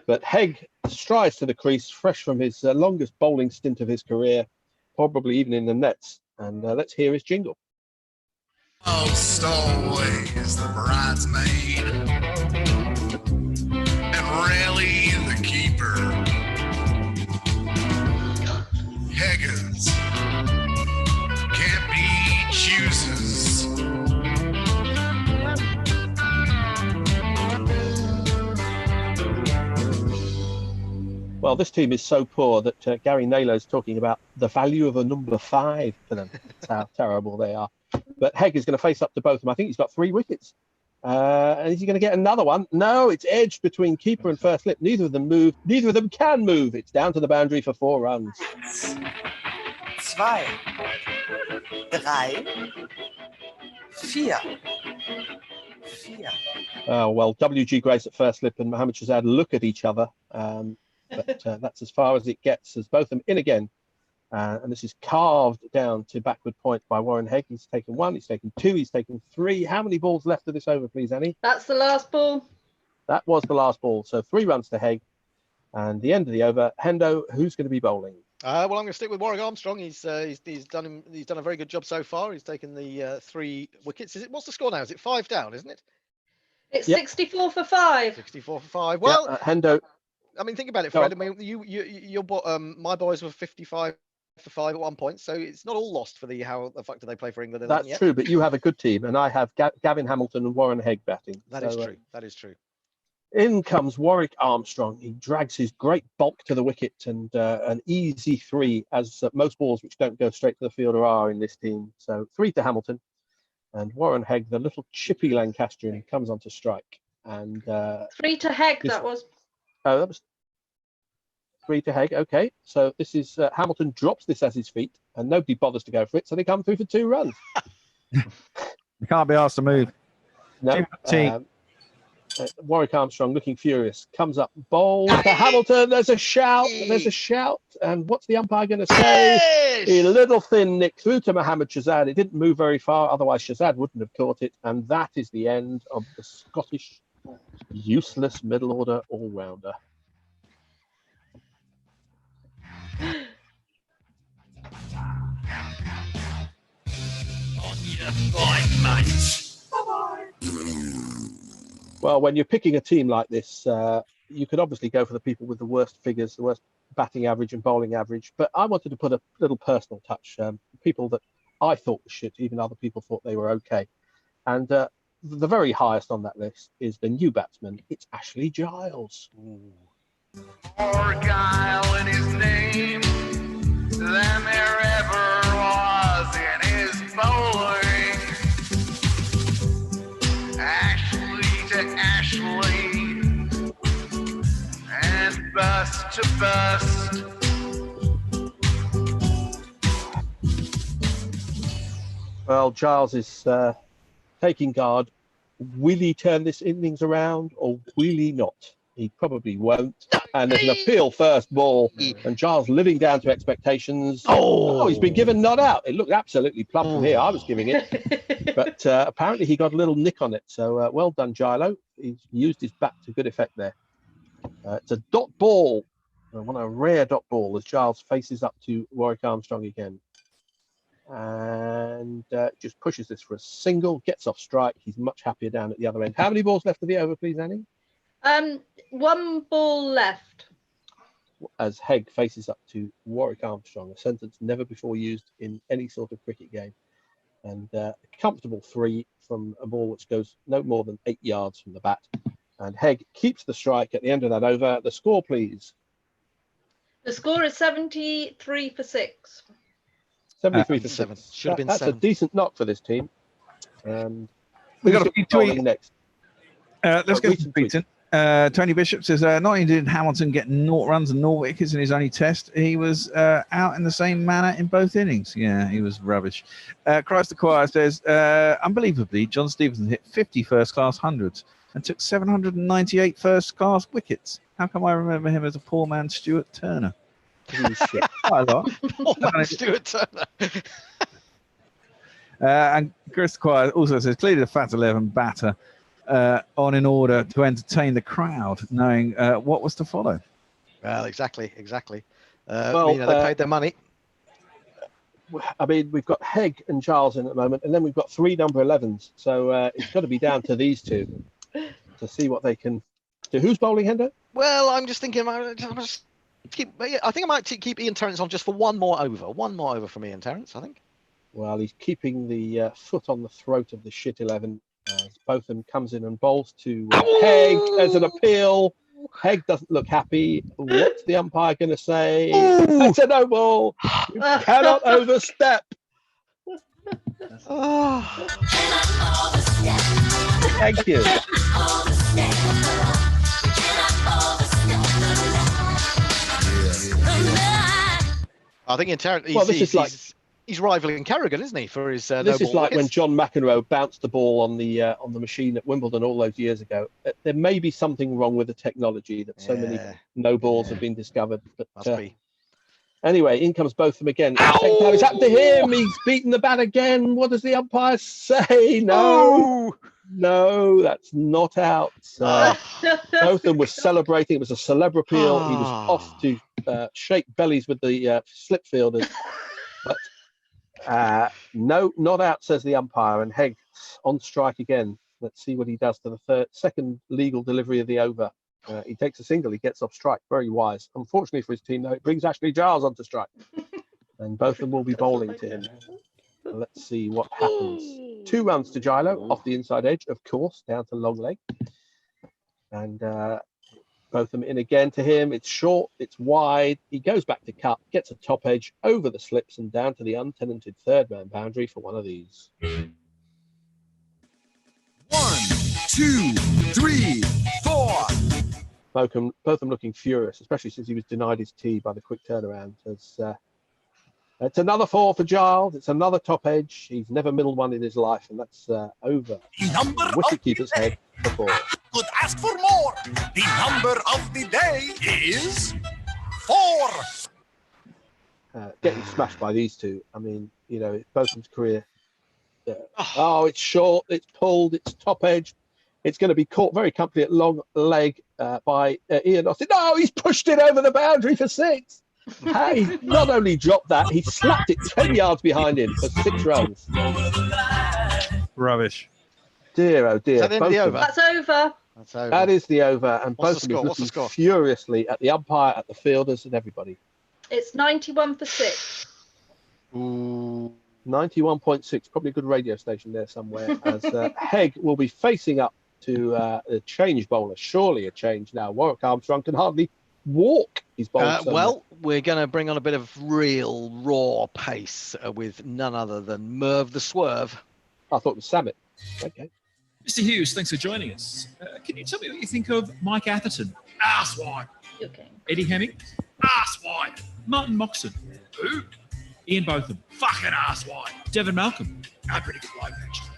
But Hegg strides to the crease, fresh from his longest bowling stint of his career, probably even in the nets. And let's hear his jingle. Most always the bridesmaid, and rarely the keeper. Heggers can't be choosers. Well, this team is so poor that Gary Naylor is talking about the value of a number 5 for them. That's how terrible they are. But Hegg is going to face up to both of them. I think he's got 3 wickets. And is he going to get another one? No, it's edged between keeper and first slip. Neither of them move. Neither of them can move. It's down to the boundary for 4 runs. 2, 3, 4. Oh, well, WG Grace at first slip and Mohammad Shahzad look at each other. But that's as far as it gets, as both of them in again. And this is carved down to backward point by Warren Hegg. He's taken 1, he's taken 2, he's taken 3. How many balls left of this over, please, Annie? That's the last ball. That was the last ball. So 3 runs to Hegg. And the end of the over. Hendo, who's going to be bowling? Well, I'm going to stick with Warwick Armstrong. He's done a very good job so far. He's taken the 3 wickets. What's the score now? Is it 5 down, isn't it? It's 64 for 5. 64 for 5. Well, Hendo. I mean, think about it, Fred. I mean, my boys were 55 for 5 at one point, so it's not all lost for the how the fuck do they play for England? That's true, but you have a good team, and I have Gavin Hamilton and Warren Hegg batting. That is true. That is true. In comes Warwick Armstrong. He drags his great bulk to the wicket, and an easy 3, as most balls which don't go straight to the fielder are in this team. So 3 to Hamilton, and Warren Hegg, the little chippy Lancastrian, comes on to strike. And 3 to Hegg, that was. Oh, that was 3 to Hegg. Okay, so this is Hamilton drops this as his feet, and nobody bothers to go for it, so they come through for 2 runs. You can't be asked to move. No. Warwick Armstrong looking furious, comes up, bowls to Hamilton. There's a shout. There's a shout. And what's the umpire going to say? Yes! A little thin nick through to Mohammad Shahzad. It didn't move very far, otherwise Shahzad wouldn't have caught it. And that is the end of the Scottish useless middle order all-rounder. On your fight, mate. Well, when you're picking a team like this, you could obviously go for the people with the worst figures, the worst batting average and bowling average. But I wanted to put a little personal touch. People that I thought were shit, even other people thought they were okay. And the very highest on that list is the new batsman. It's Ashley Giles. Argyle in his name than there ever was in his bowling. Ashley to Ashley and bust to bust. Well, Giles is taking guard. Will he turn this innings around or will he not? He probably won't. And there's an appeal first ball, and Giles living down to expectations. Oh, he's been given not out. It looked absolutely plump from here. I was giving it. But apparently he got a little nick on it. So well done, Gilo. He's used his bat to good effect there. It's a dot ball. One a rare dot ball as Giles faces up to Warwick Armstrong again. And just pushes this for a single, gets off strike. He's much happier down at the other end. How many balls left of the over, please, Annie? 1 ball left. As Hegg faces up to Warwick Armstrong, a sentence never before used in any sort of cricket game. And a comfortable 3 from a ball which goes no more than 8 yards from the bat. And Hegg keeps the strike at the end of that over. The score, please. The score is 73 for 6. 73 for 7. Should have been that's 7. A decent knock for this team. We got a few tweets next. Let's go to tweeting. Tony Bishop says, not only did Hamilton get 0 runs and 0 wickets in his only test, he was out in the same manner in both innings. Yeah, he was rubbish. Christ the Choir says, unbelievably, John Stevenson hit 50 first-class hundreds and took 798 first-class wickets. How come I remember him as a poor man Stuart Turner? He was shit. Quite a lot. Poor man Stuart Turner. And Chris the Choir also says, clearly the Fat 11 batter on in order to entertain the crowd, knowing what was to follow. Well, exactly. Well, they paid their money. I mean, we've got Hegg and Giles in at the moment, and then we've got 3 number 11s. So it's got to be down to these two to see what they can do. Who's bowling, Hendo? Well, I'm just thinking. I think I might keep Ian Terrence on just for one more over. One more over from Ian Terrence, I think. Well, he's keeping the foot on the throat of the shit 11 as Botham comes in and bowls to Hegg as an appeal. Hegg doesn't look happy. What's the umpire going to say? It's a no ball. You cannot overstep. Thank you. I think Ian Terrence. Well, this is like. He's rivaling Kerrigan, isn't he, for his This is like when John McEnroe bounced the ball on the machine at Wimbledon all those years ago. There may be something wrong with the technology that so many no balls have been discovered. But must be. Anyway, in comes Botham again. It's happened to him. He's beaten the bat again. What does the umpire say? No, no, that's not out. Botham was celebrating. It was a celeb appeal. He was off to shake bellies with the slip fielders. But no, not out, says the umpire, and Hegg on strike again. Let's see what he does to the second legal delivery of the over. He takes a single, he gets off strike. Very wise. Unfortunately for his team, though, it brings Ashley Giles onto strike. And both of them will be bowling to him. Let's see what happens. 2 runs to Gilo off the inside edge, of course, down to long leg. And both of them in again to him. It's short, it's wide. He goes back to cut, gets a top edge over the slips and down to the untenanted third man boundary for one of these. 1, 2, 3, 4. Both of them looking furious, especially since he was denied his tee by the quick turnaround. It's another 4 for Giles. It's another top edge. He's never middled one in his life, and that's over. Wicketkeeper's head for 4. Could ask for more. The number of the day is 4. Getting smashed by these two. I mean, you know, Botham's career. Oh, it's short. It's pulled. It's top edge. It's going to be caught very comfortably at long leg by Ian Austin. No, he's pushed it over the boundary for 6. He not only dropped that, he slapped it 10 yards behind him for 6 runs. Rubbish. Dear, oh dear. Is that the end of the over? That's over. That's over. That is the over, and What's both of them the looking furiously at the umpire, at the fielders, and everybody. It's 91 for 6. Ooh. 91.6, probably a good radio station there somewhere. As Hegg will be facing up to a change bowler, surely a change now. Warwick Armstrong can hardly walk. He's bowled well, we're going to bring on a bit of real raw pace with none other than Merv the Swerve. I thought it was Samet. Okay. Mr. Hughes, thanks for joining us. Can you tell me what you think of Mike Atherton? Asswipe. Okay. Eddie Hemming? Asswipe. Martin Moxon? Who? Ian Botham? Fucking asswipe. Devon Malcolm? Pretty good bloke, actually.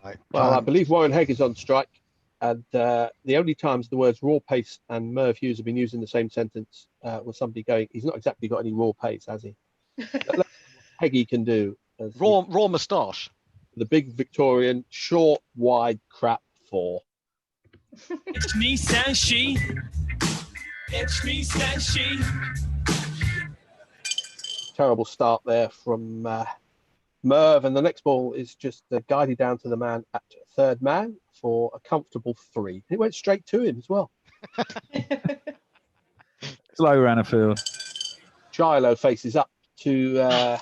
Right. Well, I believe Warren Hegg is on strike, and the only times the words raw pace and Merv Hughes have been used in the same sentence was somebody going, he's not exactly got any raw pace, has he? Heggy can do. Raw moustache. The big Victorian, short, wide, crap 4. It's me, says she. It's me, says she. Terrible start there from Merv, and the next ball is just guided down to the man at third man for a comfortable 3. It went straight to him as well. Slow ran a field. Gilo faces up to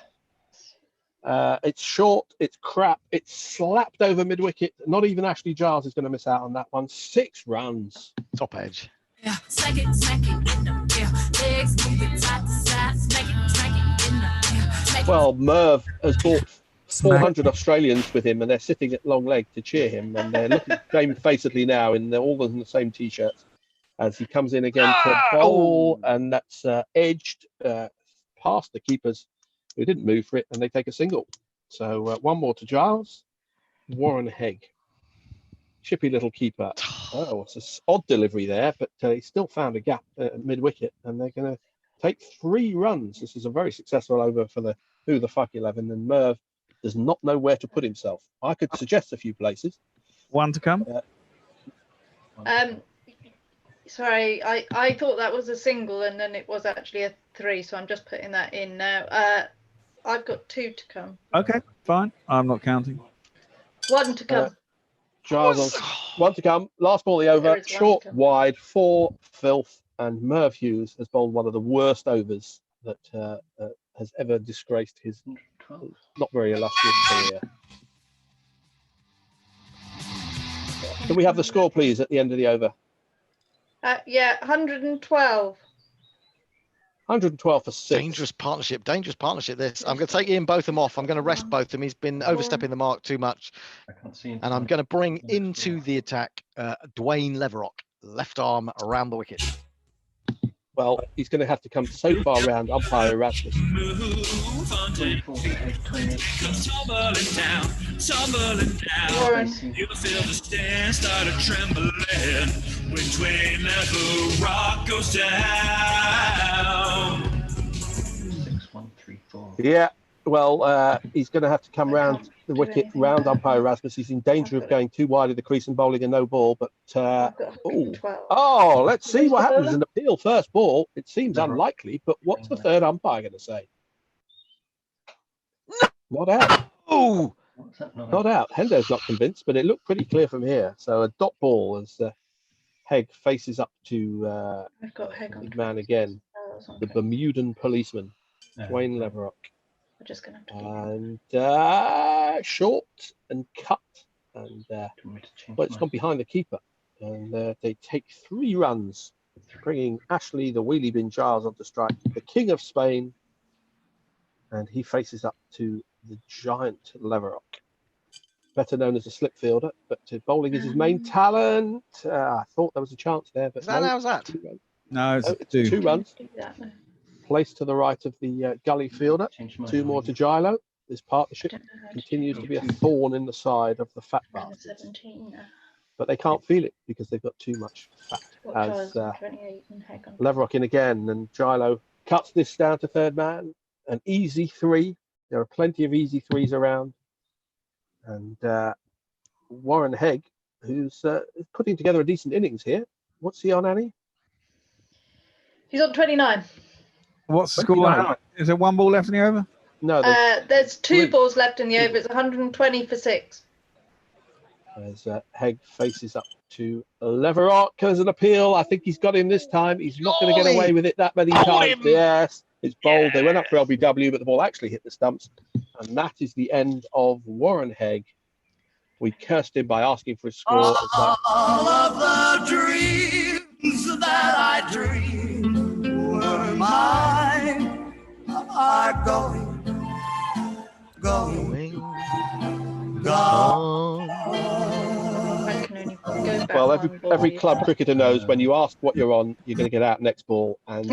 it's short, it's crap, it's slapped over mid-wicket. Not even Ashley Giles is going to miss out on that one. 6 runs. Top edge. Yeah, smack it in the air. Legs moving side to side. Smack it in the air. Well, Merv has bought 400 Australians with him, and they're sitting at long leg to cheer him, and they're looking shamefacedly now, and they're all in the same t-shirts as he comes in again to bowl, and that's edged past the keepers who didn't move for it, and they take a single. So 1 more to Giles. Warren Hegg. Chippy little keeper. Oh, it's an odd delivery there, but he still found a gap at mid-wicket, and they're going to take 3 runs. This is a very successful over for the Who the Fuck 11, and Merv does not know where to put himself. I could suggest a few places. 1 to come. Sorry, I thought that was a single and then it was actually a 3, so I'm just putting that in now. I've got 2 to come. Okay, fine. I'm not counting. 1 to come. Giles on 1 to come. Last ball of the over. Short, wide, 4 filth, and Merv Hughes has bowled one of the worst overs that has ever disgraced his not very illustrious career. Can we have the score, please, at the end of the over? Yeah, 112. 112 for 6. Dangerous partnership this. I'm going to take Ian Botham off. I'm going to rest Botham. He's been overstepping the mark too much. I can't see him. And I'm going to bring into the attack Dwayne Leverock, left arm around the wicket. Well, he's going to have to come so far around umpire Erasmus. Warren. You'll feel the stand start a trembling when Dwayne Leverock goes down. 6, 1, 3, 4. Yeah, well, he's going to have to come round the wicket, round umpire Erasmus. He's in danger of going too wide of the crease and bowling a no ball. But let's see what happens. An appeal first ball. It seems unlikely, but what's the third umpire going to say? Not out. Oh, not out. Hendo's not convinced, but it looked pretty clear from here. So a dot ball as Hegg faces up to the man again, the Bermudan policeman, Dwayne Leverock. We're just going to and short and cut, and well, it's gone behind the keeper, and they take 3 runs, bringing Ashley the wheelie bin Giles onto strike, the king of Spain, and he faces up to the giant Leverock, better known as a slip fielder, but bowling is his main talent. I thought there was a chance there, but how's that? No, it's 2 runs. Placed to the right of the gully fielder. 2 more to Gilo. This partnership continues to be a thorn in the side of the fat bastards. But they can't feel it because they've got too much fat. As Leverock in again, and Gilo cuts this down to third man. An easy 3. There are plenty of easy 3s around. And Warren Hegg, who's putting together a decent innings here. What's he on, Annie? He's on 29. What's the score? Is there 1 ball left in the over? No, there's 2 balls left in the over. It's 120 for 6. As Hegg faces up to Leverock as an appeal. I think he's got him this time. He's not going to get away with it that many times. Yes, it's bold. They went up for LBW, but the ball actually hit the stumps. And that is the end of Warren Hegg. We cursed him by asking for a score. All of the dreams that I dreamed were mine are gone. Well, every club cricketer knows when you ask what you're on, you're going to get out next ball. And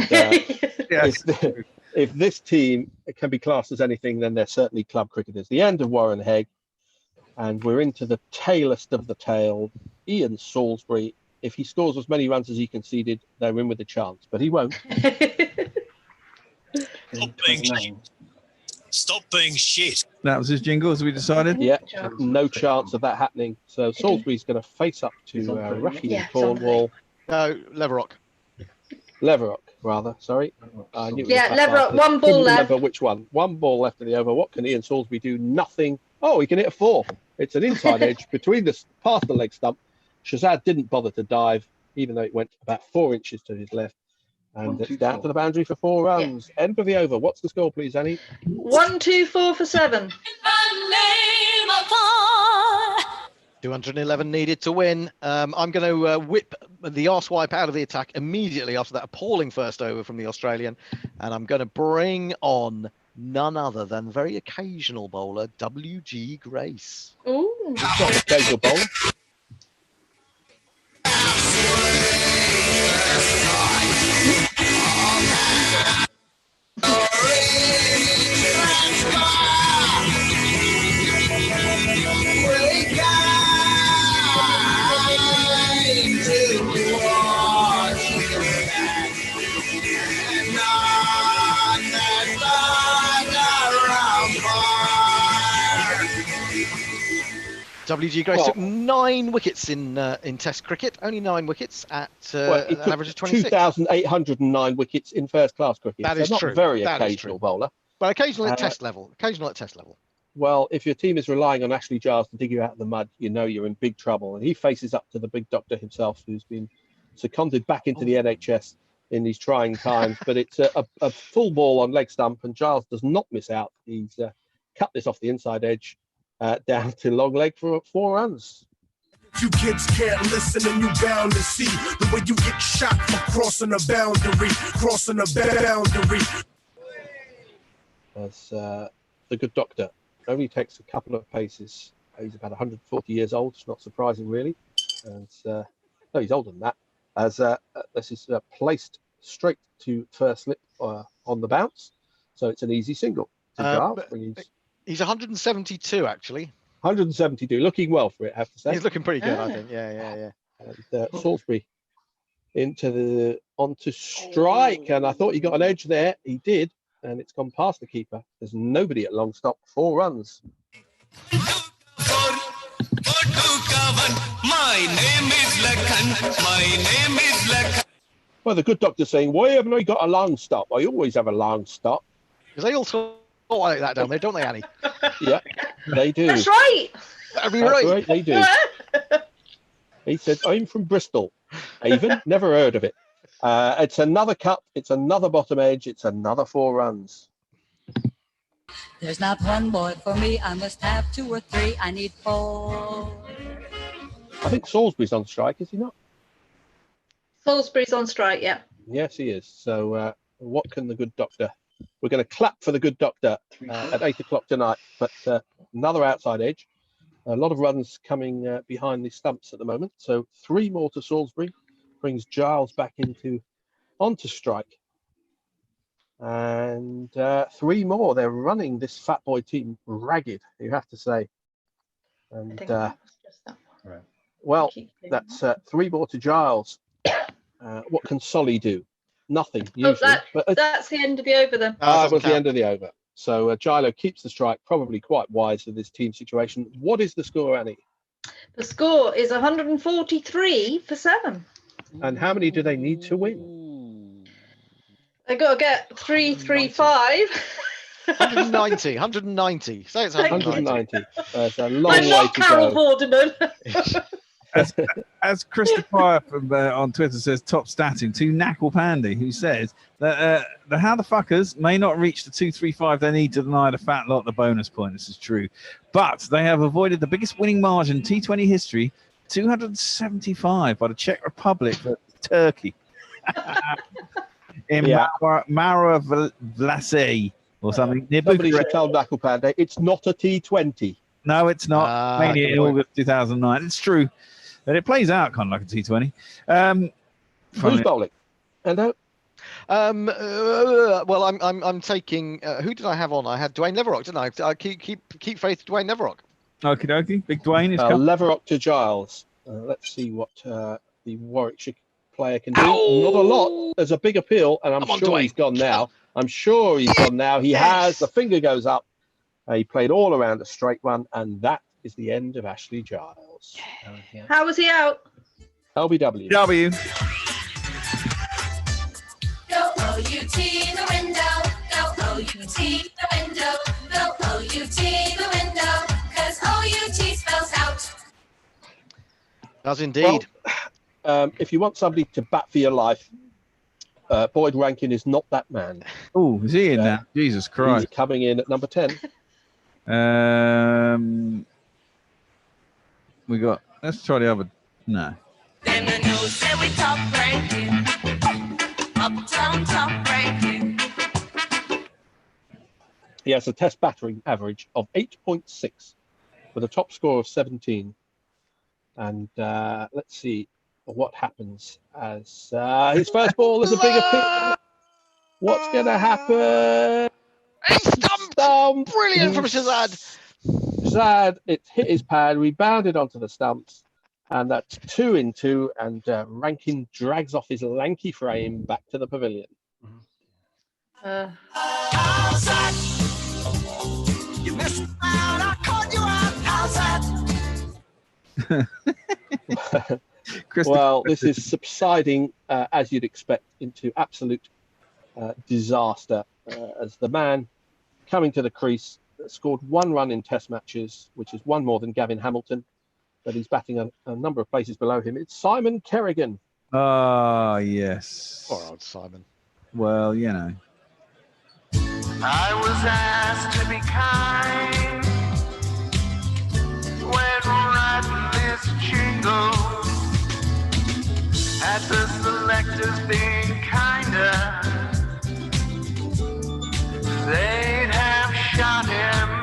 if this team can be classed as anything, then they're certainly club cricketers. The end of Warren Hegg, and we're into the tailest of the tail. Ian Salisbury, if he scores as many runs as he conceded, they're in with a chance, but he won't. Stop being shit. That was his jingle, as we decided. Yeah, no chance of that happening. So Salisbury's going to face up to Rafi in Cornwall. No, Leverock. Leverock, rather. Sorry. Leverock. 1 ball left. Remember which one? 1 ball left in the over. What can Ian Salisbury do? Nothing. Oh, he can hit a 4. It's an inside edge between the past the leg stump. Shazad didn't bother to dive, even though it went about 4 inches to his left. And it's down to the boundary for 4 runs. Yeah. End of the over. What's the score, please, Annie? 124 for 7. 211 needed to win. I'm going to whip the arsewipe out of the attack immediately after that appalling first over from the Australian. And I'm going to bring on none other than very occasional bowler, W.G. Grace. Ooh. It's not an occasional bowler. WG Grace took 9 wickets in Test cricket, only 9 wickets at an average of 26. 2,809 wickets in first-class cricket. That is not true. Very that occasional bowler. But occasional at Test level. Well, if your team is relying on Ashley Giles to dig you out of the mud, you know you're in big trouble. And he faces up to the big doctor himself, who's been seconded back into the NHS in these trying times. But it's a full ball on leg stump, and Giles does not miss out. He's cut this off the inside edge down to long leg for 4 runs. You kids can't listen and you bound to see the way you get shot for crossing a boundary. As the good doctor only takes a couple of paces. He's about 140 years old. It's not surprising, really. And no, he's older than that. As this is placed straight to first slip on the bounce, so it's an easy single. He's 172 actually. 172, looking well for it, I have to say. He's looking pretty good, I think. Yeah. And Salisbury onto strike, and I thought he got an edge there. He did, and it's gone past the keeper. There's nobody at long stop. 4 runs. My name is Lakhan. Well, the good doctor's saying, why haven't I got a long stop? I always have a long stop. Because they all talk like that down there, don't they, Annie? Yeah, they do. That's right. That'd be right. They do. He said, I'm from Bristol. Avon, never heard of it. It's another cut. It's another bottom edge. It's another 4 runs. There's not one boy for me. I must have 2 or 3. I need 4. I think Salisbury's on strike, is he not? Salisbury's on strike, yeah. Yes, he is. So what can the good doctor... We're going to clap for the good doctor at 8 o'clock tonight, but another outside edge. A lot of runs coming behind the stumps at the moment. So 3 more to Salisbury brings Giles back onto strike. And 3 more. They're running this fat boy team ragged, you have to say. And well, that's 3 more to Giles. What can Solly do? Nothing, usually. That's the end of the over then. That was the end of the over. So Gilo keeps the strike, probably quite wise with this team situation. What is the score, Annie? The score is 143 for 7. And how many do they need to win? They got to get 335. 190. Say it's 190. There's a long way to not Carol go. Vorderman. As Christopher from on Twitter says, top statting to Knackle Pandy, who says that the how the fuckers may not reach the 235 they need to deny the fat lot the bonus point. This is true, but they have avoided the biggest winning margin in T20 history, 275 by the Czech Republic versus Turkey in Mara Vlasi or something. Somebody should tell Knackle Pandy it's not a T20. No, it's not. Mainly in August 2009. It's true. But it plays out kind of like a T20. Who's bowling? And well, I'm taking. Who did I have on? I had Dwayne Leverock, didn't I? I keep faith to Dwayne Leverock. Okie dokie. Big Dwayne is coming. Leverock to Giles. Let's see what the Warwickshire player can do. Not a lot. There's a big appeal, and I'm sure he's gone now. He has. The finger goes up. He played all around a straight one, and that is the end of Ashley Giles. How was he out? LBW. W. Go OUT the window. Go OUT the window. Go OUT the window. Because OUT spells out. Does indeed. Well, if you want somebody to bat for your life, Boyd Rankin is not that man. Oh, is he in there? Jesus Christ. He's coming in at number 10. We got. Let's try the other. No. Then the news said we top ranking. Uptown top ranking. He has a test battering average of 8.6 with a top score of 17. And let's see what happens as his first ball is a bigger pick. What's going to happen? Stumped. Brilliant from Shazad. Shazad, it hit his pad, rebounded onto the stumps, and that's 2 in 2. And Rankin drags off his lanky frame back to the pavilion. How's that? You missed out. I caught you out. How's that? Well, this is subsiding, as you'd expect, into absolute disaster as the man coming to the crease scored 1 run in Test matches, which is 1 more than Gavin Hamilton, but he's batting a number of places below him. It's Simon Kerrigan. Ah, yes. Poor old Simon. Well, you know. I was asked to be kind when writing this jingle. At the selectors being kinder, they'd have shot him.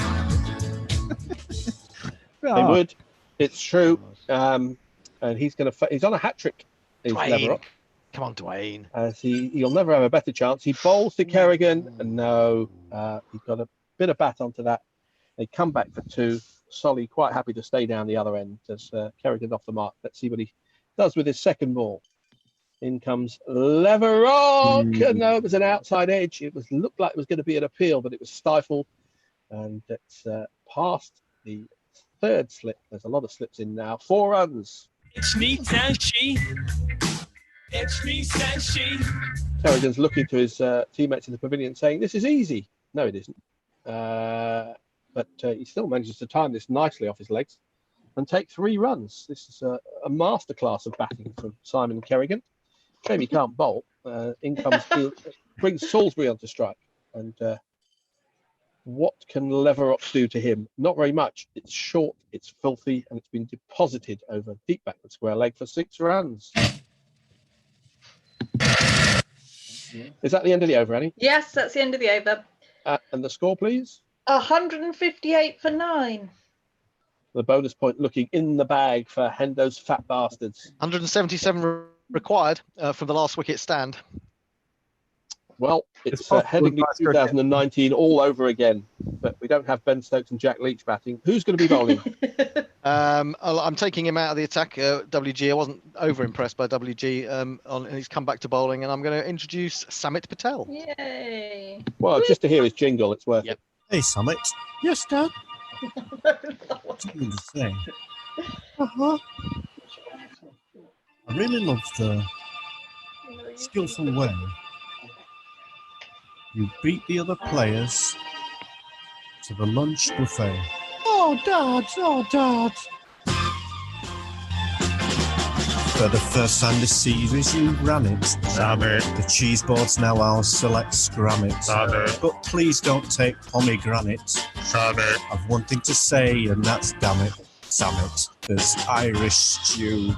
They would. It's true. And he's on a hat trick. Dwayne. Come on, Dwayne. As he'll never have a better chance. He bowls to Kerrigan, and no, he's got a bit of bat onto that. They come back for 2. Solly quite happy to stay down the other end as Kerrigan off the mark. Let's see what he does with his second ball. In comes Leverock. No, it was an outside edge. It looked like it was going to be an appeal, but it was stifled. And it's past the 3rd slip. There's a lot of slips in now. 4 runs. It's me, says she. It's me, says she. Kerrigan's looking to his teammates in the pavilion saying, this is easy. No, it isn't. But he still manages to time this nicely off his legs and take 3 runs. This is a masterclass of batting from Simon Kerrigan. Shame he can't bowl. In comes, brings Salisbury onto strike. And what can Leverock do to him? Not very much. It's short, it's filthy, and it's been deposited over deep backward square leg for 6 runs. Is that the end of the over, Annie? Yes, that's the end of the over. And the score, please? 158 for 9. The bonus point looking in the bag for Hendo's fat bastards. 177 required from the last wicket stand. Well, it's heading to 2019 all over again, but we don't have Ben Stokes and Jack Leach batting. Who's going to be bowling? I'm taking him out of the attack. WG, I wasn't over impressed by WG, and he's come back to bowling, and I'm going to introduce Samit Patel. Yay! Well, just to hear his jingle, it's worth it. Hey, Summit. Yes, Dad. What do you say? I really love the skillful way you beat the other players to the lunch buffet. Oh, Dad! Oh, Dad! For the first time this series, you ran it. Damn it. The cheese board's now ours, so let's scram it. Damn it. But please don't take pomegranate. Damn it. I've one thing to say, and that's damn it. Damn it. There's Irish stew.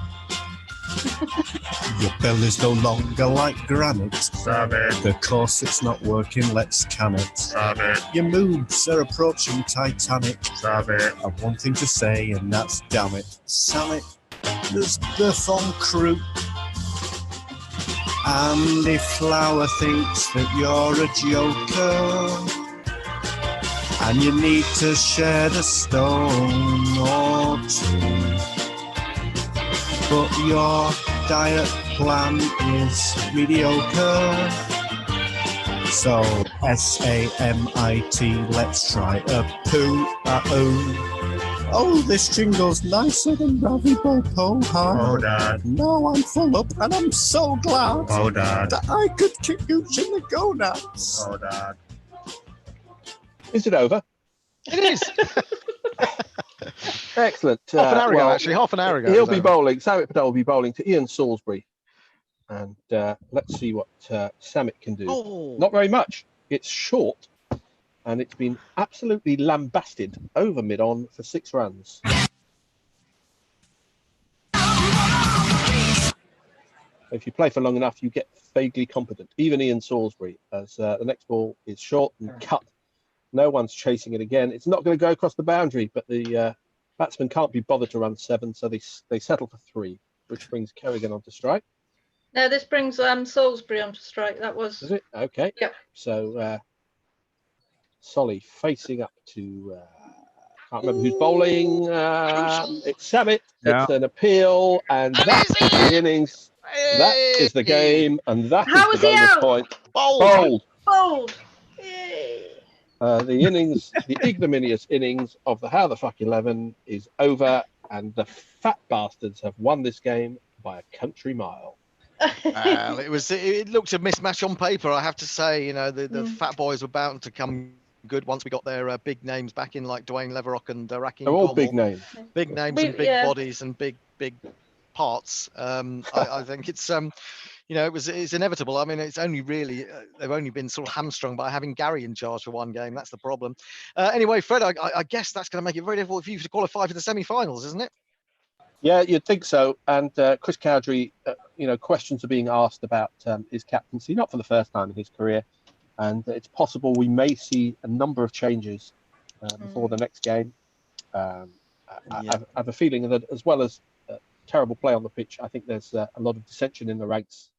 Your belly's no longer like granite. Damn it. The corset's not working, let's can it. Damn it. Your moods are approaching Titanic. Damn it. I've one thing to say, and that's damn it. Samit, there's birth on croup. Andy Flower thinks that you're a joker, and you need to share the stone or 2. But your diet plan is mediocre. So S-A-M-I-T, let's try a poo. Oh, this jingle's nicer than Ravi Bopo. Oh, Dad. Now I'm full up and I'm so glad Oh, Dad. that I could kick you in the gonads. Oh, Dad. Is it over? It is. Excellent. Half an hour ago, actually. Half an hour ago. He'll be bowling. Samit Patel will be bowling to Ian Salisbury. And let's see what Samit can do. Oh. Not very much. It's short. And it's been absolutely lambasted over mid-on for 6 runs. If you play for long enough, you get vaguely competent. Even Ian Salisbury, as the next ball is short and cut. No one's chasing it again. It's not going to go across the boundary, but the batsman can't be bothered to run 7, so they settle for 3, which brings Kerrigan onto strike. No, this brings Salisbury onto strike. That was. Is it? Okay. Yep. So Solly facing up to can't remember who's bowling. It's Samit. Yeah. It's an appeal, and that's the innings. That is the game, and that is the bonus point. Bold. Yay. The innings, the ignominious innings of the How the Fuck 11 is over, and the fat bastards have won this game by a country mile. Well, it looked a mismatch on paper, I have to say. You know, the fat boys were bound to come good once we got their big names back in, like Dwayne Leverock and Raheem. They're all big names. Big names and big bodies and big parts. I think it's you know, it's inevitable. I mean, it's only really they've only been sort of hamstrung by having Gary in charge for one game. That's the problem. Anyway, Fred, I guess that's going to make it very difficult for you to qualify for the semi-finals, isn't it? Yeah, you'd think so. And Chris Cowdery, you know, questions are being asked about his captaincy, not for the first time in his career. And it's possible we may see a number of changes before the next game. I have a feeling that, as well as terrible play on the pitch, I think there's a lot of dissension in the ranks,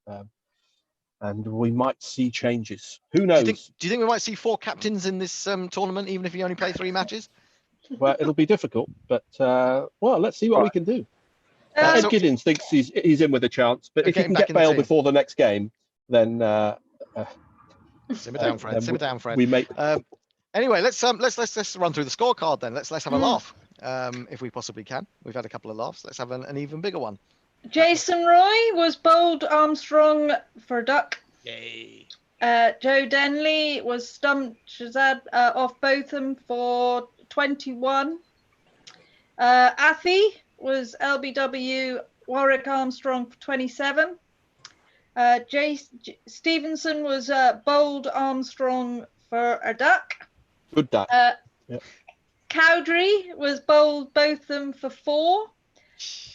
and we might see changes. Who knows? Do you think we might see 4 captains in this tournament, even if you only play 3 matches? Well, it'll be difficult, but well, let's see what we can do. Ed Giddins thinks he's in with a chance, but if he can get Bale before the next game, then simmer down, Fred. Simmer down, Fred. We may. Anyway, let's run through the scorecard then. Let's have a laugh, if we possibly can. We've had a couple of laughs. Let's have an even bigger one. Jason Roy was bowled Armstrong for a duck. Yay. Joe Denley was stumped Shazad off Botham for 21. Athy was LBW Warwick Armstrong for 27. Stevenson was bowled Armstrong for a duck. Good duck. Yep. Cowdery was bowled Botham for 4.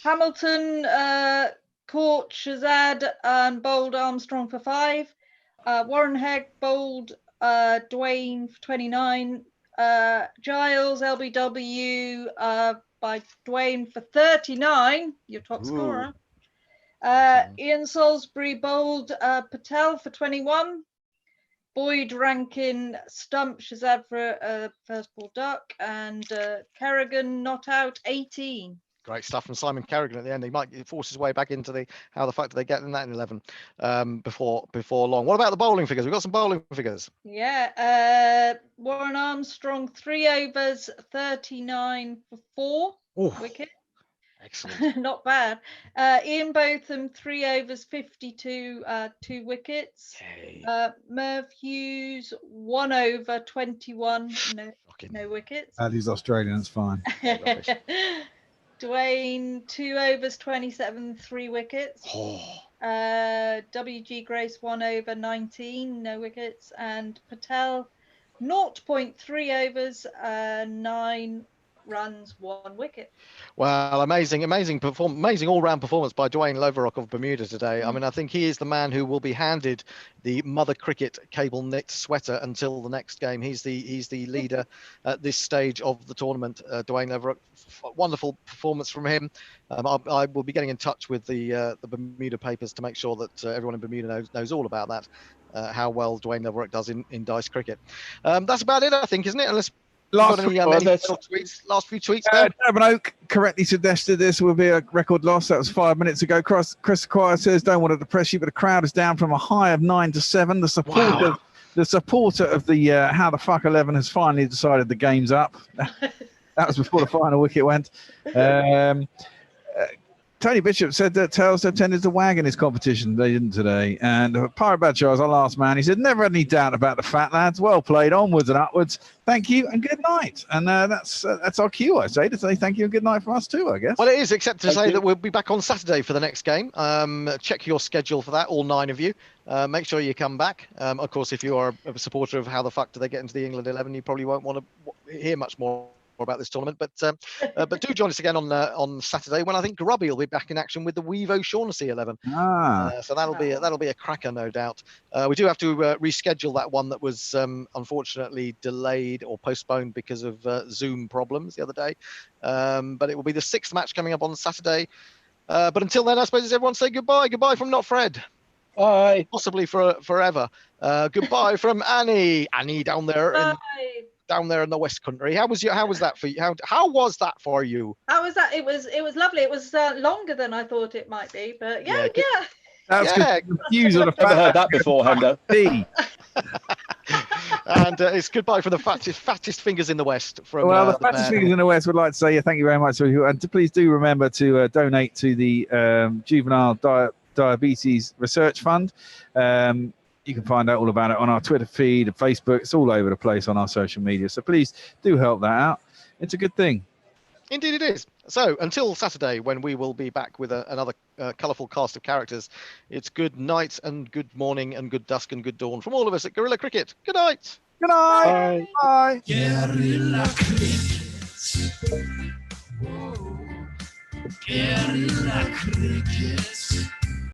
Hamilton caught Shazad and bowled Armstrong for 5. Warren Hegg bowled Dwayne for 29. Giles LBW by Dwayne for 39, your top scorer. Ian Salisbury bowled Patel for 21. Boyd Rankin stumped Shazad for first ball duck, and Kerrigan not out 18. Great stuff from Simon Kerrigan at the end. He might force his way back into the how the fuck do they get in that in 11 before long. What about the bowling figures? We've got some bowling figures. Yeah, Warren Armstrong 3 overs 39 for 4 wicket. Excellent. Not bad. Ian Botham 3 overs 52 2 wickets. Merv Hughes 1 over 21 no wickets. He's Australian, it's fine. Dwayne 2 overs 27 3 wickets. WG Grace 1 over 19 no wickets, and Patel 0.3 overs 9 runs 1 wicket. Well, amazing all-round performance by Dwayne Leverock of Bermuda today. I mean, I think he is the man who will be handed the Mother Cricket cable knit sweater until the next game. He's the leader at this stage of the tournament. Dwayne Leverock, wonderful performance from him. I will be getting in touch with the Bermuda papers to make sure that everyone in Bermuda knows all about that, how well Dwayne Leverock does in dice cricket. That's about it, I think, isn't it? Unless last few tweets. Durban Oak correctly suggested this will be a record loss. That was 5 minutes ago. Chris Acquire says, don't want to depress you, but the crowd is down from a high of 9 to 7. The supporter of the How the Fuck 11 has finally decided the game's up. That was before the final wicket went. Tony Bishop said that Telstra tended to wag in his competition. They didn't today. And Pirate Badger was our last man. He said, never had any doubt about the fat lads. Well played, onwards and upwards. Thank you and good night. And that's our cue, I say, to say thank you and good night from us too, I guess. Well, it is, except to say that we'll be back on Saturday for the next game. Check your schedule for that, all 9 of you. Make sure you come back. Of course, if you are a supporter of How the Fuck Do They Get Into the England 11, you probably won't want to hear much more about this tournament, but do join us again on Saturday when I think Grubby will be back in action with the Weave O'Shaughnessy 11. So that'll be a cracker, no doubt. We do have to reschedule that one that was unfortunately delayed or postponed because of Zoom problems the other day, but it will be the 6th match coming up on Saturday. But until then, I suppose everyone say goodbye from Not Fred. Bye. Possibly forever. Goodbye from Annie down there in the West Country. How was that for you? How was that for you? How was that? It was lovely. It was longer than I thought it might be, but yeah. That's confused on the Never heard that before, Hendo. And it's goodbye from the fattest fingers in the West. From, well, the fattest fingers in the West would like to say thank you very much. And please do remember to donate to the Juvenile Diabetes Research Fund. You can find out all about it on our Twitter feed and Facebook. It's all over the place on our social media. So please do help that out. It's a good thing. Indeed it is. So until Saturday, when we will be back with another colourful cast of characters, it's good night and good morning and good dusk and good dawn from all of us at Guerilla Cricket. Good night. Good night. Bye. Guerilla Cricket. Guerilla Cricket.